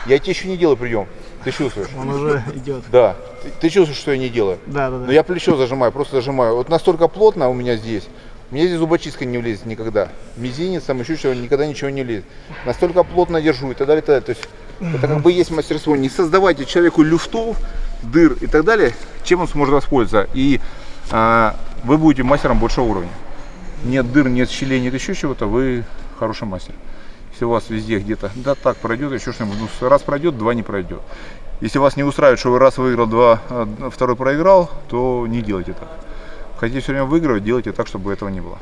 Я тебе еще не делаю прием, ты чувствуешь? Он уже идет. Да, ты чувствуешь, что я не делаю? Да. Но я плечо зажимаю, просто зажимаю. Вот настолько плотно у меня здесь зубочистка не влезет никогда. Мизинец, там еще чего, никогда ничего не влезет. Настолько плотно держу и так далее, и так далее. То есть это как бы есть мастерство. Не создавайте человеку люфтов, дыр и так далее, чем он сможет воспользоваться. И вы будете мастером большего уровня. Нет дыр, нет щелей, нет еще чего-то, вы хороший мастер. Если у вас везде где-то, да так пройдет, еще что-нибудь, раз пройдет, два не пройдет. Если вас не устраивает, что вы раз выиграл, второй проиграл, то не делайте так. Хотите все время выигрывать, делайте так, чтобы этого не было.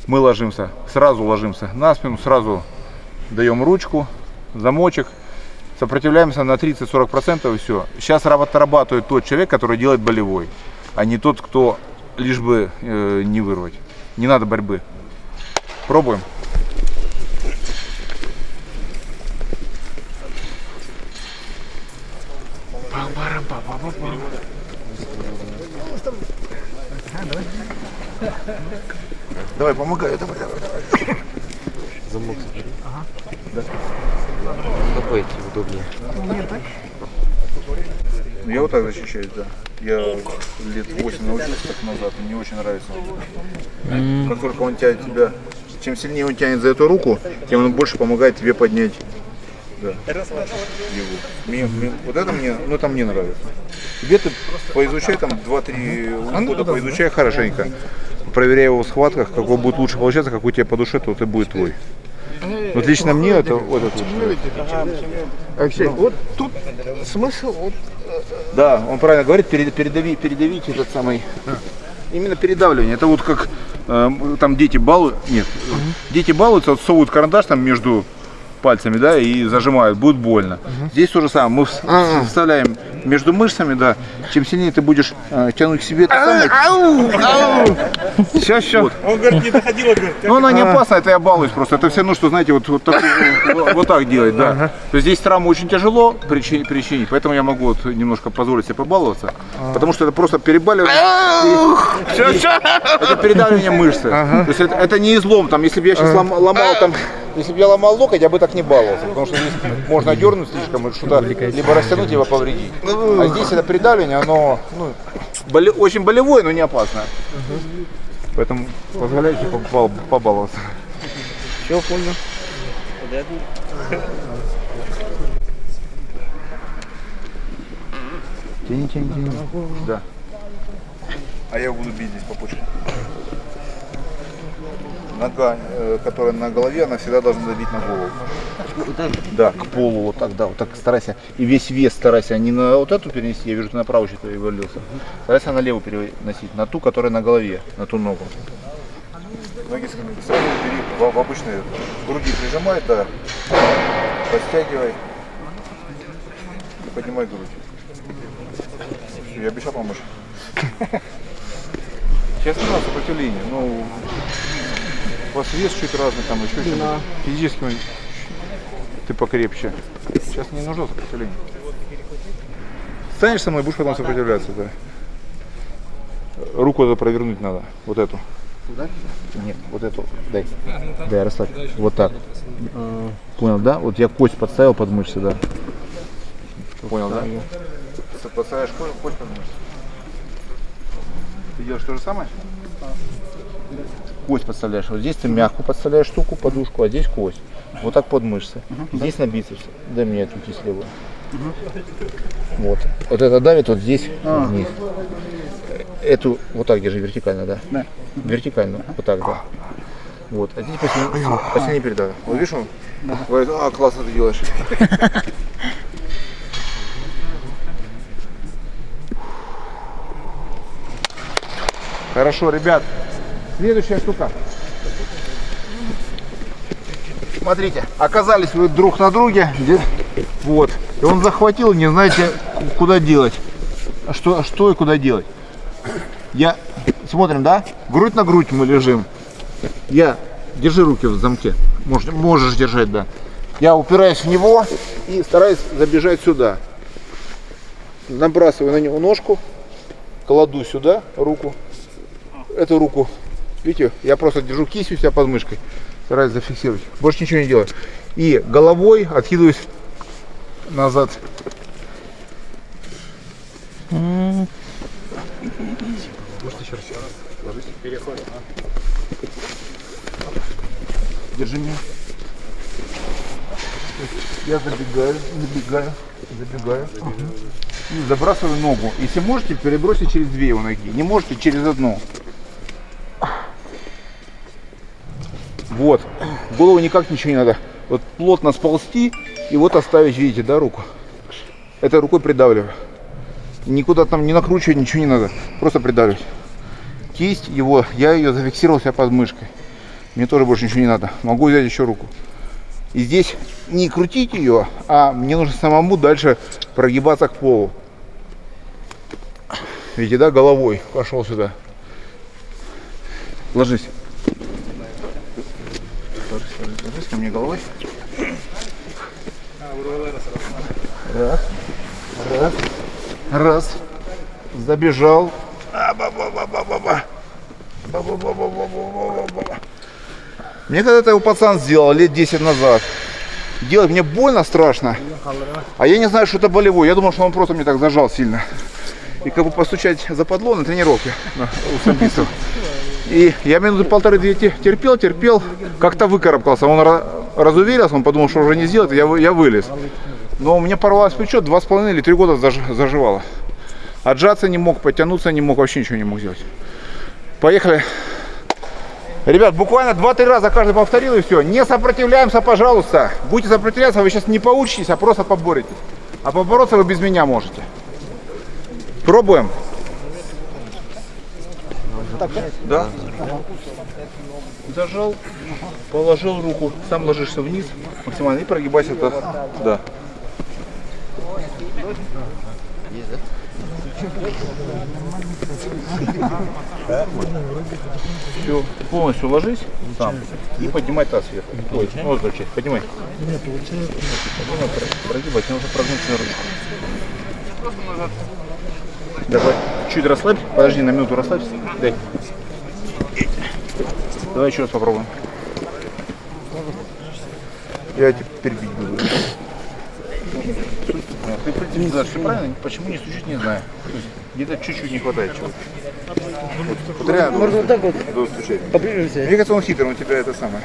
Мы сразу ложимся на спину, сразу даем ручку, замочек, сопротивляемся на 30-40% и все. Сейчас отрабатывает тот человек, который делает болевой, а не тот, кто лишь бы не вырвать. Не надо борьбы. Пробуем. Давай, помогай, давай. Замок собери. Да. Какой идти удобнее? Нет, так? Я вот так защищаюсь, да. Я лет 8 научился так назад, и мне очень нравится. Как только он тянет тебя, чем сильнее он тянет за эту руку, тем он больше помогает тебе поднять. Да. Вот это мне, там мне нравится. Тебе ты поизучай там 2-3 года, поизучай хорошенько. Проверяй его в схватках, какой будет лучше получаться, какой тебе по душе, то и будет твой. Вот лично мне это вот это лучше. Алексей, вот тут смысл. Да, он правильно говорит, передавить этот самый. Именно передавливание. Это вот как там дети балуют. Нет. Дети балуются, отсовывают карандаш там между пальцами, да, и зажимают, будет больно. Здесь то же самое. Мы вставляем между мышцами, да. Чем сильнее ты будешь тянуть к себе, Сейчас. Он говорит, не доходило, говорит. Ну она не опасна, это я балуюсь просто. Это все равно, что, знаете, вот так делать, да. То есть здесь травму очень тяжело причинить, поэтому я могу вот немножко позволить себе побаловаться, потому что это просто перебаливание. Это передавливание мышцы. То есть это не излом, там, если бы я сейчас ломал там. Если бы я ломал локоть, я бы так не баловался, потому что здесь можно дернуть слишком и что-то либо растянуть, либо повредить. А здесь это придавливание, оно очень болевое, но не опасное. Поэтому позволяйте побаловаться. Все, понял. Тяни. Да. А я буду бить здесь попозже. Нога, которая на голове, она всегда должна давить на голову. Да, к полу, вот так, да, вот так старайся. И весь вес старайся не на вот эту перенести, я вижу, ты на правую что-то валился. Старайся на левую переносить, на ту, которая на голове, на ту ногу. Ноги сразу бери в обычные, груди прижимай, да, подтягивай и поднимай грудь. Я обещал помочь. Сейчас не надо сопротивление, но у вас вес чуть разный, там еще что-то. Физически ты покрепче. Сейчас не нужно сопротивление. Станешь со мной, будешь потом сопротивляться, да. Руку это провернуть надо, вот эту. Туда? Нет, вот эту. Дай. Дай, расслабь. Вот так. Понял, да? Вот я кость подставил под мышцы, да. Понял, да? Подставляешь кость под мышцы. Ты делаешь то же самое? Кость подставляешь. Вот здесь ты мягко подставляешь штуку, подушку, а здесь кость. Вот так под мышцы. Здесь на бицепс. Дай мне эту кисть левую. Вот. Вот это давит вот здесь вниз. Эту вот так держи вертикально, да? Да. Вертикально. Вот так, да. Вот. А здесь посильнее передавай. Вот видишь он? Говорит, классно ты делаешь. Хорошо, ребят. Следующая штука. Смотрите, оказались вы друг на друге. Вот. И он захватил, не знаете, куда делать. Что и куда делать. Смотрим, да? Грудь на грудь мы лежим. Держи руки в замке. Можешь держать, да. Я упираюсь в него и стараюсь забежать сюда. Набрасываю на него ножку. Кладу сюда руку. Эту руку, видите, я просто держу кисть у себя под мышкой. Стараюсь зафиксировать. Больше ничего не делаю. И головой откидываюсь назад. Может еще раз. Ложись. Переходим. Держи меня. Я забегаю. И забрасываю ногу. Если можете, перебросьте через две его ноги. Не можете, через одну. Вот. Голову никак ничего не надо. Вот плотно сползти и вот оставить, видите, да, руку. Этой рукой придавливаю. Никуда там не накручивать, ничего не надо. Просто придавливать. Кисть его, я ее зафиксировал себя под мышкой. Мне тоже больше ничего не надо. Могу взять еще руку. И здесь не крутить ее, а мне нужно самому дальше прогибаться к полу. Видите, да, головой пошел сюда. Ложись. Ложись ко мне головой. Раз. Забежал. Мне когда-то его пацан сделал лет 10 назад. Делать мне больно, страшно. А я не знаю, что это болевой. Я думал, что он просто мне так зажал сильно. И как бы постучать западло на тренировке у самбистов. И я минуты полторы-две терпел. Как-то выкарабкался. Он разуверился, он подумал, что уже не сделает. Я вылез. Но у меня порвалось плечо, 2,5 или 3 года заживало. Отжаться не мог, подтянуться не мог, вообще ничего не мог сделать. Поехали. Ребят, буквально 2-3 раза каждый повторил и все. Не сопротивляемся, пожалуйста. Будете сопротивляться, вы сейчас не поучитесь, а просто поборетесь. А побороться вы без меня можете. Пробуем. Да. Зажал, положил руку, сам ложишься вниз максимально и прогибайся. Да. Все, полностью ложись сам и поднимай таз вверх. Ой, нос торчит, поднимай. Прогибай, тебе нужно прогнуть на ручку. Давай, чуть расслабь, подожди, на минуту расслабься. Дай. Давай еще раз попробуем. Я теперь бить буду. Ты, в принципе, не знаешь, все правильно, почему не стучить, не знаю. Где-то чуть-чуть не хватает чего-то. Вот реально, можно вот так вот стучать. Мне кажется, он хитрый, он тебя это самое.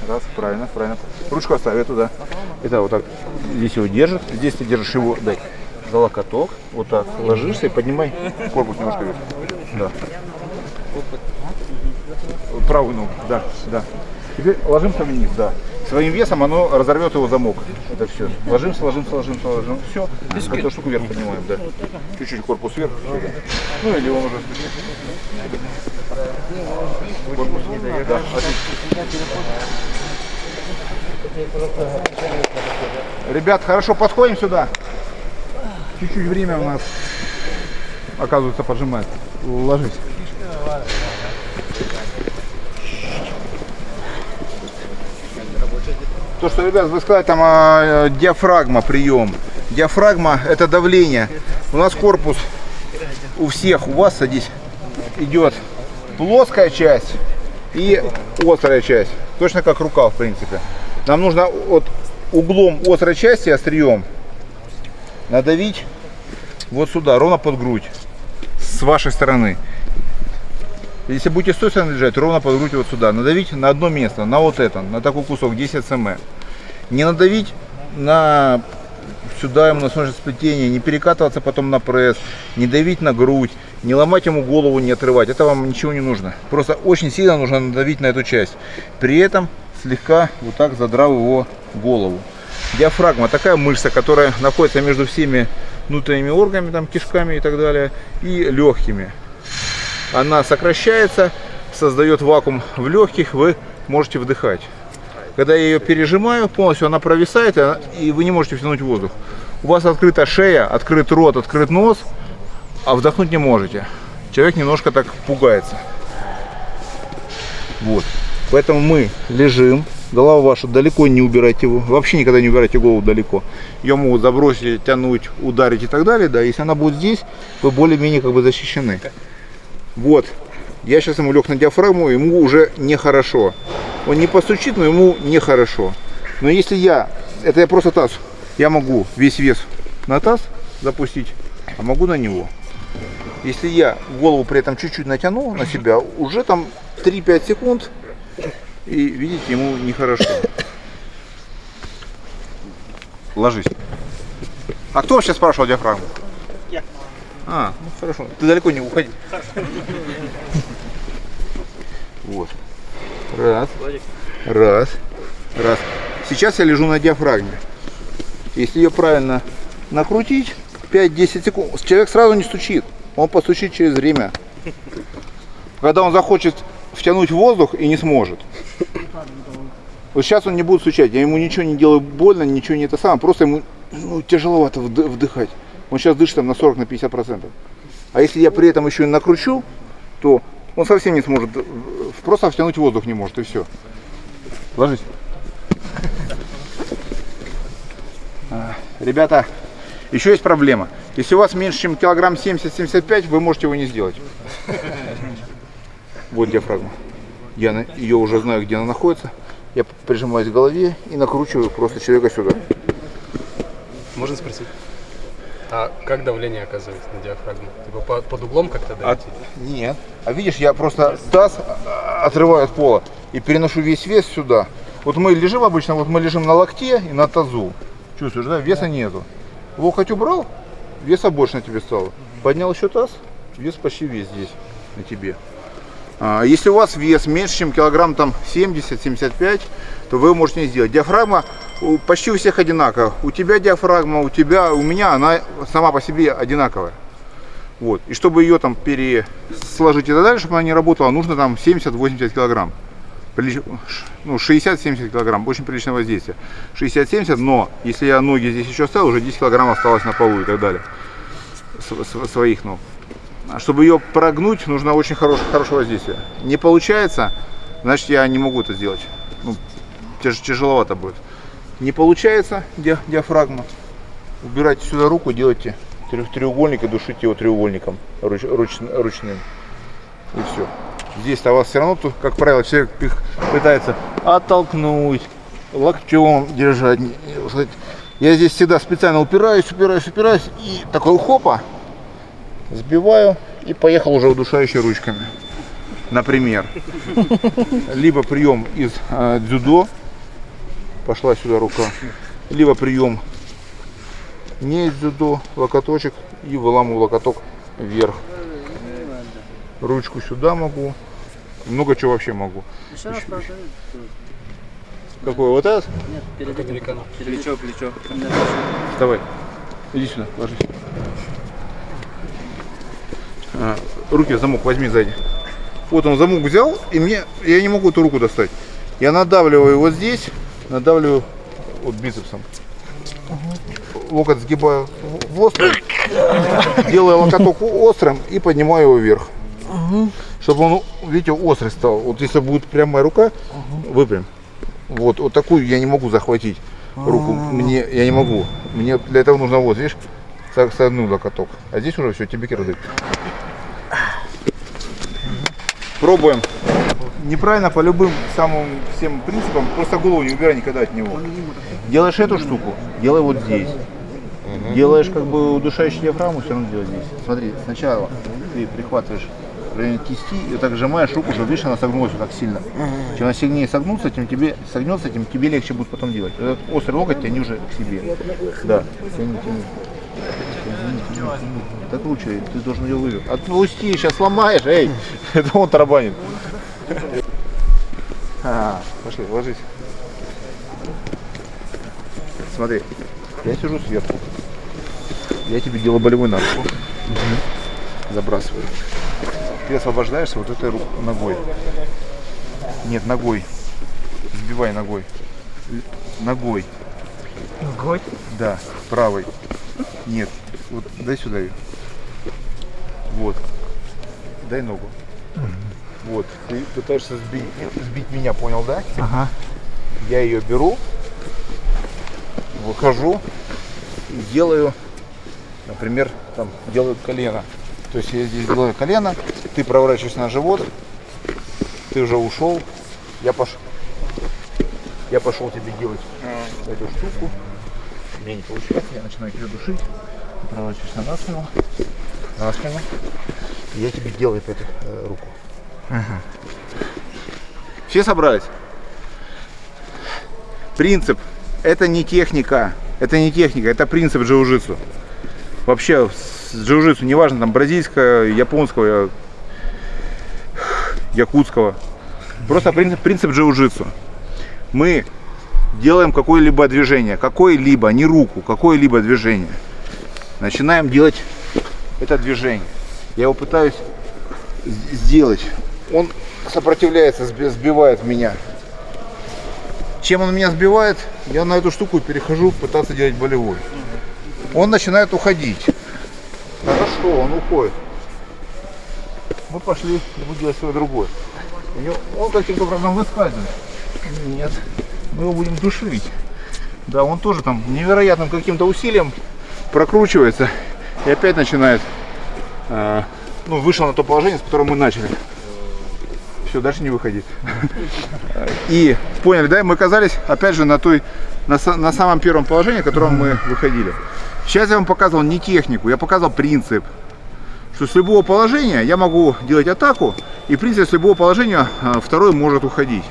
Раз, правильно. Ручку оставь туда. Это вот так, здесь его держит, здесь ты держишь его, дай, за локоток, вот так, ложишься и поднимай корпус немножко вверх. Да. Правую ногу, да. Теперь ложимся вниз, да. Своим весом оно разорвет его замок. Это все. Ложимся. Все. Эту штуку вверх поднимаем, да. Чуть-чуть корпус вверх. Все, да. Ну или он уже. Корпус вверх, да. Ребят, хорошо, подходим сюда. Чуть-чуть время у нас оказывается, поджимает. Ложись. То, что, ребят, вы сказали, там диафрагма прием. Диафрагма – это давление. У нас корпус у всех, у вас, садись, идет плоская часть и острая часть. Точно как рука, в принципе. Нам нужно вот углом острой части, острием, надавить вот сюда, ровно под грудь, с вашей стороны. Если будете с той стороны лежать, ровно под грудь вот сюда. Надавить на одно место, на вот это, на такой кусок, 10 см. Не надавить на сюда ему на солнечное сплетение, не перекатываться потом на пресс, не давить на грудь, не ломать ему голову, не отрывать. Это вам ничего не нужно. Просто очень сильно нужно надавить на эту часть. При этом слегка вот так задрав его голову. Диафрагма такая мышца, которая находится между всеми внутренними органами, там, кишками и так далее, и легкими. Она сокращается, создает вакуум в легких, вы можете вдыхать. Когда я ее пережимаю, полностью она провисает, и вы не можете втянуть воздух. У вас открыта шея, открыт рот, открыт нос, а вдохнуть не можете. Человек немножко так пугается. Вот. Поэтому мы лежим, голова ваша далеко не убирайте его, вообще никогда не убирайте голову далеко. Ее могут забросить, тянуть, ударить и так далее. Да, если она будет здесь, вы более-менее как бы защищены. Вот. Я сейчас ему лег на диафрагму, ему уже нехорошо. Он не постучит, но ему нехорошо. Но если это я просто таз, я могу весь вес на таз запустить, а могу на него. Если я голову при этом чуть-чуть натяну на себя, уже там 3-5 секунд, и видите, ему нехорошо. Ложись. А кто вообще спрашивал диафрагму? Я. А, ну хорошо. Ты далеко не уходи. Вот. Раз. Раз. Раз. Сейчас я лежу на диафрагме. Если ее правильно накрутить, 5-10 секунд, человек сразу не стучит. Он постучит через время. Когда он захочет втянуть воздух и не сможет. Вот сейчас он не будет стучать. Я ему ничего не делаю больно, ничего не это самое. Просто ему тяжеловато вдыхать. Он сейчас дышит там на 40-50%. А если я при этом еще и накручу, то он совсем не сможет, просто втянуть воздух не может, и все. Ложись. Ребята, еще есть проблема. Если у вас меньше, чем килограмм 70-75, вы можете его не сделать. Вот диафрагма. Я ее уже знаю, где она находится. Я прижимаюсь к голове и накручиваю просто человека сюда. Можно спросить? А как давление оказывается на диафрагму? Типа под углом как-то давите? Нет. А видишь, я просто таз отрываю от пола и переношу весь вес сюда. Вот мы лежим обычно, вот мы лежим на локте и на тазу. Чувствуешь, да? Веса нету. Локоть убрал, веса больше на тебе стало. Поднял еще таз, вес почти весь здесь на тебе. Если у вас вес меньше, чем килограмм там 70-75, то вы можете не сделать. Диафрагма почти у всех одинаковая. У тебя диафрагма, у тебя, у меня, она сама по себе одинаковая. Вот. И чтобы ее там сложить и так далее, чтобы она не работала, нужно там 70-80 килограмм. Ну, 60-70 килограмм, очень приличное воздействие. 60-70, но если я ноги здесь еще оставил, уже 10 килограмм осталось на полу и так далее. Своих ног. А чтобы ее прогнуть, нужно очень хорошее воздействие. Не получается, значит я не могу это сделать. Ну, тяжеловато будет. Не получается диафрагма. Убирайте сюда руку, делайте треугольник и душите его треугольником ручным. И все. Здесь-то у вас все равно, как правило, человек пытается оттолкнуть, локтем держать. Я здесь всегда специально упираюсь и такой хопа, сбиваю и поехал уже удушающей ручками. Например, либо прием из дзюдо, пошла сюда рука, либо прием не из дзюдо, локоточек и выламываю локоток вверх. Ручку сюда могу, много чего вообще могу. Еще раз повтори. Какой, вот этот? Нет, перед этим. Плечо. Вставай, иди сюда, ложись. Руки в замок возьми сзади. Вот он замок взял, и я не могу эту руку достать. Я надавливаю вот здесь, надавливаю вот бицепсом. Локоть сгибаю в острый делаю локоток острым и поднимаю его вверх. Чтобы он, видите, острый стал. Вот если будет прямая рука, выпрям. Вот такую я не могу захватить руку. Я не могу. Мне для этого нужно вот, видишь, согнул локоток. А здесь уже все, тебе кирдык. Пробуем. Неправильно по любым самым всем принципам, просто голову не убирай никогда от него. Делаешь эту штуку, делай вот здесь. Делаешь как бы удушающий диафрагму, все равно делай здесь. Смотри, сначала ты прихватываешь в районе кисти и так сжимаешь руку, чтобы, видишь, она согнулась вот так сильно. Чем она сильнее согнется, тем тебе легче будет потом делать. Этот острый локоть тяни уже к себе. Да, тяни. Так лучше, ты должен ее вывернуть. Отпусти, сейчас сломаешь, эй! Это он тарабанит. Пошли, ложись. Смотри, я сижу сверху. Я тебе делаю болевой на руку. Забрасываю. Ты освобождаешься вот этой ногой. Нет, ногой. Сбивай ногой. Ногой. Ногой? Да, правой. Нет, вот дай сюда ее. Вот. Дай ногу. Вот. Ты пытаешься сбить меня, понял, да? Ага. Я ее беру, выхожу и делаю, например, там делаю колено. То есть я здесь делаю колено, ты проворачиваешься на живот, ты уже ушел, я пошел тебе делать эту штуку. У меня не получается, я начинаю тебя душить, проворачиваешься на спину, и я тебе делаю эту руку. Ага. Все собрались? Принцип. Это не техника. Это принцип джиу-джитсу. Вообще с джиу-джитсу, неважно, там бразильского, японского, якутского. Просто принцип джиу-джитсу. Мы делаем какое-либо движение, не руку, какое-либо движение. Начинаем делать это движение. Я его пытаюсь сделать. Он сопротивляется, сбивает меня. Чем он меня сбивает, я на эту штуку перехожу пытаться делать болевой. Он начинает уходить. Хорошо, он уходит. Мы пошли, будем делать свое другое. Он каким-то образом выскальзывает. Нет, мы его будем душить. Да, он тоже там невероятным каким-то усилием прокручивается и опять начинает, вышел на то положение, с которого мы начали. Все, дальше не выходит. И поняли, да, мы оказались опять же на самом первом положении, в котором мы выходили. Сейчас я вам показывал не технику, я показывал принцип. Что с любого положения я могу делать атаку, и в принципе с любого положения второй может уходить.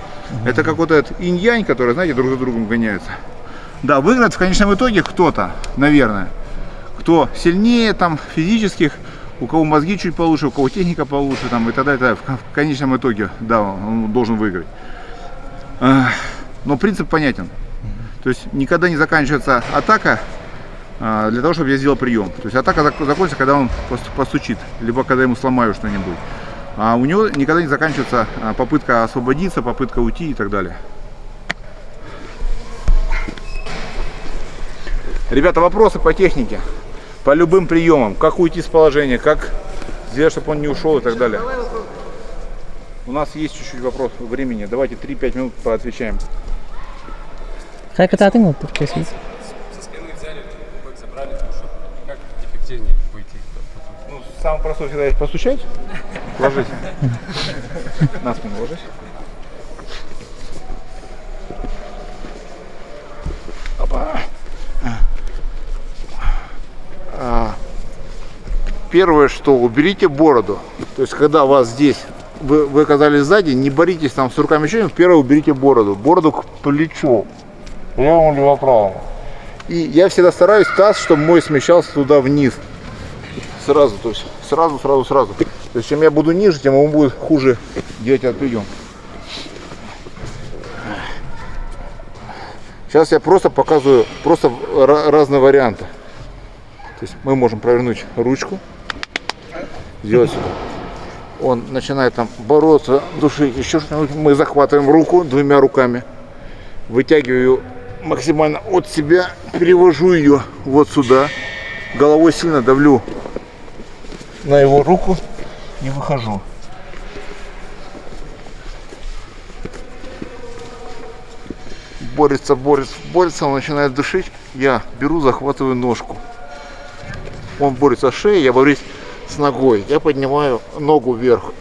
Это как вот этот инь-янь, который, знаете, друг за другом гоняются. Да, выиграет в конечном итоге кто-то, наверное. Кто сильнее там физических, у кого мозги чуть получше, у кого техника получше, там, и так далее, в конечном итоге, да, он должен выиграть. Но принцип понятен. То есть никогда не заканчивается атака для того, чтобы я сделал прием. То есть атака закончится, когда он постучит, либо когда ему сломаю что-нибудь. А у него никогда не заканчивается попытка освободиться, попытка уйти и так далее. Ребята, вопросы по технике? По любым приемам, как уйти с положения, как сделать, чтобы он не ушел и так далее. У нас есть чуть-чуть вопрос времени. Давайте 3-5 минут поотвечаем. Как это ты Со спины взяли, кубок забрали, как эффективнее выйти? Самое простое всегда есть постучать. Ложись. На спину ложись. Опа. Первое, что уберите бороду. То есть, когда вас здесь, вы оказались сзади, не боритесь там с руками чуть-чуть. Первое, уберите бороду. Бороду к плечу. Левому, либо правому. И я всегда стараюсь таз, чтобы мой смещался туда вниз. Сразу, то есть сразу. То есть, чем я буду ниже, тем ему будет хуже делать этот прием. Сейчас я просто показываю разные варианты. То есть мы можем провернуть ручку, сделать сюда. Он начинает там бороться, душить, еще что-нибудь. Мы захватываем руку двумя руками, вытягиваю ее максимально от себя, перевожу ее вот сюда. головой сильно давлю на его руку, не выхожу. Борется, он начинает душить. Я беру, захватываю ножку. Он борется с шеей, я борюсь с ногой. Я поднимаю ногу вверх.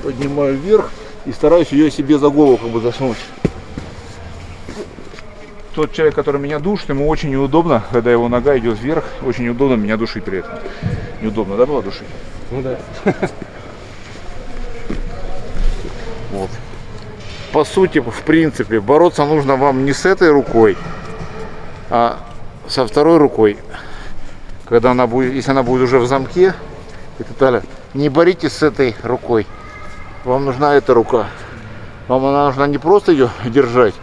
Поднимаю вверх и стараюсь ее себе за голову как бы засунуть. Тот человек, который меня душит, ему очень неудобно, когда его нога идет вверх, очень неудобно меня душить при этом. Неудобно, да, было душить? Ну да. Вот. По сути, в принципе, бороться нужно вам не с этой рукой, а со второй рукой. Когда она будет, если она будет уже в замке и так далее, не боритесь с этой рукой. Вам нужна эта рука. Вам она нужна не просто ее держать,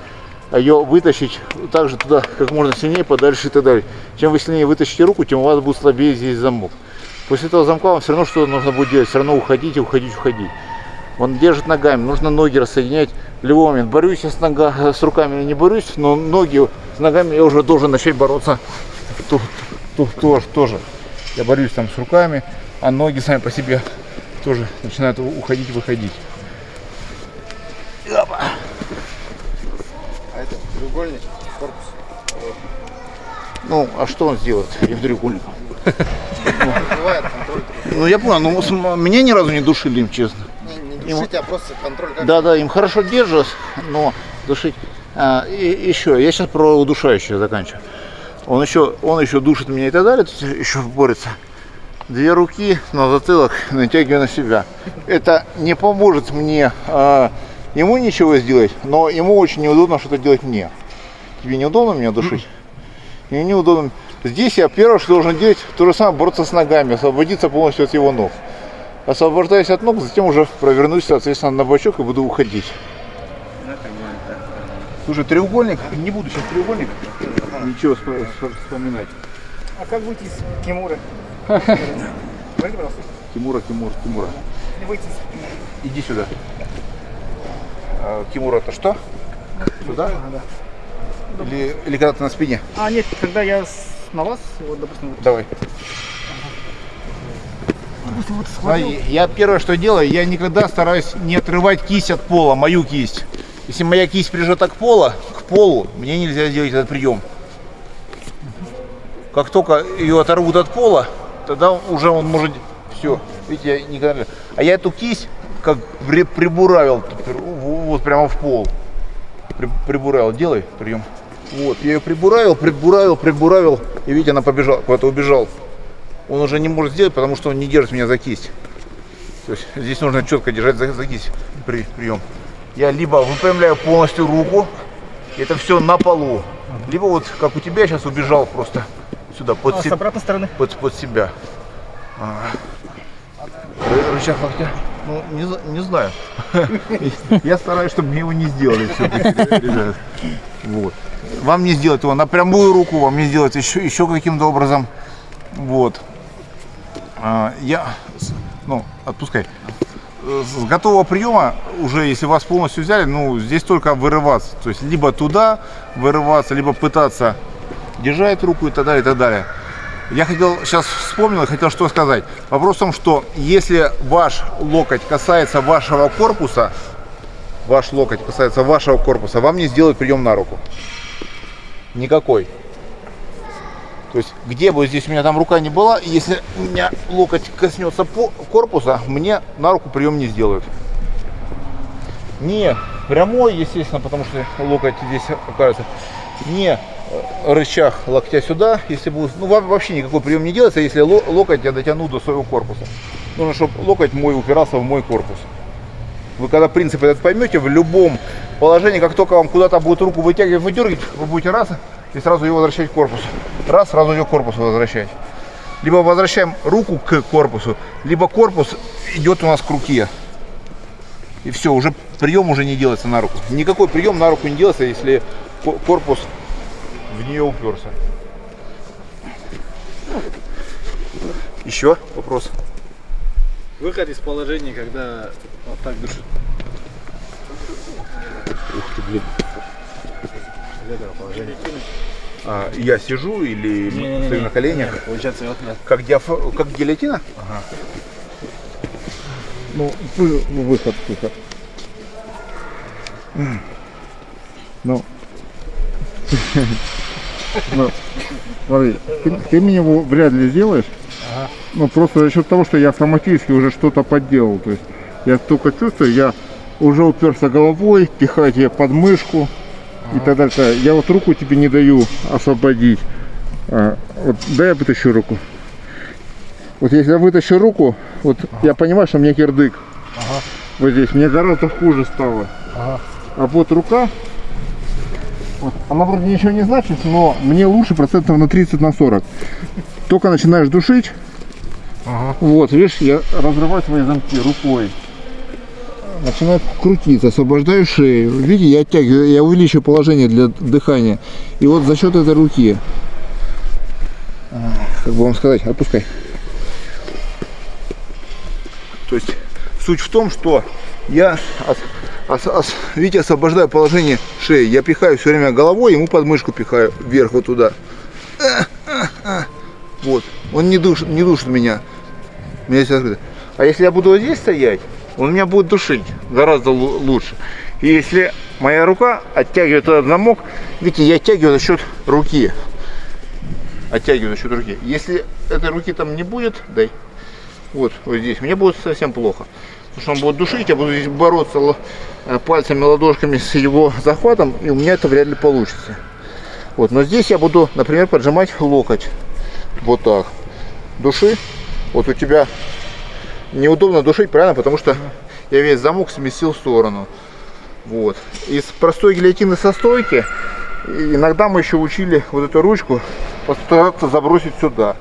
а ее вытащить также туда, как можно сильнее, подальше и так далее. Чем вы сильнее вытащите руку, тем у вас будет слабее здесь замок. После этого замка вам все равно что-то нужно будет делать, все равно уходить. Он держит ногами, нужно ноги рассоединять в любой момент. Борюсь я с руками или не борюсь, но ноги с ногами я уже должен начать бороться тоже. Я борюсь там с руками, а ноги сами по себе тоже начинают уходить, выходить. А это треугольник, корпус. Ну, а что он сделает этим треугольником? Ну, я понял, но меня ни разу не душили им, честно. Не душить, а просто контроль. Да, им хорошо держат, но душить. И еще, я сейчас про удушающее заканчиваю. Он еще душит меня и так далее, еще борется. 2 руки на затылок натягиваю на себя. Это не поможет мне ему ничего сделать, но ему очень неудобно что-то делать мне. Тебе неудобно меня душить? Мне неудобно. Здесь я первое, что должен делать, то же самое, бороться с ногами, освободиться полностью от его ног. Освобождаюсь от ног, затем уже провернусь, соответственно, на бочок и буду уходить. Слушай, треугольник, не буду сейчас треугольник, ничего вспоминать. А как выйти из Кимуры? Выйди, пожалуйста. Кимура. Не выйти из... Иди сюда. Кимура это что? Сюда? Да. Или когда ты на спине? Нет, когда я на вас, вот, допустим... Вот. Давай. Допустим, вот схватил. Я первое, что делаю, я никогда стараюсь не отрывать кисть от пола, мою кисть. Если моя кисть прижата к полу, мне нельзя сделать этот прием. Как только ее оторвут от пола, тогда уже он может... Все, видите, я никогда... А я эту кисть как прибуравил, вот прямо в пол. Прибуравил, делай прием. Вот, я ее прибуравил, и видите, она побежала, куда-то убежал. Он уже не может сделать, потому что он не держит меня за кисть. То есть здесь нужно четко держать за кисть прием. Я либо выпрямляю полностью руку, это все на полу, либо вот как у тебя сейчас убежал просто сюда, под себя. Рычаг локтя? Ну, не знаю. Я стараюсь, чтобы мне его не сделали все-таки. Вот. Вам не сделать его на прямую руку, вам не сделать еще каким-то образом. Вот. Отпускай. С готового приема, уже если вас полностью взяли, здесь только вырываться. То есть либо туда вырываться, либо пытаться держать руку и так далее, и так далее. Я сейчас вспомнил и хотел что сказать. Вопрос в том, что если ваш локоть касается вашего корпуса, вам не сделают прием на руку. Никакой. То есть, где бы здесь у меня там рука не была, если у меня локоть коснется корпуса, мне на руку прием не сделают. Не прямой, естественно, потому что локоть здесь окажется. Не рычаг локтя сюда, если будет, вообще никакой прием не делается, если локоть я дотяну до своего корпуса. Нужно, чтобы локоть мой упирался в мой корпус. Вы когда принцип этот поймете, в любом положении, как только вам куда-то будет руку вытягивать, выдергивать, вы будете раз и сразу ее возвращать к корпусу. Раз, сразу ее к корпусу возвращать. Либо возвращаем руку к корпусу, либо корпус идет у нас к руке. И все, уже прием уже не делается на руку. Никакой прием на руку не делается, если корпус в нее уперся. Еще вопрос? Выход из положения, когда вот так душит. Ух ты, блин. Из этого положения. Я сижу или стою на коленях. Получается, вот нет. Как гильотина? Ага. Ну, выход. Ну, смотри, ты мне его вряд ли сделаешь. Ага. Ну, просто за счет того, что я автоматически уже что-то подделал. То есть я только чувствую, я уже уперся головой, пихаю тебе под мышку и так далее. Я вот руку тебе не даю освободить. Вот дай я вытащу руку. Вот если я вытащу руку, вот я понимаю, что мне кирдык. Вот здесь мне гораздо хуже стало. А вот рука, вот, она вроде ничего не значит, но мне лучше процентов на 30-40. Только начинаешь душить, вот, видишь, я разрываю свои замки рукой. Начинает крутиться, освобождаю шею. Видите, я оттягиваю, я увеличиваю положение для дыхания. И вот за счет этой руки, как бы вам сказать, отпускай. То есть суть в том, что я, видите, освобождаю положение шеи. Я пихаю все время головой, ему под мышку пихаю вверх вот туда. Вот. Он не душит меня. Меня здесь открыто. А если я буду вот здесь стоять, он меня будет душить гораздо лучше. И если моя рука оттягивает этот замок, видите, я оттягиваю за счет руки. Оттягиваю за счет руки. Если этой руки там не будет, дай. Вот здесь, мне будет совсем плохо. Потому что он будет душить, я буду здесь бороться пальцами, ладошками с его захватом, и у меня это вряд ли получится. Вот, но здесь я буду, например, поджимать локоть. Вот так. Души. Вот у тебя неудобно душить, правильно? Потому что я весь замок сместил в сторону. Вот. Из простой гильотины со стойки иногда мы еще учили вот эту ручку постараться забросить сюда.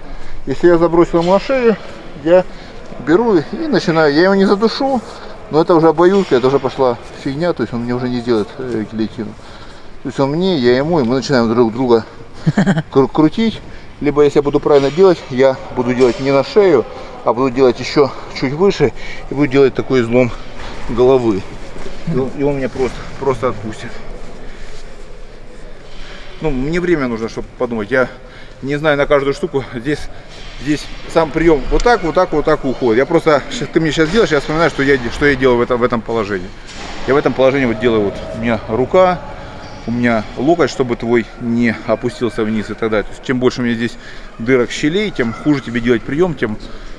Если я забросил ему на шею, я беру и начинаю. Я его не задушу, но это уже обоюдка, это уже пошла фигня, то есть он мне уже не сделает гильотину. То есть он мне, я ему, и мы начинаем друг друга крутить. Либо, если я буду правильно делать, я буду делать не на шею, а буду делать еще чуть выше и буду делать такой излом головы. И он меня просто отпустит. Ну, мне время нужно, чтобы подумать. Я не знаю на каждую штуку. Здесь сам прием вот так уходит. Я просто, ты мне сейчас делаешь, я вспоминаю, что я делаю в этом положении. Я в этом положении вот делаю, вот у меня рука, у меня локоть, чтобы твой не опустился вниз и так далее. То есть, чем больше у меня здесь дырок, щелей, тем хуже тебе делать прием, тем,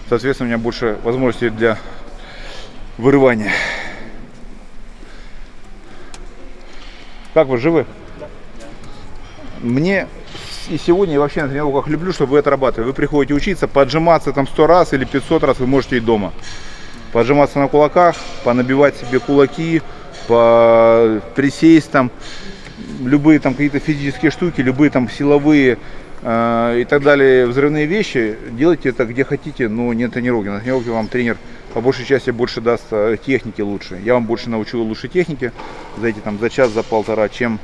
соответственно, у меня больше возможностей для вырывания. Как вы, живы? Мне и сегодня, и вообще на тренировках люблю, чтобы вы это отрабатывали. Вы приходите учиться, поджиматься там 100 раз или 500 раз вы можете и дома. Поджиматься на кулаках, понабивать себе кулаки, присесть там, любые там какие-то физические штуки, любые там силовые и так далее, взрывные вещи. Делайте это где хотите, но не на тренировке. На тренировке вам тренер по большей части больше даст техники лучше. Я вам больше научу лучше техники за час, за полтора, чем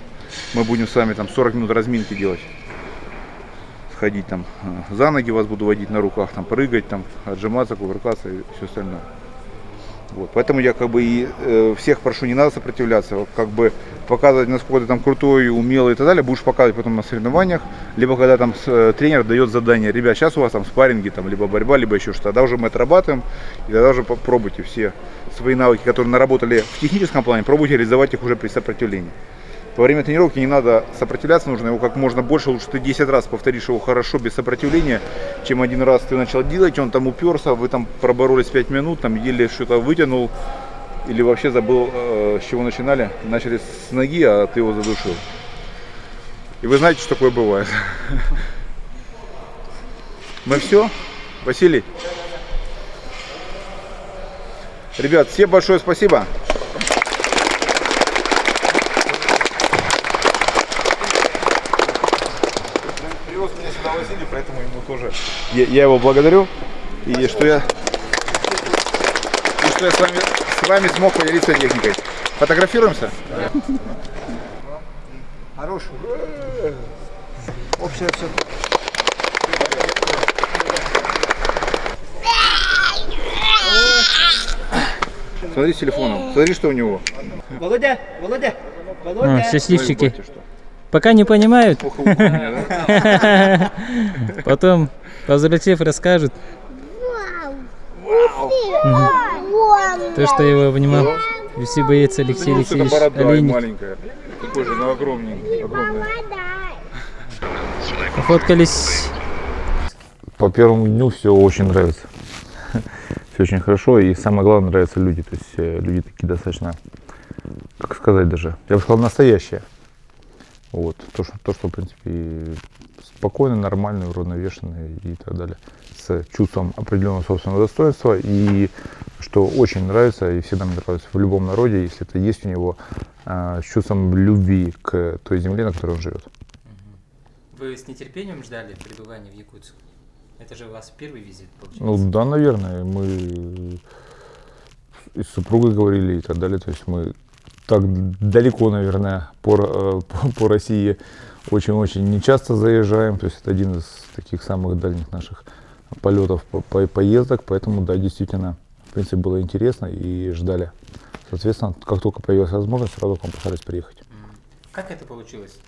мы будем с вами там 40 минут разминки делать. Ходить там за ноги вас буду водить на руках, там прыгать, там отжиматься, кувыркаться и все остальное. Вот. Поэтому я как бы и всех прошу, не надо сопротивляться, как бы показывать, насколько ты там крутой, умелый и так далее, будешь показывать потом на соревнованиях, либо когда там тренер дает задание: ребят, сейчас у вас там спарринги, там, либо борьба, либо еще что-то, тогда уже мы отрабатываем, и тогда уже попробуйте все свои навыки, которые наработали в техническом плане, пробуйте реализовать их уже при сопротивлении. Во время тренировки не надо сопротивляться, нужно его как можно больше, лучше ты 10 раз повторишь его хорошо, без сопротивления, чем один раз ты начал делать, он там уперся, вы там проборолись 5 минут, там еле что-то вытянул, или вообще забыл, с чего начинали, начали с ноги, а ты его задушил. И вы знаете, что такое бывает. Мы все? Василий? Ребят, всем большое спасибо. Василий, поэтому ему тоже я его благодарю, и что я с вами смог поделиться техникой. Фотографируемся? Хорош. Общее все. Смотри с телефоном, смотри, что у него. Володя. Счастливчики. Пока не понимают. Потом, повзрослев, расскажут. То, что я его обнимал. UFC боец Алексей Алексеевич Олейник. маленькая. Такой же, но огромная. Пофоткались. По первому дню все очень нравится. Все очень хорошо, и самое главное, нравятся люди. То есть люди такие достаточно, как сказать даже, я бы сказал, настоящие. Вот. То, что в принципе, спокойно, нормально, уравновешенные и так далее. С чувством определенного собственного достоинства. И что очень нравится, и всегда мне нравится в любом народе, если это есть у него, с чувством любви к той земле, на которой он живет. Вы с нетерпением ждали пребывания в Якутске? Это же у вас первый визит, получается? Ну да, наверное. Мы и с супругой говорили и так далее. То есть мы так далеко, наверное, по России очень-очень нечасто заезжаем. То есть это один из таких самых дальних наших полетов, поездок. Поэтому, да, действительно, в принципе, было интересно и ждали. Соответственно, как только появилась возможность, сразу к вам постарались приехать. Как это получилось?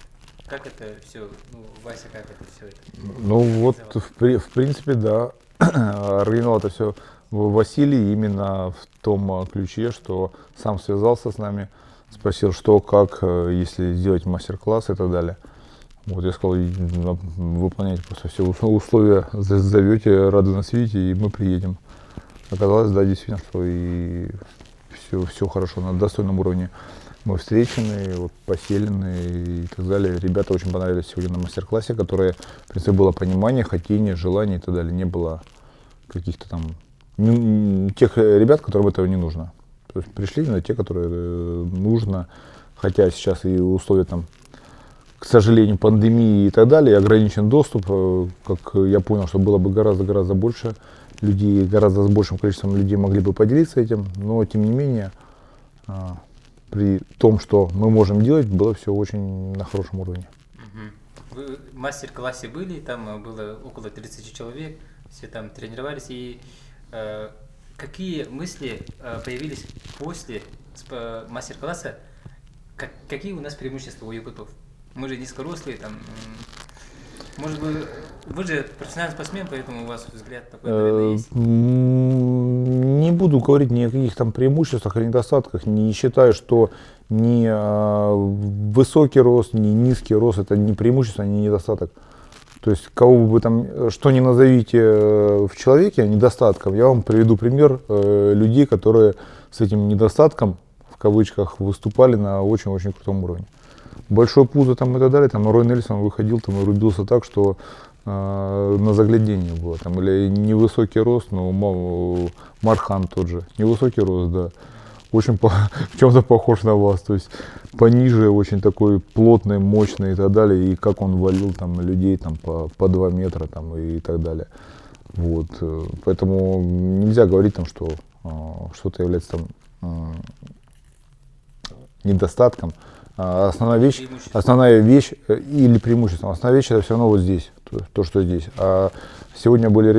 Как это все, ну, Вася, как это все это? Ну вот, в принципе, да, организовал это все Василий именно в том ключе, что сам связался с нами, спросил, что, как, если сделать мастер-класс и так далее. Вот я сказал, выполняйте просто все условия, зовете, рады нас видеть, и мы приедем. Оказалось, да, действительно, что и все хорошо, на достойном уровне. Мы встречены, вот, поселены и так далее. Ребята очень понравились сегодня на мастер-классе, которые, в принципе, было понимание, хотение, желание и так далее. Не было каких-то там тех ребят, которым этого не нужно. То есть пришли именно те, которые нужно, хотя сейчас и условия там, к сожалению, пандемии и так далее, и ограничен доступ, как я понял, что было бы гораздо больше людей, гораздо с большим количеством людей могли бы поделиться этим, но тем не менее, при том, что мы можем делать, было все очень на хорошем уровне. Вы в мастер-классе были, там было около 30 человек, все там тренировались, и какие мысли появились после мастер-класса, какие у нас преимущества у якутов? Мы же низкорослые, там, может быть, вы же профессиональный спортсмен, поэтому у вас взгляд такой, наверное, есть. Не буду говорить ни о каких там преимуществах или недостатках, не считаю, что ни высокий рост, ни низкий рост это не преимущество, не недостаток. То есть кого бы вы там, что ни назовите в человеке недостатком, я вам приведу пример людей, которые с этим недостатком, в кавычках, выступали на очень-очень крутом уровне. Большое пузо там и так далее, там Рой Нельсон выходил там и рубился так, что на заглядение было. Там, или невысокий рост, но Мархан тот же, невысокий рост, да. Очень в чем-то похож на вас, то есть пониже, очень такой плотный, мощный и так далее, и как он валил там людей там по 2 метра там и так далее. Вот, поэтому нельзя говорить там, что что-то является там недостатком. Основная вещь или преимущество, основная вещь это все равно вот здесь, то, что здесь. А сегодня были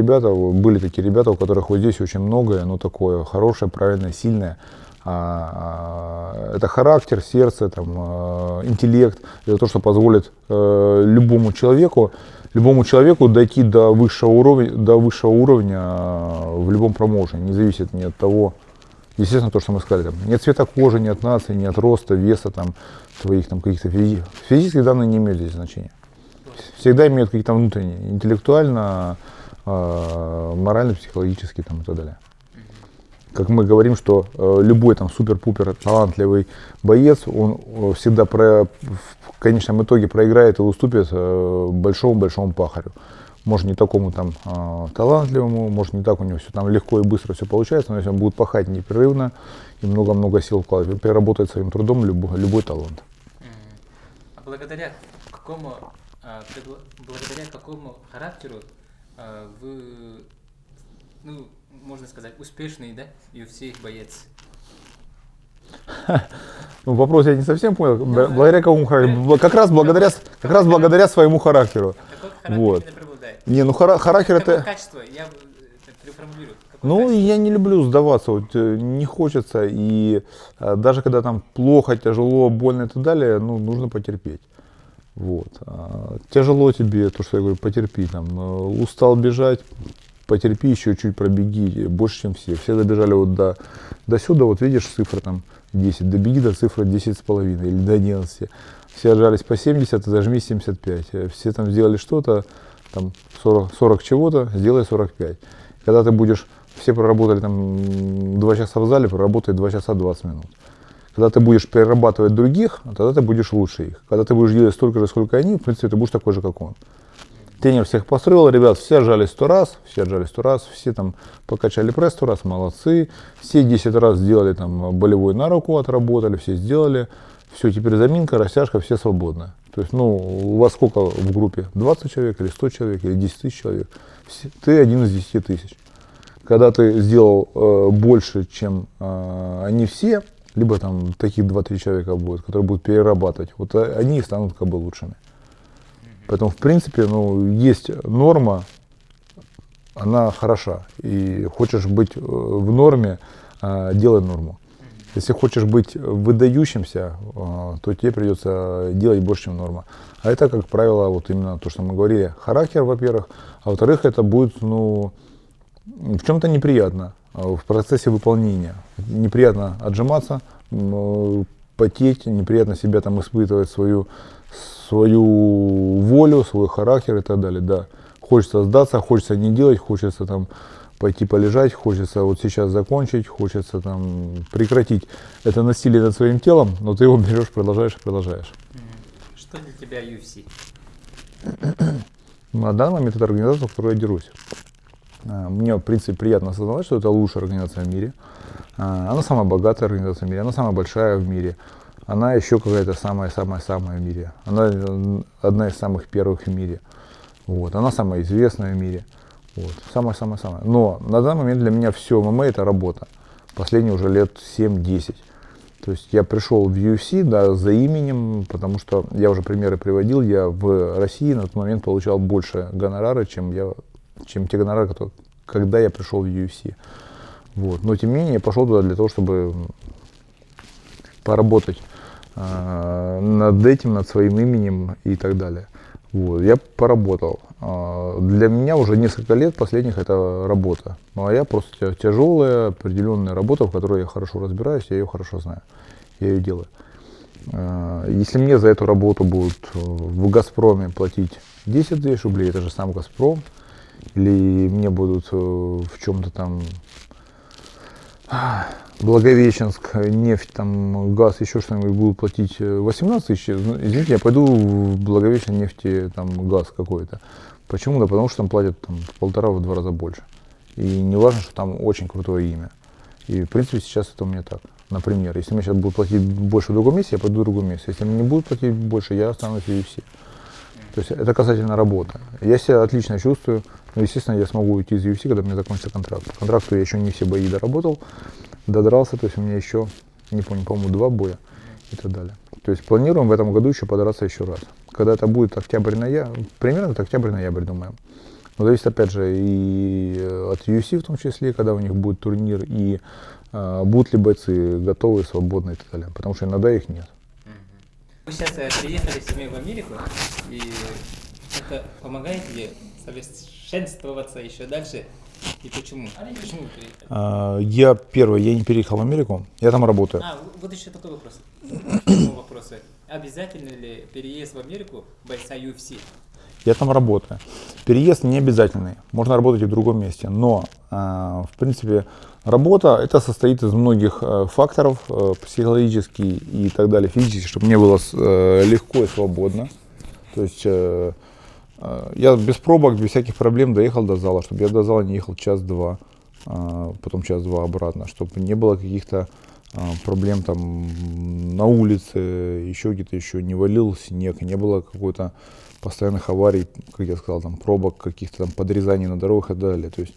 такие ребята, у которых вот здесь очень многое, но такое хорошее, правильное, сильное. Это характер, сердце, там, интеллект, это то, что позволит любому человеку дойти до высшего уровня в любом промоушене, не зависит ни от того. Естественно, то, что мы сказали, там, ни от цвета кожи, ни от нации, ни от роста, веса, там, твоих там, каких-то физических данных не имеют здесь значения. Всегда имеют какие-то внутренние, интеллектуально, морально, психологически там, и так далее. Как мы говорим, что любой там супер-пупер талантливый боец, он всегда в конечном итоге проиграет и уступит большому-большому пахарю. Может не такому там талантливому, может не так у него все там легко и быстро все получается, но если он будет пахать непрерывно и много-много сил вкладывать, он переработает своим трудом любой талант. А благодаря какому характеру вы, ну, можно сказать, успешный, да, UFC боец? Ну, вопрос я не совсем понял. Благодаря какому характеру? Как раз благодаря своему характеру. Вот. Не, ну характер это... Качество, я переформулирую. Ну, я не люблю сдаваться, вот, не хочется, и даже когда там плохо, тяжело, больно и так далее, ну, нужно потерпеть. Вот. Тяжело тебе, то, что я говорю, потерпи. Там, устал бежать, потерпи, еще чуть пробеги, больше, чем все. Все добежали вот до сюда, вот видишь, цифра там 10, добеги до цифры 10,5 или до 11. Все отжались по 70, зажми 75. Все там сделали что-то, там 40 чего-то, сделай 45. Когда ты будешь, все проработали там 2 часа в зале, проработай 2 часа 20 минут. Когда ты будешь перерабатывать других, тогда ты будешь лучше их. Когда ты будешь делать столько же, сколько они, в принципе, ты будешь такой же, как он. Тренер всех построил, ребят, все отжались 100 раз, все там покачали пресс 100 раз, молодцы. Все 10 раз сделали там болевой на руку, отработали, все сделали. Все, теперь заминка, растяжка, все свободны. То есть, у вас сколько в группе? 20 человек или 100 человек или 10 тысяч человек? Ты один из 10 тысяч. Когда ты сделал больше, чем они все, либо там таких 2-3 человека будет, которые будут перерабатывать, вот они и станут как бы лучшими. Поэтому, в принципе, есть норма, она хороша. И хочешь быть в норме, делай норму. Если хочешь быть выдающимся, то тебе придется делать больше, чем норма. А это, как правило, вот именно то, что мы говорили, характер, во-первых, а во-вторых, это будет, в чем-то неприятно в процессе выполнения. Неприятно отжиматься, потеть, неприятно себя там испытывать, свою волю, свой характер и так далее. Да. Хочется сдаться, хочется не делать, хочется там пойти полежать, хочется вот сейчас закончить, хочется там прекратить это насилие над своим телом, но ты его берешь, продолжаешь и продолжаешь. Что для тебя UFC? На данный момент это организация, в которой я дерусь. Мне, в принципе, приятно осознавать, что это лучшая организация в мире. Она самая богатая организация в мире, она самая большая в мире. Она еще какая-то самая-самая-самая в мире. Она одна из самых первых в мире. Вот. Она самая известная в мире. Вот. Самая-самая-самая. Но на данный момент для меня все ММА это работа. Последние уже лет 7-10. То есть я пришел в UFC, да, за именем, потому что я уже примеры приводил. Я в России на тот момент получал больше гонорары, чем те гонорары, когда я пришел в UFC. Вот. Но тем не менее я пошел туда для того, чтобы поработать над этим, над своим именем и так далее. Вот. Я поработал. Для меня уже несколько лет последних это работа. Моя просто тяжелая, определенная работа, в которой я хорошо разбираюсь, я ее хорошо знаю. Я ее делаю. Если мне за эту работу будут в «Газпроме» платить 10 тысяч рублей, это же сам «Газпром», или мне будут в чем-то там Благовещенск, нефть, там, газ, еще что-нибудь будут платить 18 тысяч, извините, я пойду в Благовещенск, нефти, там, газ какой-то. Почему? Да потому что там платят там, в 1,5-2 раза больше. И не важно, что там очень крутое имя. И, в принципе, сейчас это у меня так. Например, если мне сейчас будут платить больше в другом месте, я пойду в другое место. Если мне не будут платить больше, я останусь в UFC. То есть это касательно работы. Я себя отлично чувствую. Но, естественно, я смогу уйти из UFC, когда у меня закончится контракт. По контракту я еще не все бои доработал, додрался. То есть у меня еще, не помню, по-моему, 2 боя и так далее. То есть планируем в этом году еще подраться еще раз. Когда это будет октябрь-ноябрь, примерно это октябрь-ноябрь, думаем. Но зависит, опять же, и от UFC в том числе, когда у них будет турнир, и будут ли бойцы готовы, свободны и так далее. Потому что иногда их нет. Вы сейчас приехали с семьей в Америку, и это помогает ли совершенствоваться еще дальше? И почему? Почему вы приехали? Я не переехал в Америку, я там работаю. Вот еще такой вопрос. Обязательно ли переезд в Америку бойца UFC? Я там работаю. Переезд не обязательный, можно работать и в другом месте, но, в принципе, работа это состоит из многих факторов, психологически и так далее, физически, чтобы мне было легко и свободно. То есть я без пробок, без всяких проблем доехал до зала, чтобы я до зала не ехал час-два, потом час-два обратно, чтобы не было каких-то проблем там на улице, еще где-то еще не валил снег, не было какой-то постоянных аварий, как я сказал, там пробок, каких-то там подрезаний на дорогах и так далее. То есть,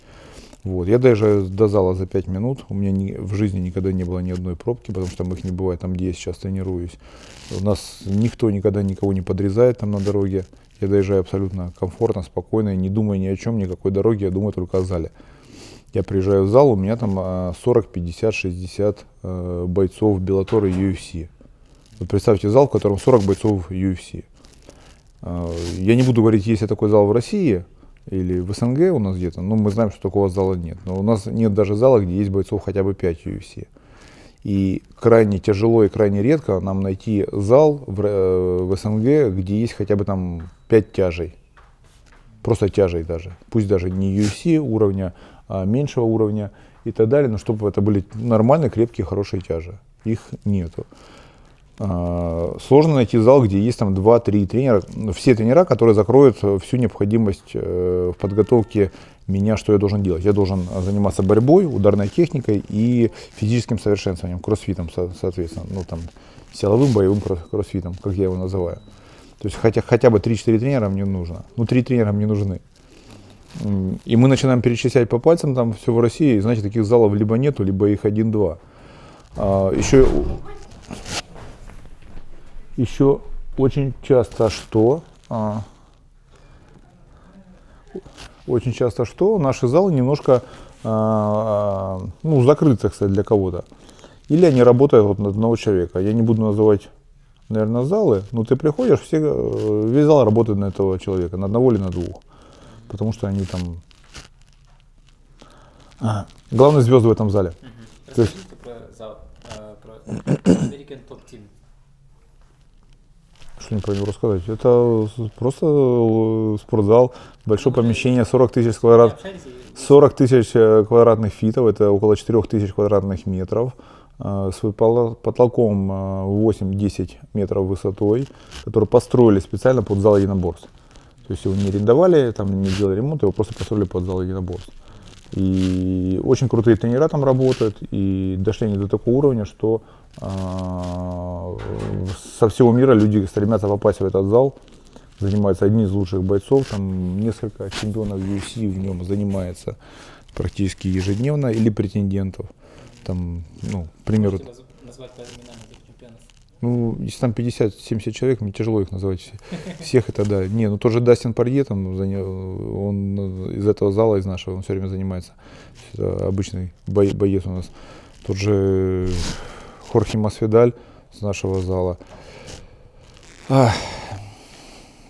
вот, я доезжаю до зала за 5 минут, у меня в жизни никогда не было ни одной пробки, потому что там их не бывает, там где я сейчас тренируюсь. У нас никто никогда никого не подрезает там на дороге, я доезжаю абсолютно комфортно, спокойно, не думая ни о чем, никакой дороге, я думаю только о зале. Я приезжаю в зал, у меня там 40, 50, 60 бойцов Bellator и UFC. Вот представьте зал, в котором 40 бойцов UFC. Я не буду говорить, есть ли такой зал в России или в СНГ у нас где-то, но мы знаем, что такого зала нет. Но у нас нет даже зала, где есть бойцов хотя бы 5 UFC. И крайне тяжело и крайне редко нам найти зал в СНГ, где есть хотя бы там 5 тяжей. Просто тяжей даже. Пусть даже не UFC уровня, а меньшего уровня и так далее, но чтобы это были нормальные, крепкие, хорошие тяжи. Их нету. Сложно найти зал, где есть там 2-3 тренера, все тренера, которые закроют всю необходимость в подготовке меня, что я должен делать. Я должен заниматься борьбой, ударной техникой и физическим совершенствованием, кроссфитом, соответственно, ну там силовым боевым кроссфитом, как я его называю. То есть хотя бы 3-4 тренера мне нужно, ну 3 тренера мне нужны. И мы начинаем перечислять по пальцам там все в России, и знаете, таких залов либо нету, либо их 1-2. Еще очень часто наши залы немножко закрыты, кстати, для кого-то. Или они работают вот на одного человека. Я не буду называть, наверное, залы, но ты приходишь, весь зал работает на этого человека, на одного или на двух. Потому что они там главные звезды в этом зале. Расскажите про зал, про American Top Team. Что не про него рассказать? Это просто спортзал, большое помещение, 40 тысяч квадратных фитов, это около 4 тысяч квадратных метров, с потолком 8-10 метров высотой, который построили специально под зал единоборств. То есть его не арендовали, там не делали ремонт, его просто построили под зал единоборств. И очень крутые тренера там работают, и дошли они до такого уровня, что со всего мира люди стремятся попасть в этот зал. Занимаются одни из лучших бойцов, там несколько чемпионов UFC в нем занимается практически ежедневно, или претендентов. Там, к примеру, назвать по именам этих чемпионов? Ну, если там 50-70 человек, мне тяжело их назвать всех, это да. Не, ну тот же Дастин Порье, там, он из этого зала, из нашего, он все время занимается. Это обычный боец у нас. Тот же Хорхе Масвидаль с нашего зала.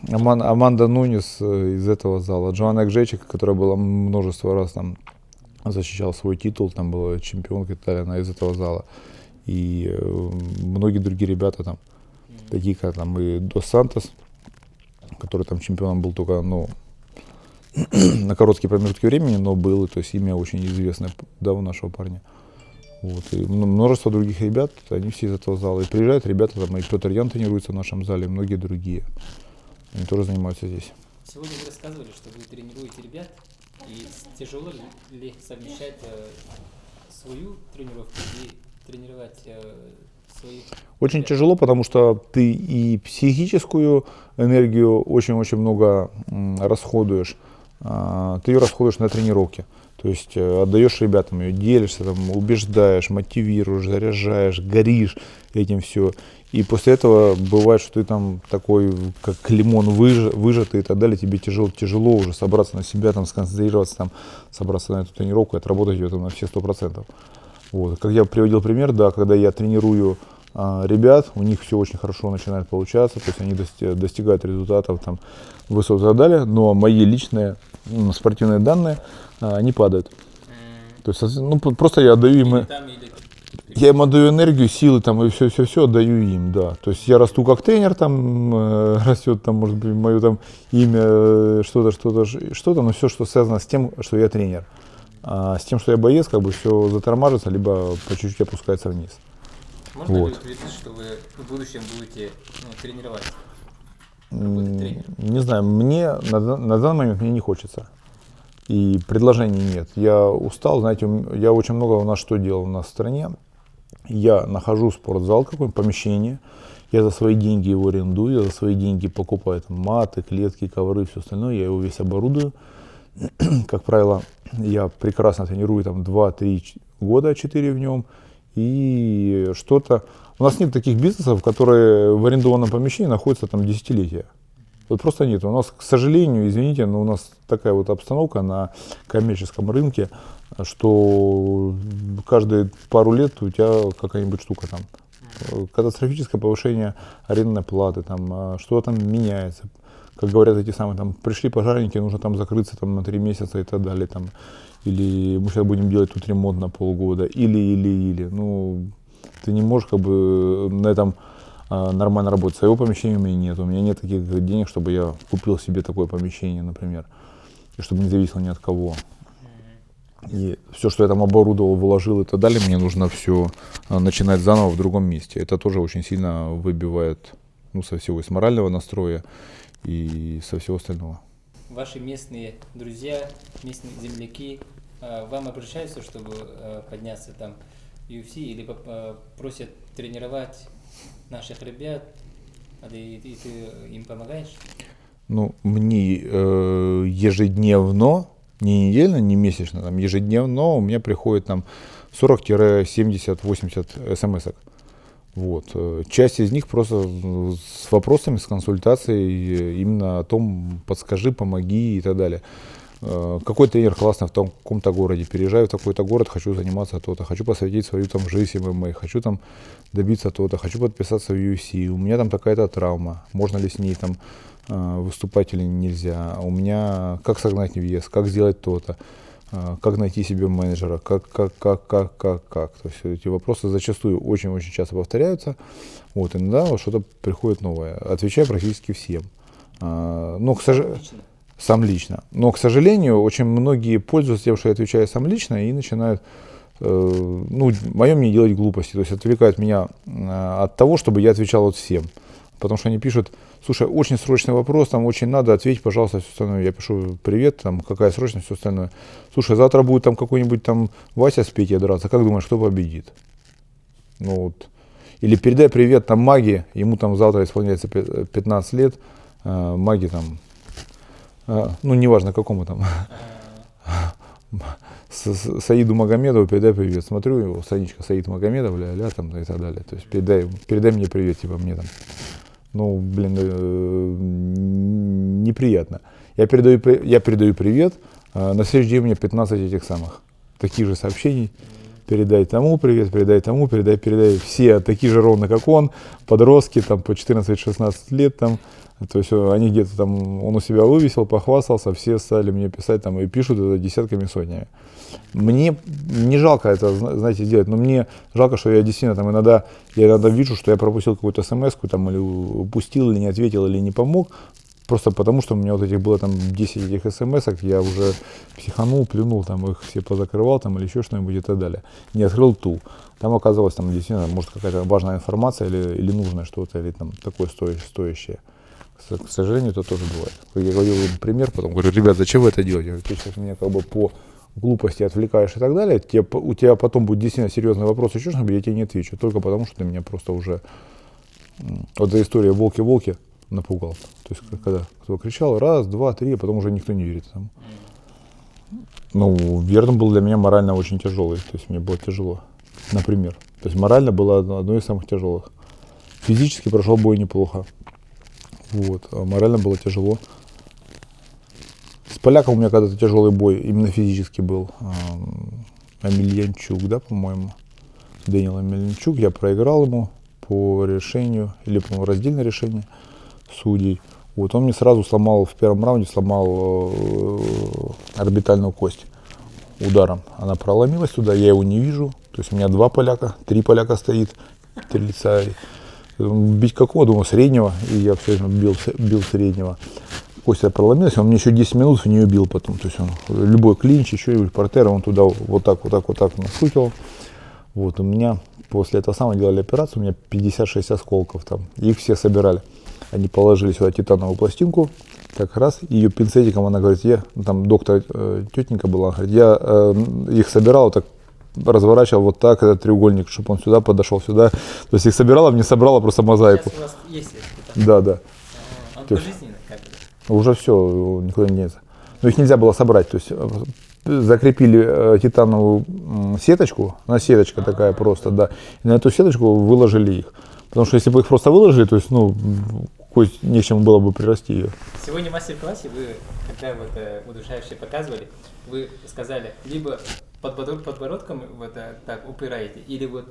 Аманда Нунес из этого зала. Джоанна Гжечик, которая была множество раз там защищала свой титул, там была чемпионка и так далее, она из этого зала. И многие другие ребята там, такие как там и Дос Сантос, который там чемпионом был только, на короткие промежутки времени, но был, то есть имя очень известное, да, у нашего парня. Вот. И множество других ребят, они все из этого зала. И приезжают ребята, там и Петр Ян тренируется в нашем зале, и многие другие. Они тоже занимаются здесь. Сегодня вы рассказывали, что вы тренируете ребят, и тяжело ли совмещать свою тренировку и тренировать своих? Очень тяжело, потому что ты и психическую энергию очень-очень много расходуешь. Ты ее расходуешь на тренировке. То есть отдаешь ребятам ее, делишься, там, убеждаешь, мотивируешь, заряжаешь, горишь этим все. И после этого бывает, что ты там такой, как лимон выжатый и так далее, тебе тяжело уже собраться на себя, там, сконцентрироваться, там, собраться на эту тренировку и отработать ее там, на все 100%. Вот. Как я приводил пример, да, когда я тренирую ребят, у них все очень хорошо начинает получаться, то есть они достигают результатов, там, высот и так далее, но мои личные спортивные данные, они падают. То есть, просто я отдаю им, я им отдаю энергию, силы там, и все отдаю им, да. То есть я расту как тренер, там растет, там, может быть, мое там имя, что-то, но все, что связано с тем, что я тренер. А с тем, что я боец, как бы все затормаживается, либо по чуть-чуть опускается вниз. Можно ли утвердить, что вы в будущем будете тренировать? Не знаю, мне на данный момент мне не хочется. И предложений нет. Я устал, знаете, я очень много у нас что делал у нас в стране. Я нахожу спортзал, какое-нибудь помещение, я за свои деньги его арендую, я за свои деньги покупаю там маты, клетки, ковры, все остальное, я его весь оборудую. Как правило, я прекрасно тренирую там 2-3 года, 4 в нем. И что-то... У нас нет таких бизнесов, которые в арендованном помещении находятся там десятилетия. Вот просто нет. У нас, к сожалению, извините, но у нас такая вот обстановка на коммерческом рынке, что каждые пару лет у тебя какая-нибудь штука там. Катастрофическое повышение арендной платы, там, что-то там меняется. как говорят эти самые, там, пришли пожарники, нужно там закрыться там, на 3 месяца и так далее, там, или мы сейчас будем делать тут ремонт на полгода, или. Ну, ты не можешь как бы на этом нормально работать. Своего помещения у меня нет. У меня нет таких денег, чтобы я купил себе такое помещение, например, и чтобы не зависел ни от кого. И все, что я там оборудовал, вложил и так далее, мне нужно все начинать заново в другом месте. Это тоже очень сильно выбивает, ну, со всего, из морального настроя и со всего остального. Ваши местные друзья, местные земляки вам обращаются, чтобы подняться там в UFC, или просят тренировать наших ребят, и ты им помогаешь? Ну, мне ежедневно, не недельно, не месячно, там, ежедневно у меня приходит там 40-70-80 смс-ок. Вот. Часть из них просто с вопросами, с консультацией именно о том, подскажи, помоги и так далее. Какой тренер классный в таком-то городе, переезжаю в такой-то город, хочу заниматься то-то, хочу посвятить свою там жизнь ММА, хочу там добиться то-то, хочу подписаться в UFC, у меня там такая-то травма, можно ли с ней там выступать или нельзя, у меня как согнать вес, как сделать то-то, как найти себе менеджера, как. То есть эти вопросы зачастую очень-очень часто повторяются, вот, иногда вот что-то приходит новое, отвечаю практически всем. Но, к сожалению, сам лично. Но, к сожалению, очень многие пользуются тем, что я отвечаю сам лично, и начинают, ну, мое мнение, делать глупости. То есть отвлекают меня от того, чтобы я отвечал вот всем. Потому что они пишут: слушай, очень срочный вопрос, там очень надо, ответь, пожалуйста, все остальное. Я пишу: привет, там, какая срочность, все остальное. Слушай, завтра будет там какой-нибудь там Вася с Петей драться, как думаешь, кто победит? Ну вот. Или передай привет там Маге, ему там завтра исполняется 15 лет, Маге там, ну, неважно какому там, Саиду Магомедову передай привет. Смотрю его, страничка Саид Магомедов, ля-ля, там, и так далее. То есть передай мне привет, типа, мне там. Ну, блин, неприятно. Я передаю привет, на следующий день у меня 15 этих самых, таких же сообщений. Передай тому привет, передай. Все такие же ровно, как он, подростки, там, по 14-16 лет, там. То есть они где-то там, он у себя вывесил, похвастался, все стали мне писать там и пишут это десятками, сотнями. Мне не жалко это, знаете, делать, но мне жалко, что я действительно там иногда вижу, что я пропустил какую-то смс-ку там, или упустил, или не ответил, или не помог, просто потому что у меня вот этих было там 10 этих смс-ок, я уже психанул, плюнул, там их все позакрывал там, или еще что-нибудь и так далее. Не открыл ту. Там оказалось там действительно, может, какая-то важная информация или нужное что-то, или там такое стоящее. К сожалению, это тоже бывает. Я говорил им пример, потом говорю: ребят, зачем вы это делаете? Я говорю: ты сейчас меня как бы по глупости отвлекаешь и так далее, у тебя потом будет действительно серьезный вопрос, еще что-нибудь, я тебе не отвечу, только потому что ты меня просто уже... Вот эта история «волки-волки» напугал. То есть, когда кто кричал, 1, 2, 3, а потом уже никто не верит. Там. Ну, верно, был для меня морально очень тяжелый, то есть мне было тяжело, например. То есть морально было одно из самых тяжелых. Физически прошел бой неплохо. Вот, а морально было тяжело. С поляком у меня когда-то тяжелый бой, именно физически был. Амельянчук, да, по-моему. Дэниел Амельянчук. Я проиграл ему по решению, или, по-моему, раздельное решение судей. Вот, он мне сразу сломал, в первом раунде сломал орбитальную кость ударом. Она проломилась туда, я его не вижу. То есть у меня 2 поляка, 3 поляка стоит, 3 лица. Бить какого, думаю, среднего, и я все время бил среднего. Кость проломилась, он мне еще 10 минут в нее бил потом. То есть он любой клинч, еще и портера, он туда вот так настукивал. Вот у меня после этого самого делали операцию, у меня 56 осколков там. Их все собирали. Они положили сюда титановую пластинку, так раз, ее пинцетиком, она говорит, там доктор, тетенька была, говорит, я их собирал, так разворачивал вот так, этот треугольник, чтобы он сюда подошел, сюда. То есть их собирала, мне собрала просто мозаику. Сейчас у вас есть это? Да. Он пожизненно как-то? Уже все, никуда не денется. Но их нельзя было собрать. То есть закрепили титановую сеточку, она сеточка такая просто, да. И на эту сеточку выложили их. Потому что если бы их просто выложили, то есть, ну, кость не к чему было бы прирасти ее. Сегодня в мастер-классе вы, когда вот удушающие показывали, вы сказали, либо подбородком вот так упираете, или вот...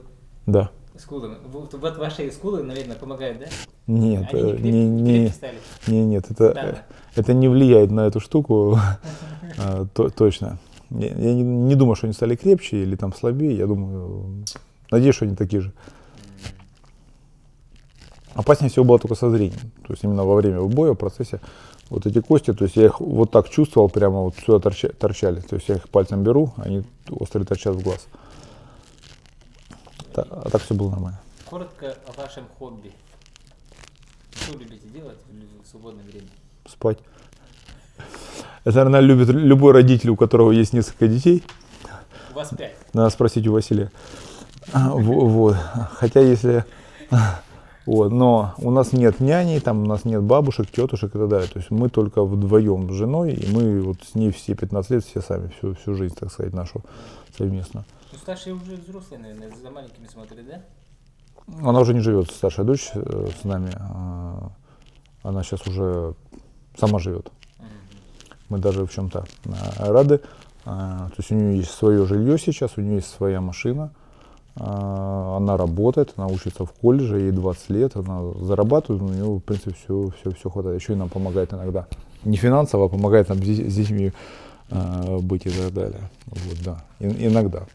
Да. Скулы. Вот ваши скулы, наверное, помогают, да? Нет, Они стали? нет, это не влияет на эту штуку точно. Я не думаю, что они стали крепче или там слабее. Я думаю, надеюсь, что они такие же. Опаснее всего было только со зрением. То есть именно во время боя, в процессе, вот эти кости, то есть я их вот так чувствовал, прямо вот сюда торчали. То есть я их пальцем беру, они острые торчат в глаз. А так все было нормально. Коротко о вашем хобби. Что любите делать в свободное время? Спать. Это, наверное, любит любой родитель, у которого есть несколько детей. У вас 5. Надо спросить у Василия. Вот. Хотя если... Вот. Но у нас нет няней, там у нас нет бабушек, тетушек и так далее. То есть мы только вдвоем с женой, и мы вот с ней все 15 лет, все сами, всю жизнь, так сказать, нашу совместно. Ну, старшие уже взрослые, наверное, за маленькими смотрят, да? Она уже не живет, старшая дочь с нами. Она сейчас уже сама живет. Мы даже в чем-то рады. То есть у нее есть свое жилье сейчас, у нее есть своя машина. Она работает, она учится в колледже, ей 20 лет, она зарабатывает, у нее, в принципе, все хватает. Еще и нам помогает иногда. Не финансово, а помогает нам с детьми быть и так далее. Вот, да. Иногда.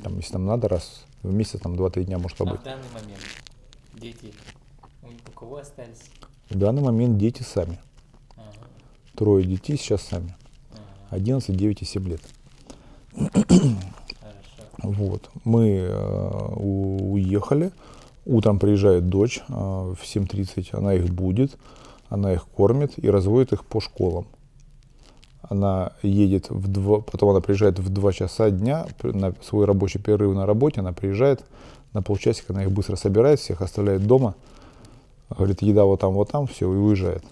Там, если нам надо, раз в месяц, там 2-3 дня может побыть. А в данный момент дети у кого остались? В данный момент дети сами. 3 детей сейчас сами. 11, 9 и 7 лет. Вот. Мы уехали. Утром приезжает дочь в 7:30. Она их будет, она их кормит и разводит их по школам. Она едет потом она приезжает в 2 часа дня на свой рабочий перерыв на работе. Она приезжает на полчасика, она их быстро собирает, всех оставляет дома. Говорит, еда вот там, все, и уезжает.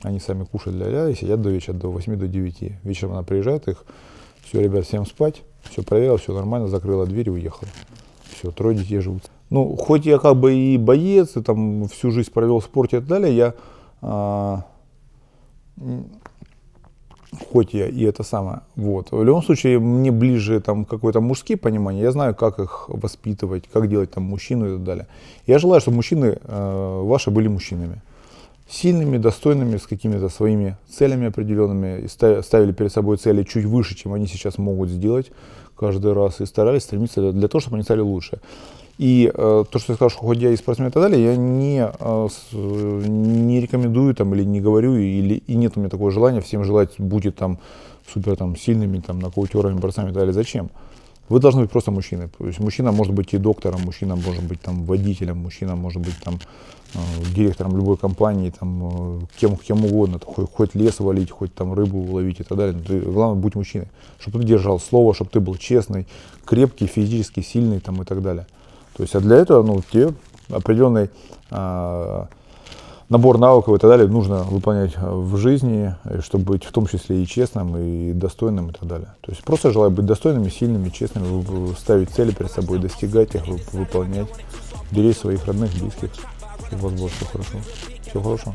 Они сами кушают ля-ля и сидят до вечера, до 8, до 9. Вечером она приезжает, их, все, ребят, всем спать, все проверила, все нормально, закрыла дверь и уехала. Все, 3 детей живут. Ну, хоть я как бы и боец, и там всю жизнь провел в спорте и так далее, хоть я и это самое, вот. В любом случае, мне ближе там какое-то мужские понимания, я знаю, как их воспитывать, как делать там мужчину и так далее. Я желаю, чтобы мужчины ваши были мужчинами. Сильными, достойными, с какими-то своими целями определенными, и ставили перед собой цели чуть выше, чем они сейчас могут сделать каждый раз, и старались стремиться для того, чтобы они стали лучше. И то, что я сказал, что хоть я и спортсмен и так далее, я не рекомендую там, или не говорю, и нет у меня такого желания всем желать, будьте там супер там, сильными, там, нокаутерами, борцами и так далее. Зачем? Вы должны быть просто мужчиной. То есть мужчина может быть и доктором, мужчина может быть там, водителем, мужчина может быть там, директором любой компании, там, кем угодно, хоть лес валить, хоть там рыбу ловить и так далее. Но главное, будь мужчиной, чтобы ты держал слово, чтобы ты был честный, крепкий, физически сильный там, и так далее. То есть, а для этого тебе определенный набор навыков и так далее нужно выполнять в жизни, чтобы быть в том числе и честным, и достойным и так далее. То есть просто желаю быть достойными, сильными, честными, ставить цели перед собой, достигать их, выполнять, беречь своих родных, близких. У вас было все хорошо. Всего хорошего.